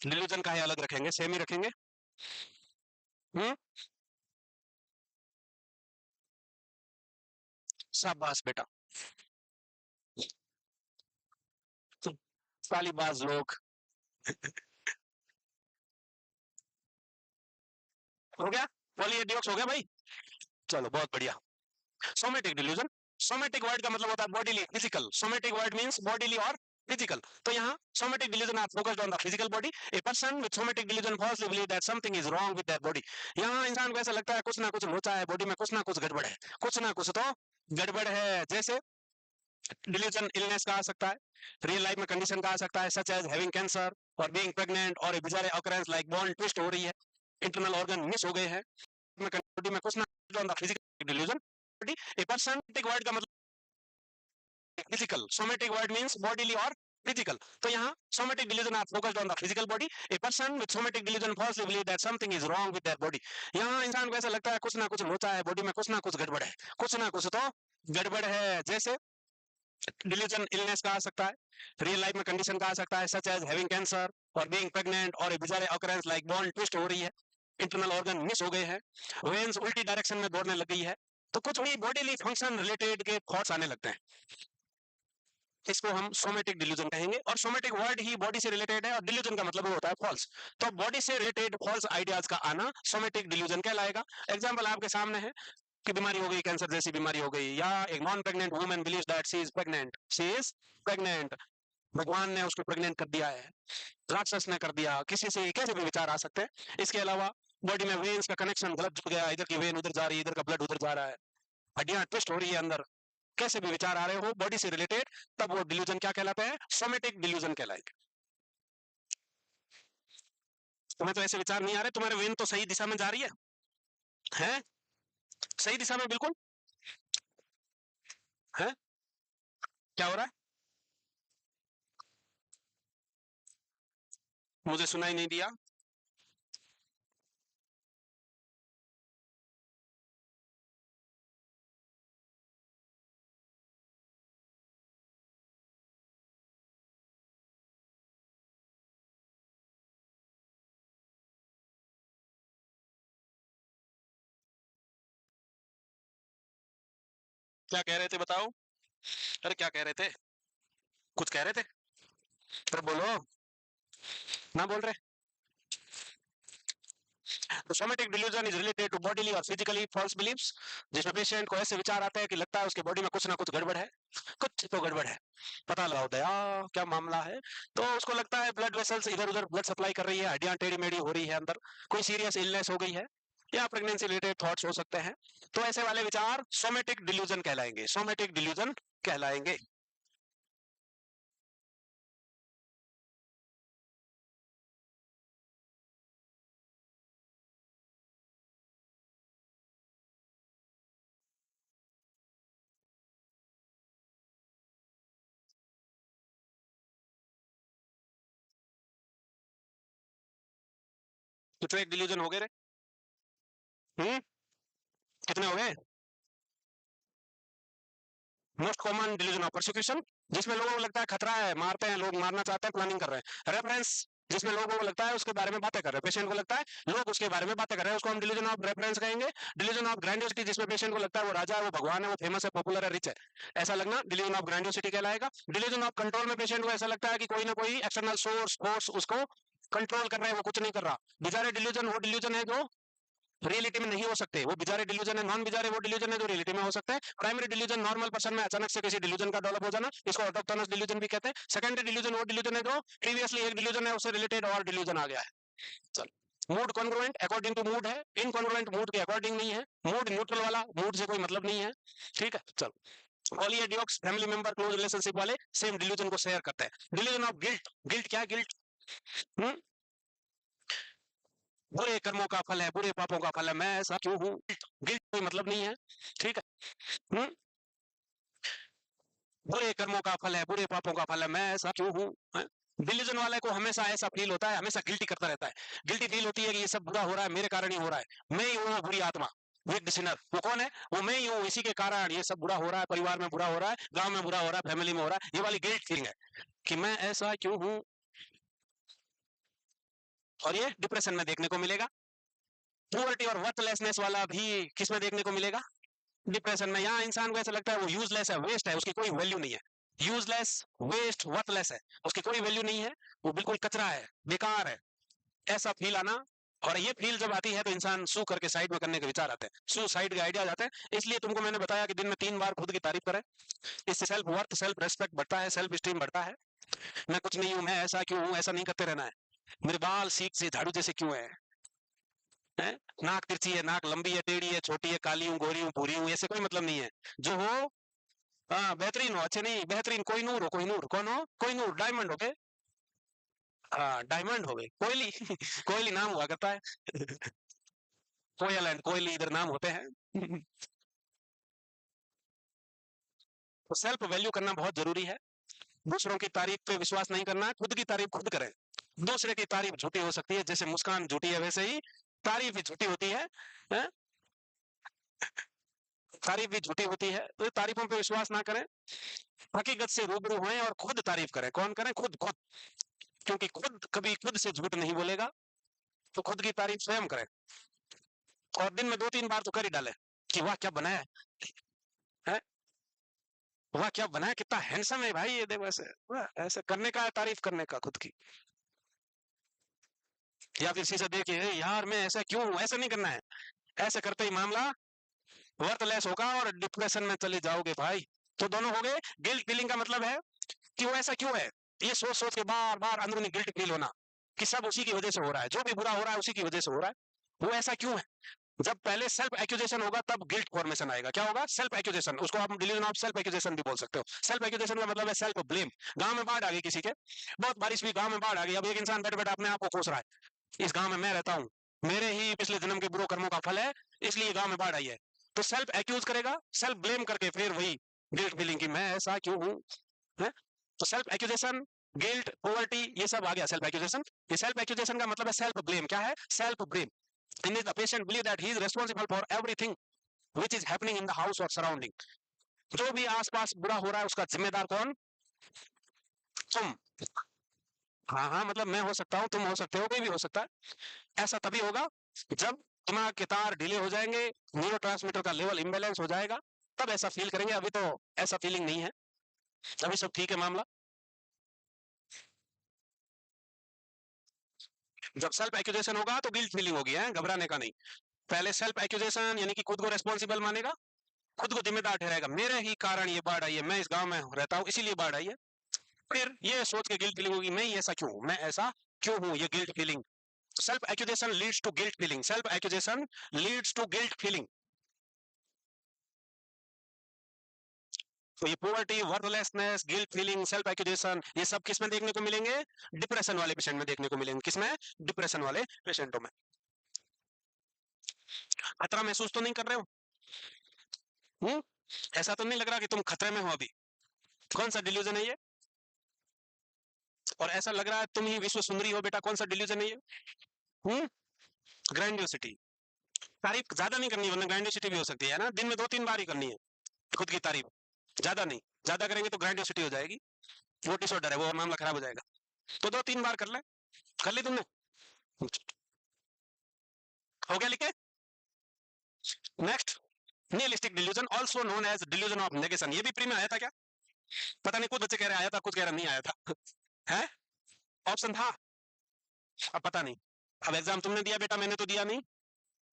डिल्यूजन का है अलग रखेंगे, सेम ही रखेंगे। हम्म। शाबाश बेटा। सालीबाज लोग। हो गया? पॉलीएडियोस हो गया भाई। चलो बहुत बढ़िया। Somatic delusion. सोमेटिक वर्ड का मतलब होता है bodily, physical. Somatic word means bodily और फिजिकल। तो यहाँ somatic delusion are focused on the physical body. A person with somatic delusion falsely believe that something is wrong with that body. यहाँ इंसान को ऐसा लगता है कुछ ना कुछ लोचा है बॉडी में, कुछ ना कुछ गड़बड़ है, कुछ ना कुछ तो गड़बड़ है। जैसे डिल्यूजन इलनेस का आ सकता है, रियल लाइफ में कंडीशन का आ सकता है, सच एज हैविंग कैंसर और बीइंग प्रेग्नेंट, और a bizarre occurrence like bone twist हो रही है, इंटरनल ऑर्गन मिस हो गए हैं, में बॉडी में कुछ ना on the physical delusion. Body a person word का मतलब physical. Somatic word means bodily और फिजिकल। तो यहाँ somatic delusion are focused on the physical body. A person with somatic delusion falsely believe that something is wrong with that body. यहाँ इंसान को ऐसा लगता है कुछ ना कुछ लोचा है बॉडी में, कुछ ना कुछ गड़बड़ है, कुछ ना कुछ तो गड़बड़ है। जैसे डिल्यूजन इलनेस का आ सकता है, रियल लाइफ में कंडीशन का आ सकता है, सच एज हैविंग कैंसर और बीइंग प्रेग्नेंट, और a bizarre occurrence like bone twist हो रही है, इंटरनल ऑर्गन मिस हो गए हैं, वेन्स उल्टी डायरेक्शन में दौड़ने लग गई है। तो कुछ भी बॉडीली फंक्शन रिलेटेड के थॉट्स आने लगते हैं, इसको हम सोमेटिक डिल्यूजन कहेंगे। और सोमेटिक वर्ड ही बॉडी से रिलेटेड है और डिल्यूजन का मतलब होता है फॉल्स। तो बॉडी से रिलेटेड फॉल्स आइडियाज का आना सोमेटिक डिल्यूजन कहलाएगा। एग्जांपल आपके सामने है कि बीमारी हो गई, कैंसर जैसी बीमारी हो गई, या एक non pregnant woman believes that she is pregnant, she is pregnant, भगवान ने उसको प्रेग्नेंट कर दिया है, राक्षस ने कर दिया, किसी से कैसे भी विचार आ सकते हैं। इसके अलावा बॉडी में वेन्स का कनेक्शन गलत जुड़ गया, इधर की वेन उधर जा रही है, इधर का ब्लड उधर जा रहा है, हड्डियां ट्विस्ट हो रही है अंदर, कैसे भी विचार आ रहे हो बॉडी से रिलेटेड, तब वो डिल्यूजन क्या कहलाता है? सोमेटिक डिल्यूजन कहलाएगा। तुम्हें तो ऐसे विचार नहीं आ रहे, तुम्हारे वेन तो सही दिशा में जा रही है सही दिशा में बिल्कुल है। क्या हो रहा है? मुझे सुनाई नहीं दिया। क्या कह रहे थे बताओ? अरे क्या कह रहे थे? कुछ कह रहे थे? अरे बोलो। ना बोल रहे? तो somatic delusion is related to bodily और फिजिकली फॉल्स बिलीव्स, जिसमें पेशेंट को ऐसे विचार आते हैं कि लगता है उसके बॉडी में कुछ ना कुछ गड़बड़ है, कुछ तो गड़बड़ है, पता लगाओ दया क्या मामला है। तो उसको लगता है ब्लड वेसल्स इधर उधर ब्लड सप्लाई कर रही है, हड्डियां टेढ़ी मेढ़ी हो रही है, अंदर कोई सीरियस इलनेस हो गई है, या प्रेगनेंसी रिलेटेड थॉट्स हो सकते हैं। तो ऐसे वाले विचार सोमेटिक डिल्यूजन कहलाएंगे, सोमेटिक डिल्यूजन कहलाएंगे। कितने डिल्यूजन हो गए रे? कितने हो गए? Most common delusion of persecution, जिसमें लोगों को लगता है खतरा है, मारते हैं लोग, मारना चाहते हैं, प्लानिंग कर रहे हैं। रेफरेंस, जिसमें लोगों को लगता है उसके बारे में बातें कर रहे हैं, पेशेंट को लगता है लोग उसके बारे में बातें कर रहे हैं, उसको हम डिल्यूजन ऑफ रेफरेंस कहेंगे। डिल्यूजन ऑफ ग्रैंडियोसिटी, जिसमें पेशेंट को लगता है वो राजा है, वो भगवान है, वो फेमस है, पॉपुलर है, रिच है, ऐसा लगना डिल्यूजन ऑफ ग्रैंडियोसिटी कहलाएगा। डिल्यूजन ऑफ कंट्रोल में पेशेंट को ऐसा लगता है कि कोई ना कोई एक्सटर्नल सोर्स फोर्स उसको कंट्रोल कर रहा है, वो कुछ नहीं कर रहा। बेचारे डिल्यूजन वो डिल्यूजन है जो रियलिटी में नहीं हो सकते, वो बिजारे डिल्यूजन है। नॉन बिजारे वो डिल्यूजन है जो रियलिटी में हो सकता है। प्राइमरी डिल्यूजन नॉर्मल पर्सन में अचानक से किसी डिल्यूजन का डेवलप हो जाना, इसको ऑटोक्टोनस डिल्यूजन भी कहते हैं। सेकेंडरी डिल्यूजन वो डिल्यूजन है जो प्रीवियसली एक डिल्यूजन है उससे रिलेटेड और डिल्यूजन आ गया है। चलो, mood congruent according to mood है, इनकॉन्ग्रुएंट मूड के अकॉर्डिंग नहीं है, मूड न्यूट्रल वाला, मूड से कोई मतलब नहीं है। ठीक है, चलो। पॉलीएडियोक्स फैमिली मेंबर क्लोज रिलेशनशिप वाले सेम डिल्यूजन को शेयर करते हैं। डिल्यूजन ऑफ गिल्ट, गिल्ट क्या गिल्ट? बुरे कर्मों का फल है, बुरे पापों का फल है, मैं ऐसा क्यों हूं? गिल्ट कोई मतलब नहीं है। ठीक है। हम्म बुरे कर्मों का फल है, बुरे पापों का फल है, मैं ऐसा क्यों हूं? डिलीजन वाले को हमेशा ऐसा फील होता है, हमेशा गिल्टी करता रहता है। गिल्टी फील होती है कि ये सब बुरा हो रहा है, मेरे कारण ही हो रहा है, मैं ही हूँ वो बुरी आत्मा, विक्ड सिनर। वो कौन है? वो मैं ही हूँ, इसी के कारण ये सब बुरा हो रहा है, परिवार में बुरा हो रहा है, गांव में बुरा हो रहा है, फैमिली में हो रहा है। ये वाली गिल्ट फीलिंग है कि मैं ऐसा क्यों हूँ। और ये डिप्रेशन में देखने को मिलेगा। पुअर्टी और वर्थलेसनेस वाला भी किस में देखने को मिलेगा? डिप्रेशन में। यहाँ इंसान को ऐसा लगता है वो यूजलेस है, वेस्ट है, उसकी कोई वैल्यू नहीं है। यूजलेस, वेस्ट, वर्थलेस है, उसकी कोई वैल्यू नहीं है, वो बिल्कुल कचरा है, बेकार है, ऐसा फील आना। और ये फील जब आती है तो इंसान सू करके साइड में करने के विचार आते हैं, सुसाइड के आइडिया आते हैं। इसलिए तुमको मैंने बताया कि दिन में 3 बार खुद की तारीफ करें, इससे सेल्फ वर्थ, सेल्फ रेस्पेक्ट बढ़ता है, सेल्फ स्टीम बढ़ता है। मैं कुछ नहीं हूं, मैं ऐसा क्यों हूं, ऐसा नहीं करते रहना है। मेरे बाल सीख से झाड़ू जैसे क्यों है? हैं? नाक तिरछी है, नाक लंबी है, टेढ़ी है, छोटी है, काली हूँ, गोरी हूँ, भूरी हूँ, ऐसे कोई मतलब नहीं है। जो हो, हाँ बेहतरीन हो, अच्छे नहीं, बेहतरीन, कोई नूर हो, कोई नूर, कौन हो? कोई नूर, डायमंड हो गए। हाँ डायमंड हो गए, कोयली कोयली नाम हुआ करता है कोयल एंड कोयली इधर नाम होते हैं तो सेल्फ वैल्यू करना बहुत जरूरी है। दूसरों की तारीफ पे विश्वास नहीं करना है, खुद की तारीफ खुद करें। दूसरे की तारीफ झूठी हो सकती है, जैसे मुस्कान झूठी है वैसे ही तारीफ भी झूठी होती है? तारीफ भी झूठी होती है, तो तारीफों पे विश्वास ना करें, हकीकत से रूबरू हों और खुद तारीफ करें। कौन करें? खुद, खुद। क्योंकि खुद कभी खुद से झूठ नहीं बोलेगा, तो खुद की तारीफ स्वयं करें। और दिन में 2-3 बार तो कर ही डाले कि वाह क्या बनाया है, वाह क्या बनाया, कितना हैंडसम है भाई, ये देखो ऐसे, वाह ऐसे करने का है, तारीफ करने का खुद की। या फिर शीशा देख के यार मैं ऐसा क्यों हूं, ऐसा नहीं करना है। ऐसे करते ही मामला वर्थलेस होगा और डिप्रेशन में चले जाओगे भाई। तो दोनों हो गए। गिल्ट फीलिंग का मतलब है कि वो ऐसा क्यों है, ये सोच सोच के बार बार अंदरूनी गिल्ट फील होना कि सब उसी की वजह से हो रहा है, जो भी बुरा हो रहा है उसी की वजह से हो रहा है। वो ऐसा क्यों है? जब पहले सेल्फ एक्यूजेशन होगा तब गिल्ट फॉर्मेशन आएगा। क्या होगा? सेल्फ एक्यूजेशन, उसको आप डिलीजन ऑफ सेल्फ एक्यूजेशन भी बोल सकते हो। सेल्फ एक्यूजेशन का मतलब है सेल्फ ब्लेम। गांव में बाढ़ आ गई किसी के, बहुत बारिश हुई, गांव में बाढ़ आ गई, अब एक इंसान बैठे बैठे अपने आप को कोस रहा है, इस गांव में मैं रहता हूँ, मेरे ही पिछले जन्म के बुरे कर्मों का फल है, इसलिए गांव में बाढ़ आई है। तो सेल्फ एक्यूज करेगा, सेल्फ ब्लेम करके फिर वही गिल्ट फीलिंग की मैं ऐसा क्यों हूँ। तो सेल्फ एक्यूजेशन, गिल्ट, पॉवर्टी, ये सब आ गया सेल्फ एक्यूजेशन। ये सेल्फ एक्यूजेशन का मतलब है सेल्फ ब्लेम। क्या है? Self blame. In the patient believe that he is responsible for everything which is happening in the house और सराउंडिंग। जो भी आसपास बुरा हो रहा है उसका जिम्मेदार कौन? तुम। हाँ हाँ, मतलब मैं हो सकता हूँ, तुम हो सकते हो, कोई भी हो सकता है। ऐसा तभी होगा जब दिमाग के तार ढीले हो जाएंगे, न्यूरोट्रांसमीटर का लेवल इम्बैलेंस हो जाएगा, तब ऐसा फील करेंगे। अभी तो ऐसा फीलिंग नहीं है, अभी सब ठीक है मामला। जब सेल्फ एक्यूजेशन होगा तो गिल्ट फीलिंग होगी, है घबराने का नहीं। पहले सेल्फ एक्यूजेशन यानी कि खुद को रेस्पॉन्सिबल मानेगा, खुद को जिम्मेदार ठहराएगा, मेरे ही कारण ये बाढ़ आई है, मैं इस गांव में रहता हूँ इसीलिए बाढ़ आई है। फिर ये सोच के गिल्ट फीलिंग होगी, मैं ही ऐसा क्यों हूं, मैं ऐसा क्यों हूं, ये guilt feeling. Self accusation leads to guilt feeling, self accusation leads to guilt feeling. तो ये poverty, worthlessness, guilt feeling, self accusation, ये सब किस में देखने को मिलेंगे? डिप्रेशन वाले पेशेंट में देखने को मिलेंगे। किसमें? डिप्रेशन वाले पेशेंटों में। खतरा महसूस तो नहीं कर रहे हो? हम्म ऐसा तो नहीं लग रहा कि तुम खतरे में हो अभी? कौन सा डिल्यूजन है ये? और ऐसा लग रहा है तुम ही विश्व सुंदरी हो बेटा, कौन सा डिल्यूजन है ये? ग्रैंडियोसिटी, तारीफ ज्यादा नहीं करनी वरना ग्रैंडियोसिटी भी हो सकती है ना, दिन में 2-3 बार ही करनी है खुद की तारीफ, ज्यादा नहीं, ज्यादा करेंगे तो ग्रैंडियोसिटी हो जाएगी, वो डिसऑर्डर है, वो मामला खराब हो जाएगा। तो 2-3 बार कर ले, कर ली तुमने, हो गया लिखे। Next, nihilistic delusion also known as delusion of negation, ये भी प्री में आया था क्या? पता नहीं, कुछ बच्चे कह रहे आया था, कुछ कह रहे नहीं आया था है, ऑप्शन था, अब पता नहीं। अब एग्जाम तुमने दिया बेटा, मैंने तो दिया नहीं।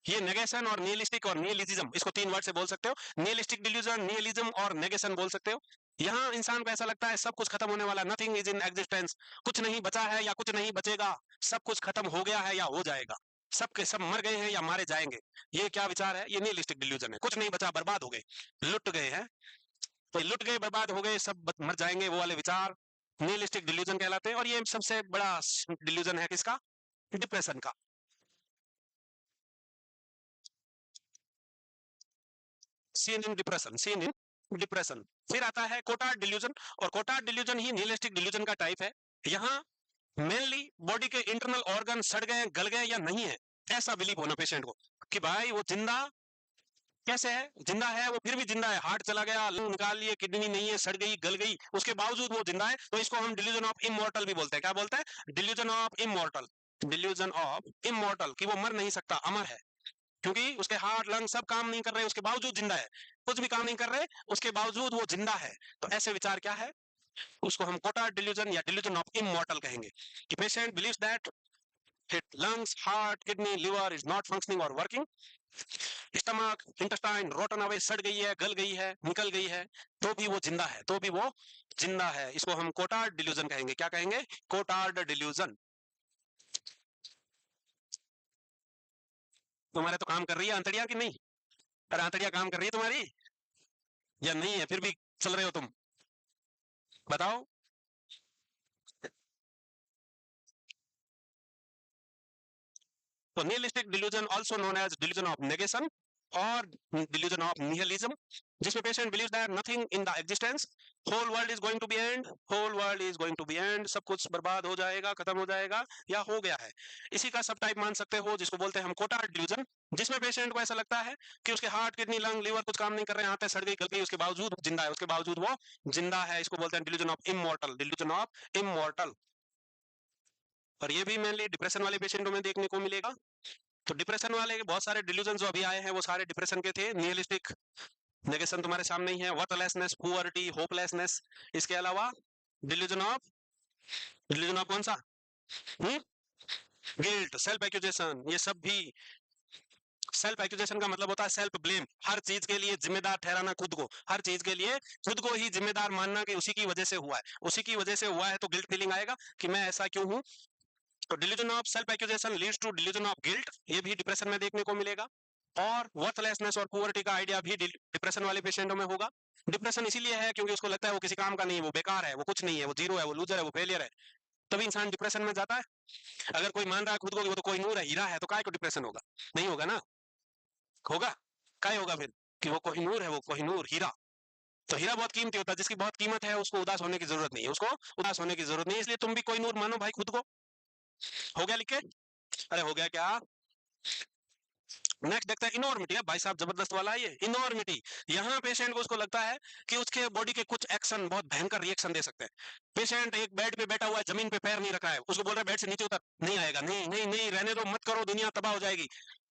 ये नेगेशन और निहिलिस्टिक और निहिलिज्म, इसको 3 वर्ड से बोल सकते हो, निहिलिस्टिक डिल्यूजन, निहिलिज्म और नेगेशन बोल सकते हो। यहाँ इंसान को ऐसा लगता है सब कुछ खत्म होने वाला, नथिंग इज इन एग्जिस्टेंस, कुछ नहीं बचा है या कुछ नहीं बचेगा, सब कुछ खत्म हो गया है या हो जाएगा, सब के सब मर गए हैं या मारे जाएंगे। ये क्या विचार है? ये निहिलिस्टिक डिल्यूजन है, कुछ नहीं बचा, बर्बाद हो गए, लुट गए हैं, तो लुट गए, बर्बाद हो गए, सब मर जाएंगे, वो वाले विचार निहिलिस्टिक डिल्यूजन कहलाते हैं। और ये सबसे बड़ा डिल्यूजन है किसका? डिप्रेशन का। Seen in depression, seen in depression. फिर आता है कोटार्ड डिल्यूजन, और कोटार्ड डिल्यूजन ही निहिलिस्टिक डिल्यूजन का टाइप है। यहाँ मेनली बॉडी के इंटरनल ऑर्गन सड़ गए, गल गए या नहीं है, ऐसा बिलीव होना पेशेंट को कि भाई वो जिंदा कैसे है, जिंदा है, वो फिर भी जिंदा है, हार्ट चला गया, लंग निकाल लिए, किडनी नहीं है, सड़ गई, गल गई, उसके बावजूद वो जिंदा है, तो इसको हम डिल्यूजन ऑफ इमॉर्टल भी बोलते हैं। क्या बोलते हैं? Delusion of immortal, delusion of immortal, कि वो मर नहीं सकता, अमर है, क्योंकि उसके हार्ट लंग सब काम नहीं कर रहे, उसके बावजूद जिंदा है, कुछ भी काम नहीं कर रहे, उसके बावजूद वो जिंदा है। तो ऐसे विचार क्या है, उसको हम कोटार्ड डिल्यूजन या डिल्यूजन ऑफ इमॉर्टल कहेंगे, कि patient believes that his lungs, heart, kidney, liver is not functioning or working, stomach, intestine rotten away, सड़ गई है, गल गई है, निकल गई है, तो भी वो जिंदा है, तो भी वो जिंदा है, इसको हम कोटार्ड डिल्यूजन कहेंगे। क्या कहेंगे? कोटार्ड डिल्यूजन। तुम्हारे तो काम कर रही है आंतड़िया की नहीं? अरे आंतड़िया काम कर रही है तुम्हारी या नहीं है, फिर भी चल रहे हो तुम, बताओ। तो nihilistic delusion also known as delusion of negation और डिल्यूजन ऑफ निहिलिज्म, जिसमें patient believes that nothing in the existence, whole world is going to be end, whole world is going to be end, सब कुछ बर्बाद हो जाएगा, खत्म हो जाएगा या हो गया है। इसी का सब टाइप मान सकते हो, जिसको बोलते हैं हम कोटार्ड डिल्यूजन, जिसमें पेशेंट को ऐसा लगता है कि उसके हार्ट, किडनी, लंग, लीवर कुछ काम नहीं कर रहे, आंतें सड़ गई, गल गई, उसके बावजूद जिंदा है, उसके बावजूद वो जिंदा है, इसको बोलते हैं delusion of immortal, delusion of immortal. और ये भी मेनली डिप्रेशन वाले पेशेंटों में देखने को मिलेगा। तो डिप्रेशन वाले बहुत सारे डिल्यूजन जो अभी आए हैं वो सारे डिप्रेशन के थे। निहिलिस्टिक नेगेशन तुम्हारे सामने ही है, वर्थलेसनेस, पुअरिटी, होपलेसनेस। इसके अलावा डिल्यूजन ऑफ, डिल्यूजन ऑफ कौन सा? गिल्ट, सेल्फ एक्यूजेशन, ये सब भी। सेल्फ एक्यूजेशन का मतलब होता है सेल्फ ब्लेम, हर चीज के लिए जिम्मेदार ठहराना खुद को, हर चीज के लिए खुद को ही जिम्मेदार मानना कि उसी की वजह से हुआ है, उसी की वजह से हुआ है, तो गिल्ट फीलिंग आएगा कि मैं ऐसा क्यों हूं। तो delusion of self accusation leads to delusion of guilt, ये भी डिप्रेशन में देखने को मिलेगा। और वर्थलेसनेस और पुअरिटी का आइडिया भी डिप्रेशन वाले पेशेंटों में होगा। डिप्रेशन इसीलिए है क्योंकि उसको लगता है वो किसी काम का नहीं है, वो बेकार है, वो कुछ नहीं है, वो जीरो है, वो लूजर है, वो फेलियर है, तभी इंसान डिप्रेशन में जाता है। अगर कोई मान रहा है खुद को कि वो तो कोई नूर है, हीरा है, तो काय को डिप्रेशन होगा? नहीं होगा ना, होगा? काय होगा फिर कि वो कोहिनूर है, वो कोहिनूर हीरा। तो हीरा बहुत कीमती होता है, जिसकी बहुत कीमत है उसको उदास होने की जरूरत नहीं है, उसको उदास होने की जरूरत नहीं है, इसलिए तुम भी कोई नूर मानो भाई खुद को। हो गया लिखे? अरे हो गया क्या? नेक्स्ट देखते हैं इनॉर्मिटी। है भाई साहब, जबरदस्त वाला है ये इनॉर्मिटी। यहाँ पेशेंट को उसको लगता है कि उसके बॉडी के कुछ एक्शन बहुत भयंकर रिएक्शन दे सकते हैं। पेशेंट एक बेड पे बैठा हुआ है, जमीन पे पैर नहीं रखा है, उसको बोल रहा है बेड से नीचे उतर, नहीं आएगा, नहीं नहीं नहीं, रहने दो, मत करो, दुनिया तबाह हो जाएगी।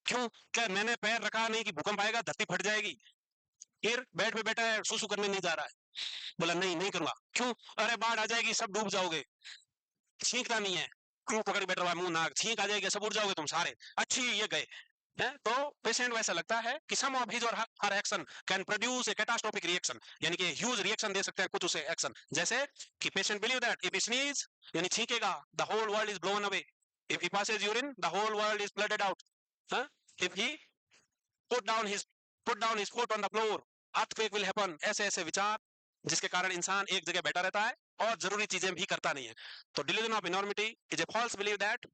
क्यों? क्या मैंने पैर रखा नहीं कि भूकंप आएगा, धरती फट जाएगी? फिर बेड पे बैठा है, सुसु करने नहीं जा रहा है, बोला नहीं नहीं करूंगा। क्यों? अरे बाढ़ आ जाएगी, सब डूब जाओगे। छींकता नहीं है, क्यों पकड़ बैठ रहा है मुंह नाक, छींक आ जाएगी, सब उड़ जाओगे तुम सारे। अच्छी, ये गए है। तो पेशेंट को ऐसा लगता है कि some of his or her action can produce a catastrophic reaction, यानी कि ह्यूज रिएक्शन दे सकते हैं कुछ उसे एक्शन। जैसे कि patient believe that if he sneeze, यानी छींकेगा, the whole world is blown away, if he passes urine the whole world is blooded out, if he put down his put down his foot on the floor, earthquake will happen. ऐसे ऐसे विचार जिसके कारण इंसान एक जगह बैठा रहता है और जरूरी चीजें भी करता नहीं है। तो delusion of enormity is a false believe that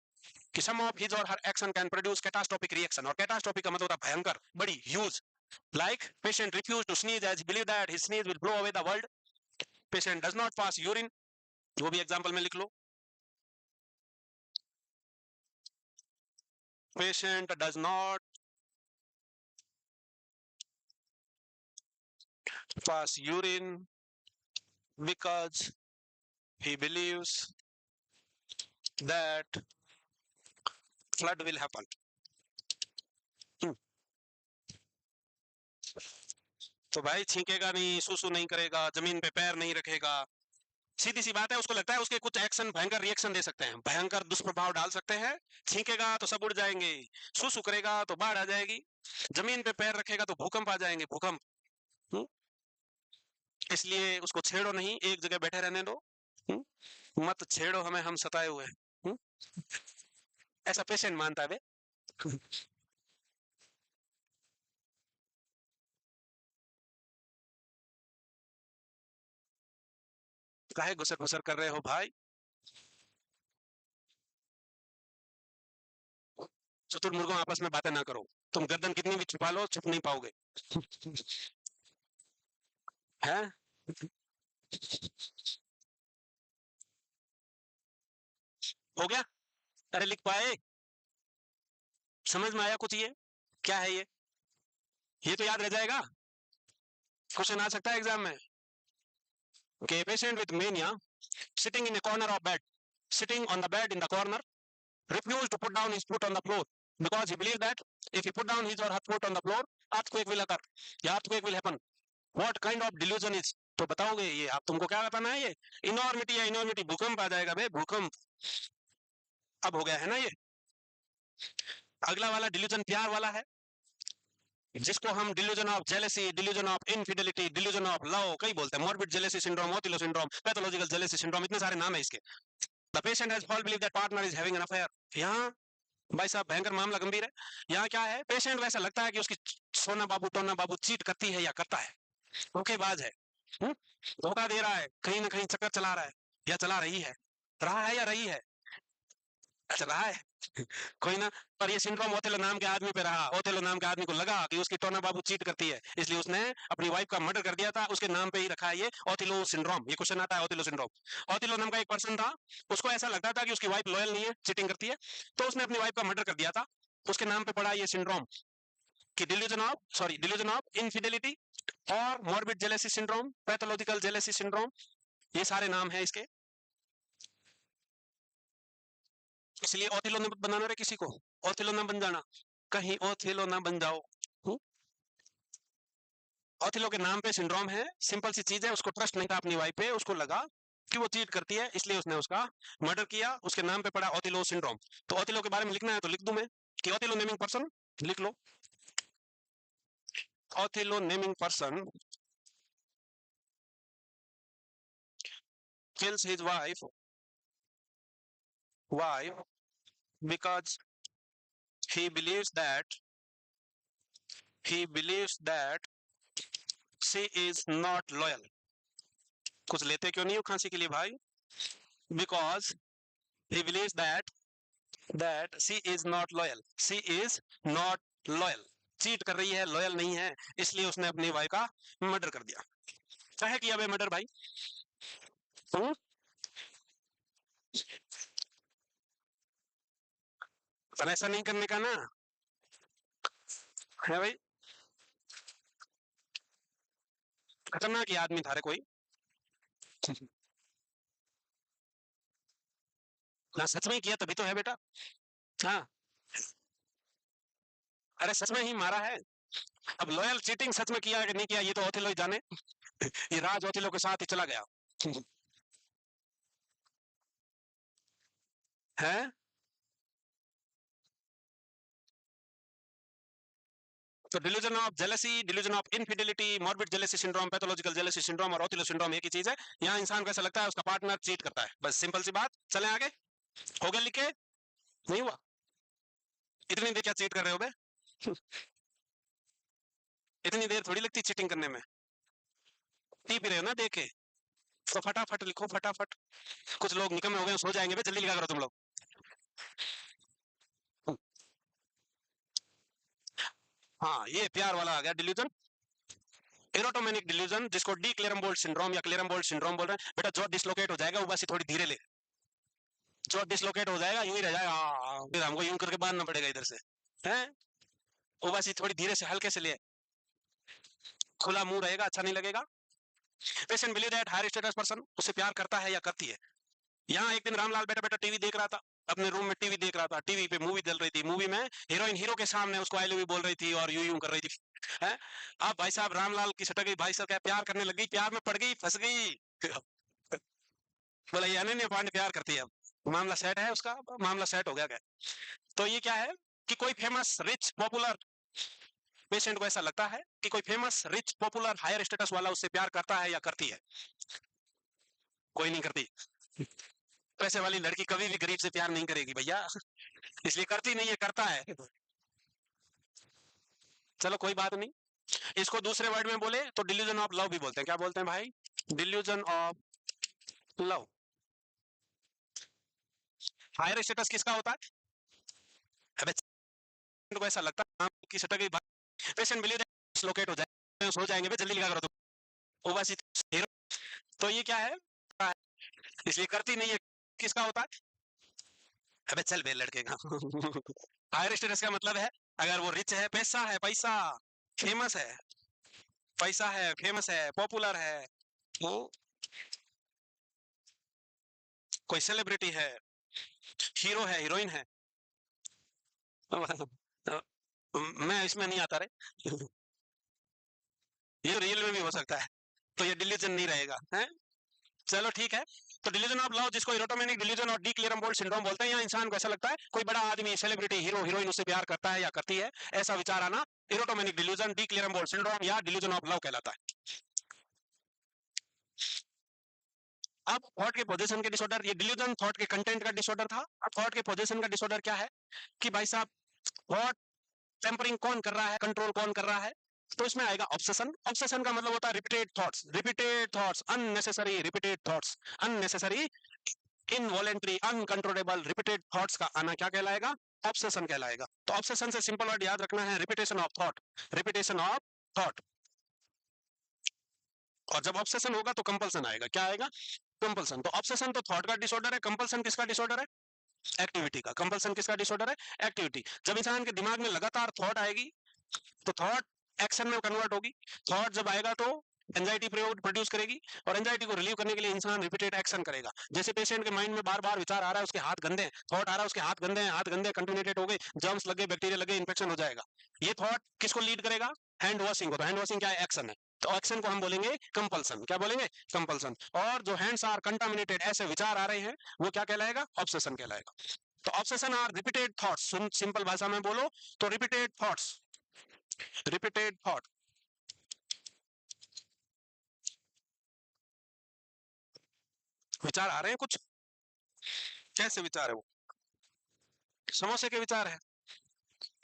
कि some of his or her action can produce catastrophic reaction, और कैटास्ट्रोफिक का मतलब होता है भयंकर, बड़ी, huge. Like patient refuse to sneeze as believe that his sneeze will blow away the world, patient does not pass urine, वो भी example में लिख लो। patient does not pass urine because he believes that flood will happen. तो भाई छींकेगा नहीं, सुसु नहीं करेगा, जमीन पे पैर नहीं रखेगा, सीधी सी बात है। उसको लगता है उसके कुछ एक्शन भयंकर रिएक्शन दे सकते हैं, भयंकर दुष्प्रभाव डाल सकते हैं। छींकेगा तो सब उड़ जाएंगे, सुसु करेगा तो बाढ़ आ जाएगी, जमीन पे पैर रखेगा तो भूकंप आ जाएंगे, भूकंप। इसलिए उसको छेड़ो नहीं, एक जगह बैठे रहने दो। मत छेड़ो हमें, हम सताए हुए हैं। ऐसा पेशेंट मानता है बे। काहे गुसर गुसर कर रहे हो भाई? शुतुरमुर्गों आपस में बातें ना करो। तुम गर्दन कितनी भी छुपा लो, छुप नहीं पाओगे। हैं? हो गया? अरे लिख पाए? समझ में आया कुछ? ये क्या है? ये तो याद रह जाएगा। क्वेश्चन आ सकता है एग्जाम में कि patient with mania sitting in a corner of bed, sitting on the bed in the corner, refused to put down his foot on the floor because he believed that if he put down his or her foot on the floor, earthquake will occur, या earthquake will happen. What kind of delusion is? तो बताओगे ये? आप तुमको क्या बताना है? ये इनॉर्मिटी या इनॉर्मिटी, भूकंप आ जाएगा बे, भूकंप। अब हो गया है ना ये। अगला वाला डिल्यूजन प्यार वाला है, जिसको हम delusion of jealousy, delusion of infidelity, delusion of love कई बोलते हैं। Morbid jealousy syndrome, Othello syndrome, pathological jealousy syndrome, इतने सारे नाम है इसके। The patient has false believe that partner is having an affair. यहाँ भाई साहब भयंकर मामला गंभीर है। यहाँ क्या है? पेशेंट वैसा लगता है कि उसकी सोना बाबू टोना बाबू चीट करती है या करता है, धोखेबाज है, धोखा दे रहा है, कहीं ना कहीं चक्कर चला रहा है या चला रही है, रहा है या रही है, अच्छा रहा है। कोई ना। पर ये सिंड्रोम ओथेलो नाम के आदमी पे रहा। ओथेलो नाम के आदमी को लगा कि उसकी टोना बाबू चीट करती है, इसलिए उसने अपनी वाइफ का मर्डर कर दिया था। उसके नाम पे ही रखा है ये ओथेलो सिंड्रोम। ये क्वेश्चन आता है ओथेलो सिंड्रोम। ओथेलो नाम का एक पर्सन था, उसको ऐसा लगता था कि उसकी वाइफ लॉयल नहीं है, चीटिंग करती है, तो उसने अपनी वाइफ का मर्डर कर दिया था। उसके नाम पे पड़ा ये सिंड्रोम कि डिल्यूजन ऑफ इनफिडेलिटी और morbid jealousy syndrome, pathological jealousy syndrome, ये सारे नाम है इसके। इसलिए ओथिलो न बनाना रे किसी को, ओथिलो ना बन जाना, कहीं ओथिलो ना बन जाओ। ओथिलो के नाम पे सिंड्रोम है, सिंपल सी चीज है। उसको ट्रस्ट नहीं था अपनी वाइफ पे, उसको लगा कि वो चीट करती है, इसलिए उसने उसका मर्डर किया। उसके नाम पे पड़ा ओथिलो सिंड्रोम। तो ओथिलो के बारे में लिखना है तो लिख दूं मैं कि ओथिलो नेमिंग पर्सन, लिख लो। Othello naming person kills his wife because he believes that she is not loyal. कुछ लेते क्यों नहीं हो खांसी के लिए भाई? Because he believes that she is not loyal. She is not loyal. Cheat कर रही है, लॉयल नहीं है, इसलिए उसने अपनी वाइफ का मर्डर कर दिया। चाहे किया बे मर्डर भाई? पर ऐसा नहीं करने का ना है भाई। खतरनाक ही आदमी था रे कोई। ना सच में किया तभी तो है बेटा। हाँ, अरे सच में ही मारा है। अब लॉयल चीटिंग सच में किया कि नहीं किया ये तो ओथिलो ही जाने। ये राज ओथिलो के साथ ही चला गया है। तो delusion of jealousy, delusion of infidelity, morbid jealousy syndrome, pathological jealousy syndrome और ओथिलो सिंड्रोम एक ही चीज है। यहाँ इंसान को ऐसा लगता है उसका पार्टनर चीट करता है, बस सिंपल सी बात। चलें आगे। हो गया लिखे? नहीं हुआ? इतनी देर क्या चीट कर रहे हो बे? इतनी देर थोड़ी लगती चीटिंग करने में। पी भी रहे हो ना देखे, तो फटाफट लिखो फटाफट। कुछ लोग निकम्मे हो गए, सो जाएंगे बे, जल्दी लिखा करो तुम लोग। हाँ, ये प्यार वाला आ गया डिल्यूजन, एरोटोमेनिक डिल्यूजन, जिसको डी क्लेरम्बोल्ट सिंड्रोम या क्लेरम्बोल्ट सिंड्रोम बोल रहे हैं। बेटा जो डिसलोकेट हो जाएगा वो बस थोड़ी धीरे ले। जो डिसलोकेट हो जाएगा यूं ही रह जाएगा, फिर हमको यूं करके बांधना पड़ेगा इधर से, हैं? वो बस ये थोड़ी धीरे से हल्के से ले, खुला मुंह रहेगा, अच्छा नहीं लगेगा। Patient believe that higher status person उससे प्यार करता है या करती है। यहाँ एक दिन रामलाल बैठा बैठा टीवी देख रहा था, अपने रूम में टीवी देख रहा था, टीवी पे मूवी चल रही थी, मूवी में हीरोइन हीरो के सामने उसको आई लव यू बोल रही थी और यूं यूं कर रही थी, है? अब भाई साहब रामलाल की सटक गई, भाई साहब क्या प्यार करने लग गई, प्यार में पड़ गई, फंस गई। बोला ये अनन्या पांडे प्यार करती है, अब मामला सेट है, उसका मामला सेट हो गया क्या? तो ये क्या है कि कोई फेमस रिच पॉपुलर, पेशेंट को ऐसा लगता है कि कोई famous rich popular higher status वाला उससे प्यार करता है या करती है। कोई नहीं करती, पैसे वाली लड़की कभी भी गरीब से प्यार नहीं करेगी भैया, इसलिए करती नहीं है, करता है। चलो कोई बात नहीं, इसको दूसरे वर्ड में बोले तो डिल्यूजन ऑफ लव भी बोलते हैं। क्या बोलते हैं भाई? Delusion of love. Higher status किसका होता है? अबे को ऐसा लगता है कि सटक गई, पेशेंट बिलीव डिसलोकेट हो जाए, सो जाएंगे बे, जल्दी लिखा करो तुम, वो बस हीरो। तो ये क्या है, इसलिए करती नहीं है, किसका होता है? अबे चल बे लड़के का। हायर स्टेटस का मतलब है अगर वो रिच है, पैसा है, पैसा, फेमस है, पैसा है, फेमस है, पॉपुलर है, वो कोई सेलिब्रिटी है, हीरो है, हीरोइन है। मैं इसमें नहीं आता रे। ये रियल में भी हो सकता है, तो ये डिल्यूजन नहीं रहेगा, है? चलो ठीक है। तो डिल्यूजन ऑफ लव, जिसको इरोटोमेनिक डिल्यूजन और डी क्लेरम्बोल्ट सिंड्रोम बोलते हैं, यहाँ इंसान को ऐसा लगता है कोई बड़ा आदमी, सेलिब्रिटी, हीरो, हीरोइन उससे प्यार करता है या करती है, ऐसा विचार आना इरोटोमेनिक डिल्यूजन, डी क्लेरम्बोल्ट सिंड्रोम या डिल्यूजन ऑफ लव कहलाता है। अब थॉट के पोजीशन के डिसऑर्डर, ये डिल्यूजन थॉट के कंटेंट का डिसऑर्डर था। अब थॉट के पोजीशन का डिसऑर्डर क्या है कि भाई साहब थॉट टेम्परिंग कौन कर रहा है, कंट्रोल कौन कर रहा है? तो इसमें आएगा ऑब्सेशन। ऑब्सेशन का मतलब होता है repeated thoughts, repeated thoughts, unnecessary repeated thoughts, unnecessary, involuntary, uncontrollable repeated thoughts का आना क्या कहलाएगा? ऑब्सेशन कहलाएगा। तो ऑब्सेशन से सिंपल वर्ड याद रखना है, repetition of thought, repetition of thought. और जब ऑब्सेशन होगा तो कंपल्सन आएगा, क्या आएगा? कंपल्सन। तो ऑब्सेशन तो थॉट का डिसऑर्डर है, कंपल्सन किसका डिसऑर्डर है? एक्टिविटी का। कंपल्सन किसका डिसऑर्डर है? एक्टिविटी। जब इंसान के दिमाग में लगातार थॉट आएगी तो थॉट एक्शन में कन्वर्ट होगी, थॉट जब आएगा तो एंजाइटी प्रोड्यूस करेगी, और एंजाइटी को रिलीव करने के लिए इंसान रिपीटेड एक्शन करेगा। जैसे पेशेंट के माइंड में बार बार विचार आ रहा है, उसके हाथ गंदे हैं, थॉट आ रहा है उसके हाथ गंदे हैं, हाथ गंदे कंटेमिनेटेड हो गए, जर्म्स लगे, बैक्टीरिया लगे, इन्फेक्शन हो जाएगा। ये थॉट किसको लीड करेगा? हैंड वॉशिंग को। तो हैंड वॉशिंग क्या है? एक्शन है। तो एक्शन को हम बोलेंगे कंपल्सन। क्या बोलेंगे? कंपल्सन। और जो हैंड्स आर कंटामिनेटेड, ऐसे विचार आ रहे हैं, वो क्या कहलाएगा? ऑब्सेशन कहलाएगा। तो obsession are repeated thoughts, simple भाषा में बोलो तो रिपीटेड थॉट्स, रिपीटेड थॉट। विचार आ रहे हैं कुछ? कैसे विचार है वो? समोसे के विचार है?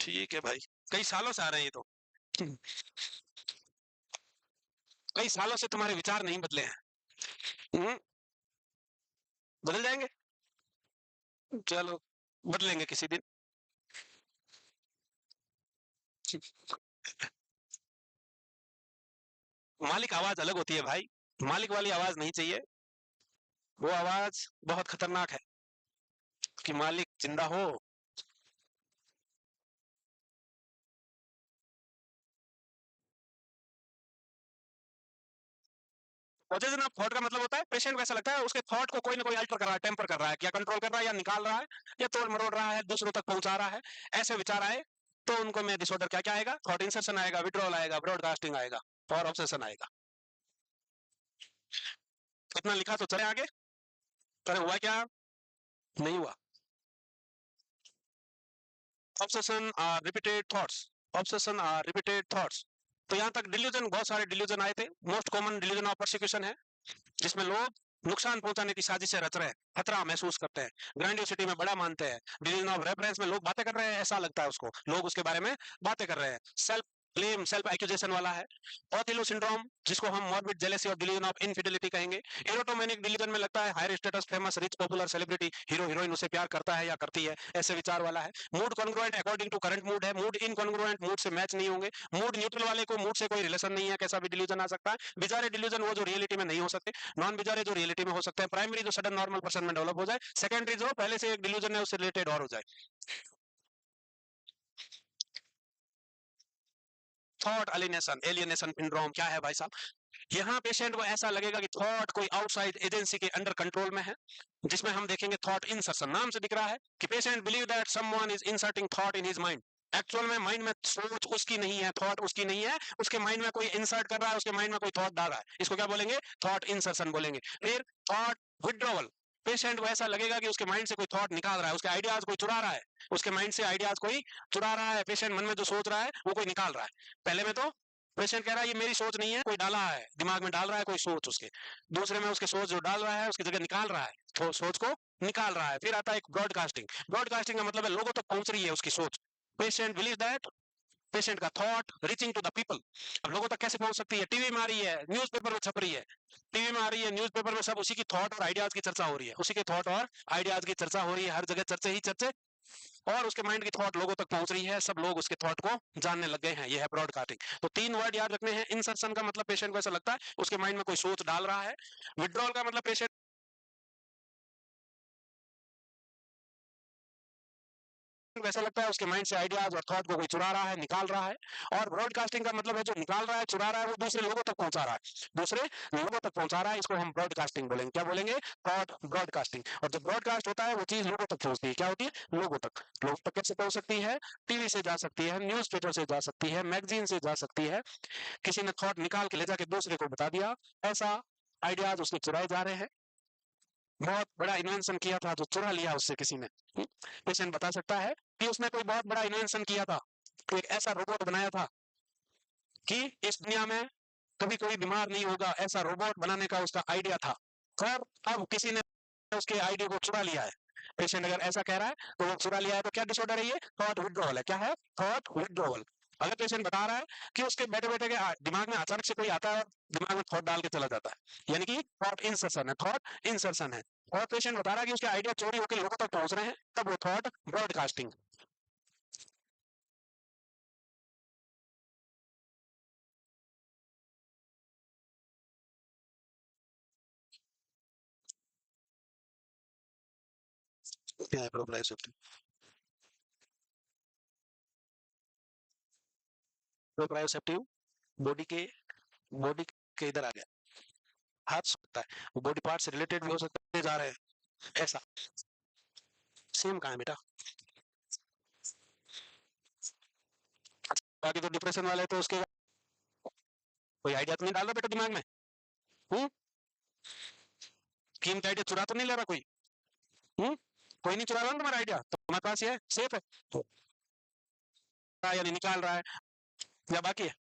ठीक है भाई, कई सालों से आ रहे हैं ये तो। कई सालों से तुम्हारे विचार नहीं बदले हैं। बदल जाएंगे, चलो बदलेंगे किसी दिन। मालिक आवाज अलग होती है भाई, मालिक वाली आवाज नहीं चाहिए, वो आवाज बहुत खतरनाक है कि मालिक जिंदा हो। पोजेशन ऑफ थॉट का मतलब होता है पेशेंट को ऐसा लगता है उसके थॉट को कोई ना कोई अल्टर कर रहा है, टेम्पर कर रहा है, या कंट्रोल कर रहा है, या निकाल रहा है, या तोड़ मरोड़ रहा है, दूसरों तक पहुंचा रहा है। ऐसे विचार आए तो उनको में डिसऑर्डर क्या क्या आएगा? थॉट इंसर्शन आएगा, विड्रॉल आएगा, ब्रॉडकास्टिंग आएगा, और ऑब्सेशन आएगा। इतना लिखा तो चले आगे। करे हुआ क्या? नहीं हुआ। Obsession are repeated thoughts, obsession are repeated thoughts. तो यहाँ तक डिल्यूजन, बहुत सारे डिल्यूजन आए थे। Most common delusion of persecution है, जिसमें लोग नुकसान पहुंचाने की साजिशें रच रहे हैं, खतरा महसूस करते हैं, ग्रैंडियोसिटी में बड़ा मानते हैं। डिल्यूजन ऑफ रेफरेंस में लोग बातें कर रहे हैं, ऐसा लगता है उसको, लोग उसके बारे में बातें कर रहे हैं। सेल्फ ब्लेम सेल्फ एक्यूजेशन वाला है। ओथिलो सिंड्रोम जिसको हम मॉर्बिड जेलेसी और डिलीजन ऑफ इनफिडेलिटी कहेंगे। एरोटोमेनिक डिलीजन में लगता है higher status famous rich popular celebrity hero heroine उसे प्यार करता है या करती है, ऐसे विचार वाला है। Mood congruent according to current mood है। मूड इनकॉन्ग्रुएंट मूड से मैच नहीं होंगे। मूड न्यूट्रल वाले को मूड से कोई रिलेशन नहीं है, कैसा भी डिलीजन आ सकता है। बिजारे डिलीजन वो जो रियलिटी में नहीं हो सकते। नॉन बिजारे जो रियलिटी में हो सकते हैं। प्राइमरी जो सडन नॉर्मल पर्सन में डेवलप हो जाए। सेकेंडरी जो पहले से एक डिलीजन है उससे रिलेटेड और हो जाए। थॉट एलिनेशन एलियनेशन सिंड्रोम क्या है भाई साहब? यहाँ पेशेंट को ऐसा लगेगा कि थॉट कोई आउटसाइड एजेंसी के अंडर कंट्रोल में है, जिसमें हम देखेंगे थॉट इंसर्शन। नाम से दिख रहा है कि patient believe that someone is inserting thought in his mind. Actual में माइंड में सोच उसकी नहीं है, थॉट उसकी नहीं है, उसके माइंड में कोई इंसर्ट कर रहा है, उसके माइंड में कोई थॉट डाल रहा है। इसको क्या बोलेंगे? थॉट इंसर्शन बोलेंगे। फिर थॉट विड्रॉवल। पेशेंट को ऐसा लगेगा कि उसके माइंड से कोई थॉट निकाल रहा है, उसके आइडियाज कोई चुरा रहा है, उसके माइंड से आइडियाज कोई चुरा रहा है। पेशेंट मन में जो सोच रहा है वो कोई निकाल रहा है। पहले में तो पेशेंट कह रहा है ये मेरी सोच नहीं है, कोई डाला है दिमाग में, डाल रहा है कोई सोच उसके। दूसरे में उसके सोच जो डाल रहा है उसकी जगह निकाल रहा है, तो सोच को निकाल रहा है। फिर आता है एक ब्रॉडकास्टिंग। ब्रॉडकास्टिंग का मतलब है लोगों तक पहुंच रही है उसकी सोच। पेशेंट बिलीव दैट पेशेंट का thought reaching to the people. अब लोगों तक कैसे पहुंच सकती है? टीवी में आ रही है, न्यूज़पेपर में छप रही है। टीवी में आ रही है, न्यूज़पेपर में सब उसी की थॉट और आइडियाज की चर्चा हो रही है, उसी के थॉट और आइडियाज की चर्चा हो रही है, हर जगह चर्चे ही चर्चे। और उसके माइंड की थॉट लोगों तक पहुंच रही है, सब लोग उसके थॉट को जानने लग गए हैं। यह है ब्रॉडकास्टिंग। तो तीन वर्ड याद रखने हैं। इंसर्शन का मतलब पेशेंट को ऐसा लगता है उसके माइंड में कोई सोच डाल रहा है। विड्रॉल का मतलब पेशेंट वैसा लगता है उसके माइंड से आइडियाज और थॉट को कोई चुरा रहा है, निकाल रहा है। और ब्रॉडकास्टिंग का मतलब है जो निकाल रहा है, चुरा रहा है, वो दूसरे लोगों तक पहुंचा रहा है, दूसरे लोगों तक पहुंचा रहा है। इसको हम ब्रॉडकास्टिंग बोलेंगे। क्या बोलेंगे? Thought broadcasting. और जब ब्रॉडकास्ट होता है वो चीज लोगों तक पहुंचती है। क्या होती है? लोगों तक। लोगों तक कैसे पहुंच सकती है? टीवी से जा सकती है, न्यूज़पेपर से जा सकती है, मैगजीन से जा सकती है। किसी ने थॉट निकाल के ले जाके दूसरे को बता दिया, ऐसा आइडियाज उसके चुराए जा रहे हैं। बहुत बड़ा इन्वेंशन किया था जो चुरा लिया उससे किसी ने। पेशेंट बता सकता है कि उसने कोई बहुत बड़ा इन्वेंशन किया था, एक ऐसा रोबोट बनाया था कि इस दुनिया में कभी कोई बीमार नहीं होगा, ऐसा रोबोट बनाने का उसका आइडिया था। और अब किसी ने उसके आइडिया को चुरा लिया है। पेशेंट अगर ऐसा कह रहा है तो वो चुरा लिया है, तो क्या डिसऑर्डर है? ये थॉट विड्रॉवल है। क्या है? Thought withdrawal. अगर पेशेंट बता रहा है कि उसके बैठे बैठे के दिमाग में अचानक से कोई आता है और दिमाग में थॉट डाल के चला जाता है, यानी कि थॉट इंसर्शन है, थॉट इंसर्शन है। और पेशेंट बता रहा है कि उसके आइडिया चोरी होकर लोगों तक पहुंच रहे हैं, तब वो थॉट ब्रॉडकास्टिंग। क्या है प्रोप्रायोसेप्टिव? प्रोप्रायोसेप्टिव बॉडी के इधर आ गया, हाथ सकता है, वो बॉडी पार्ट से रिलेटेड भी हो सकते हैं, जा रहे हैं ऐसा। सेम कहाँ है बेटा? बाकी तो डिप्रेशन वाले तो उसके कोई आइडिया तो नहीं डाल रहा बेटा दिमाग में। हम्म कीमती आइडिया चुरा तो नहीं ले रहा कोई? हम्म कोई नहीं चुरा रहा ना तुम्हारा आइडिया, तो तुम्हारे पास ये है, सेफ है। तो यानी निकाल रहा है या बाकी है?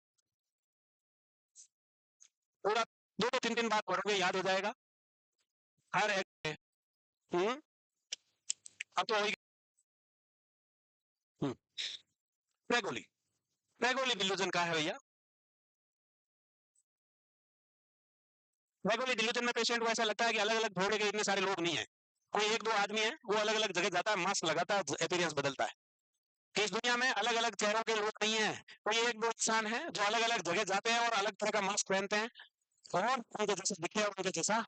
पूरा दो दो तीन तीन बात पढ़ोगे याद हो जाएगा हर एक। हम्म अब तो होगी। हम्म प्रेगोली। प्रेगोली डिल्यूजन का है भैया। प्रेगोली डिल्यूजन में पेशेंट को ऐसा लगता है कि अलग अलग घोड़े के इतने सारे लोग नहीं है, कोई एक दो आदमी है, वो अलग अलग जगह जाता है, मास्क लगाता है, अपीयरेंस बदलता है। कि इस दुनिया में अलग अलग चेहरों के लोग नहीं है, कोई एक दो इंसान है जो अलग अलग जगह जाते हैं और अलग तरह का मास्क पहनते हैं और उनके जैसे दिखते हैं और उनके जैसा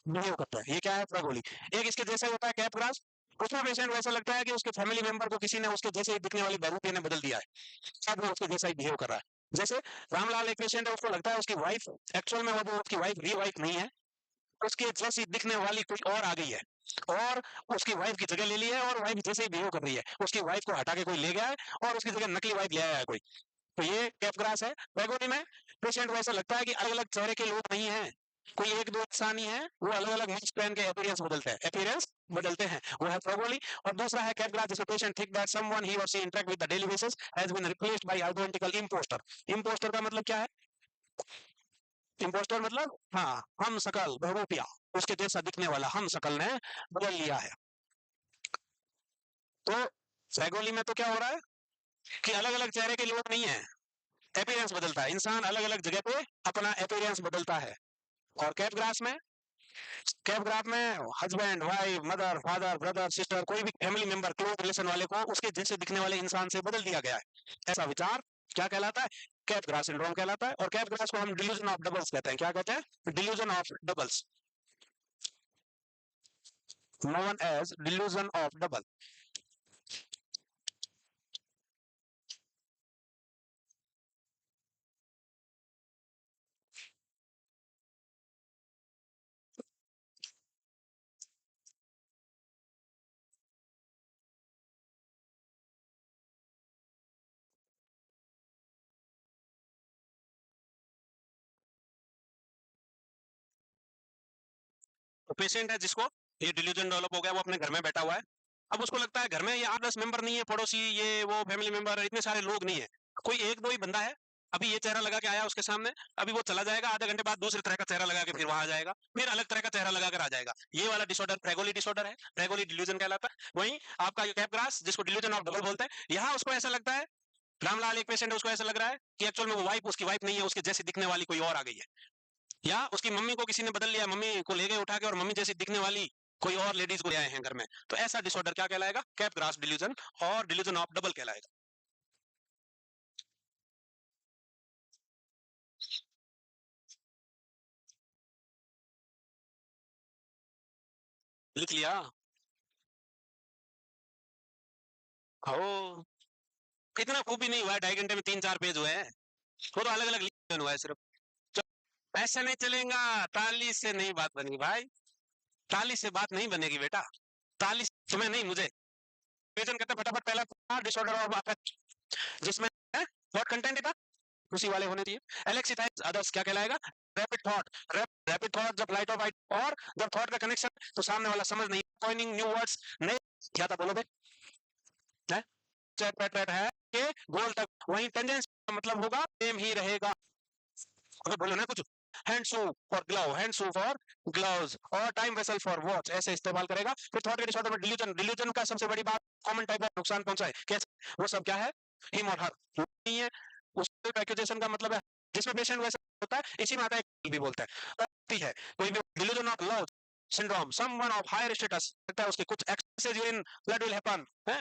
बिहेव करता है। ये क्या है? प्रोगोली। एक इसके जैसे होता है कैपरास। उसमें पेशेंट वैसा लगता है कि उसके फैमिली मेंबर को किसी ने उसके जैसे ही दिखने वाली बहरूपिया ने बदल दिया है, सब वो उसके जैसा ही बिहेव कर रहा है। जैसे रामलाल एक पेशेंट है, उसको लगता है उसकी वाइफ एक्चुअल में वो उसकी वाइफ रियल वाइफ नहीं है, उसकी जैसी दिखने वाली कोई और आ गई है और उसकी वाइफ की जगह ले ली है और वाइफ जैसे ही बिहेव कर रही है, उसकी वाइफ को हटा के कोई ले गया है और उसकी जगह नकली वाइफ ले आया है कोई। तो ये कैपग्रास है। बैगोनी में पेशेंट को ऐसा लगता है कि अलग अलग चेहरे के लोग नहीं है, कोई एक दो इंसान ही है, वो अलग अलग मास्क पहन के अपीयरेंस बदलते हैं, अपीयरेंस बदलते हैं, वो है प्रोगोली। और दूसरा है कैपग्रास, जिसमें patient think that someone he or she interact with the daily basis has been replaced by identical impostor. Impostor का मतलब क्या है? इंपोस्टर मतलब हाँ, हम शकल बहुरूपिया, उसके जैसा दिखने वाला हम शकल ने बदल लिया है। तो सैगोली में तो क्या हो रहा है कि अलग अलग चेहरे के लोग नहीं है, अपीयरेंस बदलता है, इंसान अलग अलग जगह पे अपना अपीयरेंस बदलता है। और कैप ग्राफ में husband wife mother father brother sister कोई भी फैमिली मेंबर क्लोज रिलेशन वाले को उसके जैसे दिखने वाले इंसान से बदल दिया गया है। ऐसा विचार क्या कहलाता है? कैप ग्राफ सिंड्रोम कहलाता है। और कैप ग्राफ को हम डिल्यूजन ऑफ डबल्स कहते हैं। क्या कहते हैं? Delusion of doubles, known as delusion of double. तो पेशेंट है जिसको ये डिल्यूजन डेवलप हो गया, वो अपने घर में बैठा हुआ है। अब उसको लगता है घर में ये 8-10 मेंबर नहीं है, पड़ोसी ये वो फैमिली मेंबर इतने सारे लोग नहीं है, कोई एक दो ही बंदा है। अभी ये चेहरा लगा के आया उसके सामने, अभी वो चला जाएगा, आधे घंटे बाद दूसरे तरह का चेहरा लगा के फिर वहां आ जाएगा, फिर अलग तरह का चेहरा लगा कर आ जाएगा। ये वाला डिसऑर्डर प्रेगोली डिसऑर्डर है, प्रेगोली डिल्यूजन कहलाता है। वहीं आपका ये कैप ग्रास जिसको डिल्यूजन ऑफ डबल बोलते हैं, यहाँ उसको ऐसा लगता है, रामलाल एक पेशेंट है, उसको ऐसा लग रहा है कि एक्चुअल में वो वाइफ उसकी वाइफ नहीं है, उसके जैसी दिखने वाली कोई और आ गई है, या उसकी मम्मी को किसी ने बदल लिया, मम्मी को ले गए उठा के और मम्मी जैसी दिखने वाली कोई और लेडीज को ले आए हैं घर में। तो ऐसा डिसऑर्डर क्या कहलाएगा? कैप ग्रास डिल्यूजन और डिल्यूजन ऑफ डबल कहलाएगा। लिख लिया? हो, इतना खूब भी नहीं हुआ है, 2.5 घंटे में 3-4 पेज हुए हैं, वो तो अलग अलग लिखन हुआ है सिर्फ। ऐसे नहीं चलेगा, ताली से नहीं बात बनेगी भाई, ताली से बात नहीं बनेगी बेटा, ताली तुम्हें नहीं मुझे। क्वेश्चन कहते हैं फटाफट, पहला डिसऑर्डर ऑफ अफेक्ट जिसमें व्हाट कंटेंट था उसी वाले होने चाहिए। एलेक्सिटाइज अदर्स क्या कहलाएगा? Rapid thought. रैपिड थॉट जब लाइट ऑफ आइट और जब थॉट का कनेक्शन तो सामने वाला समझ नहीं, कॉइनिंग न्यू वर्ड्स नहीं, क्या था बोलो बे? है चैट पैट पैट है कि गोल तक वही टेंजेंस का मतलब होगा सेम ही रहेगा। अगर बोलो ना कुछ, hand shoe for glove, hand shoe for gloves, और टाइम वेसल फॉर वॉच, ऐसे इस्तेमाल करेगा। फिर थॉट के डिसऑर्डर में डिल्यूजन, डिल्यूजन का सबसे बड़ी बात कॉमन टाइप ऑफ नुकसान पहुंचाए, कैसे? वो सब क्या है? हिम और हर नहीं है, उसको एक्यूजेशन का मतलब है जिसमें पेशेंट वैसा होता है, इसी में आता है भी बोलता है कोई भी delusion of love syndrome, someone of higher status, लगता है उसके कुछ excesses in blood will happen, है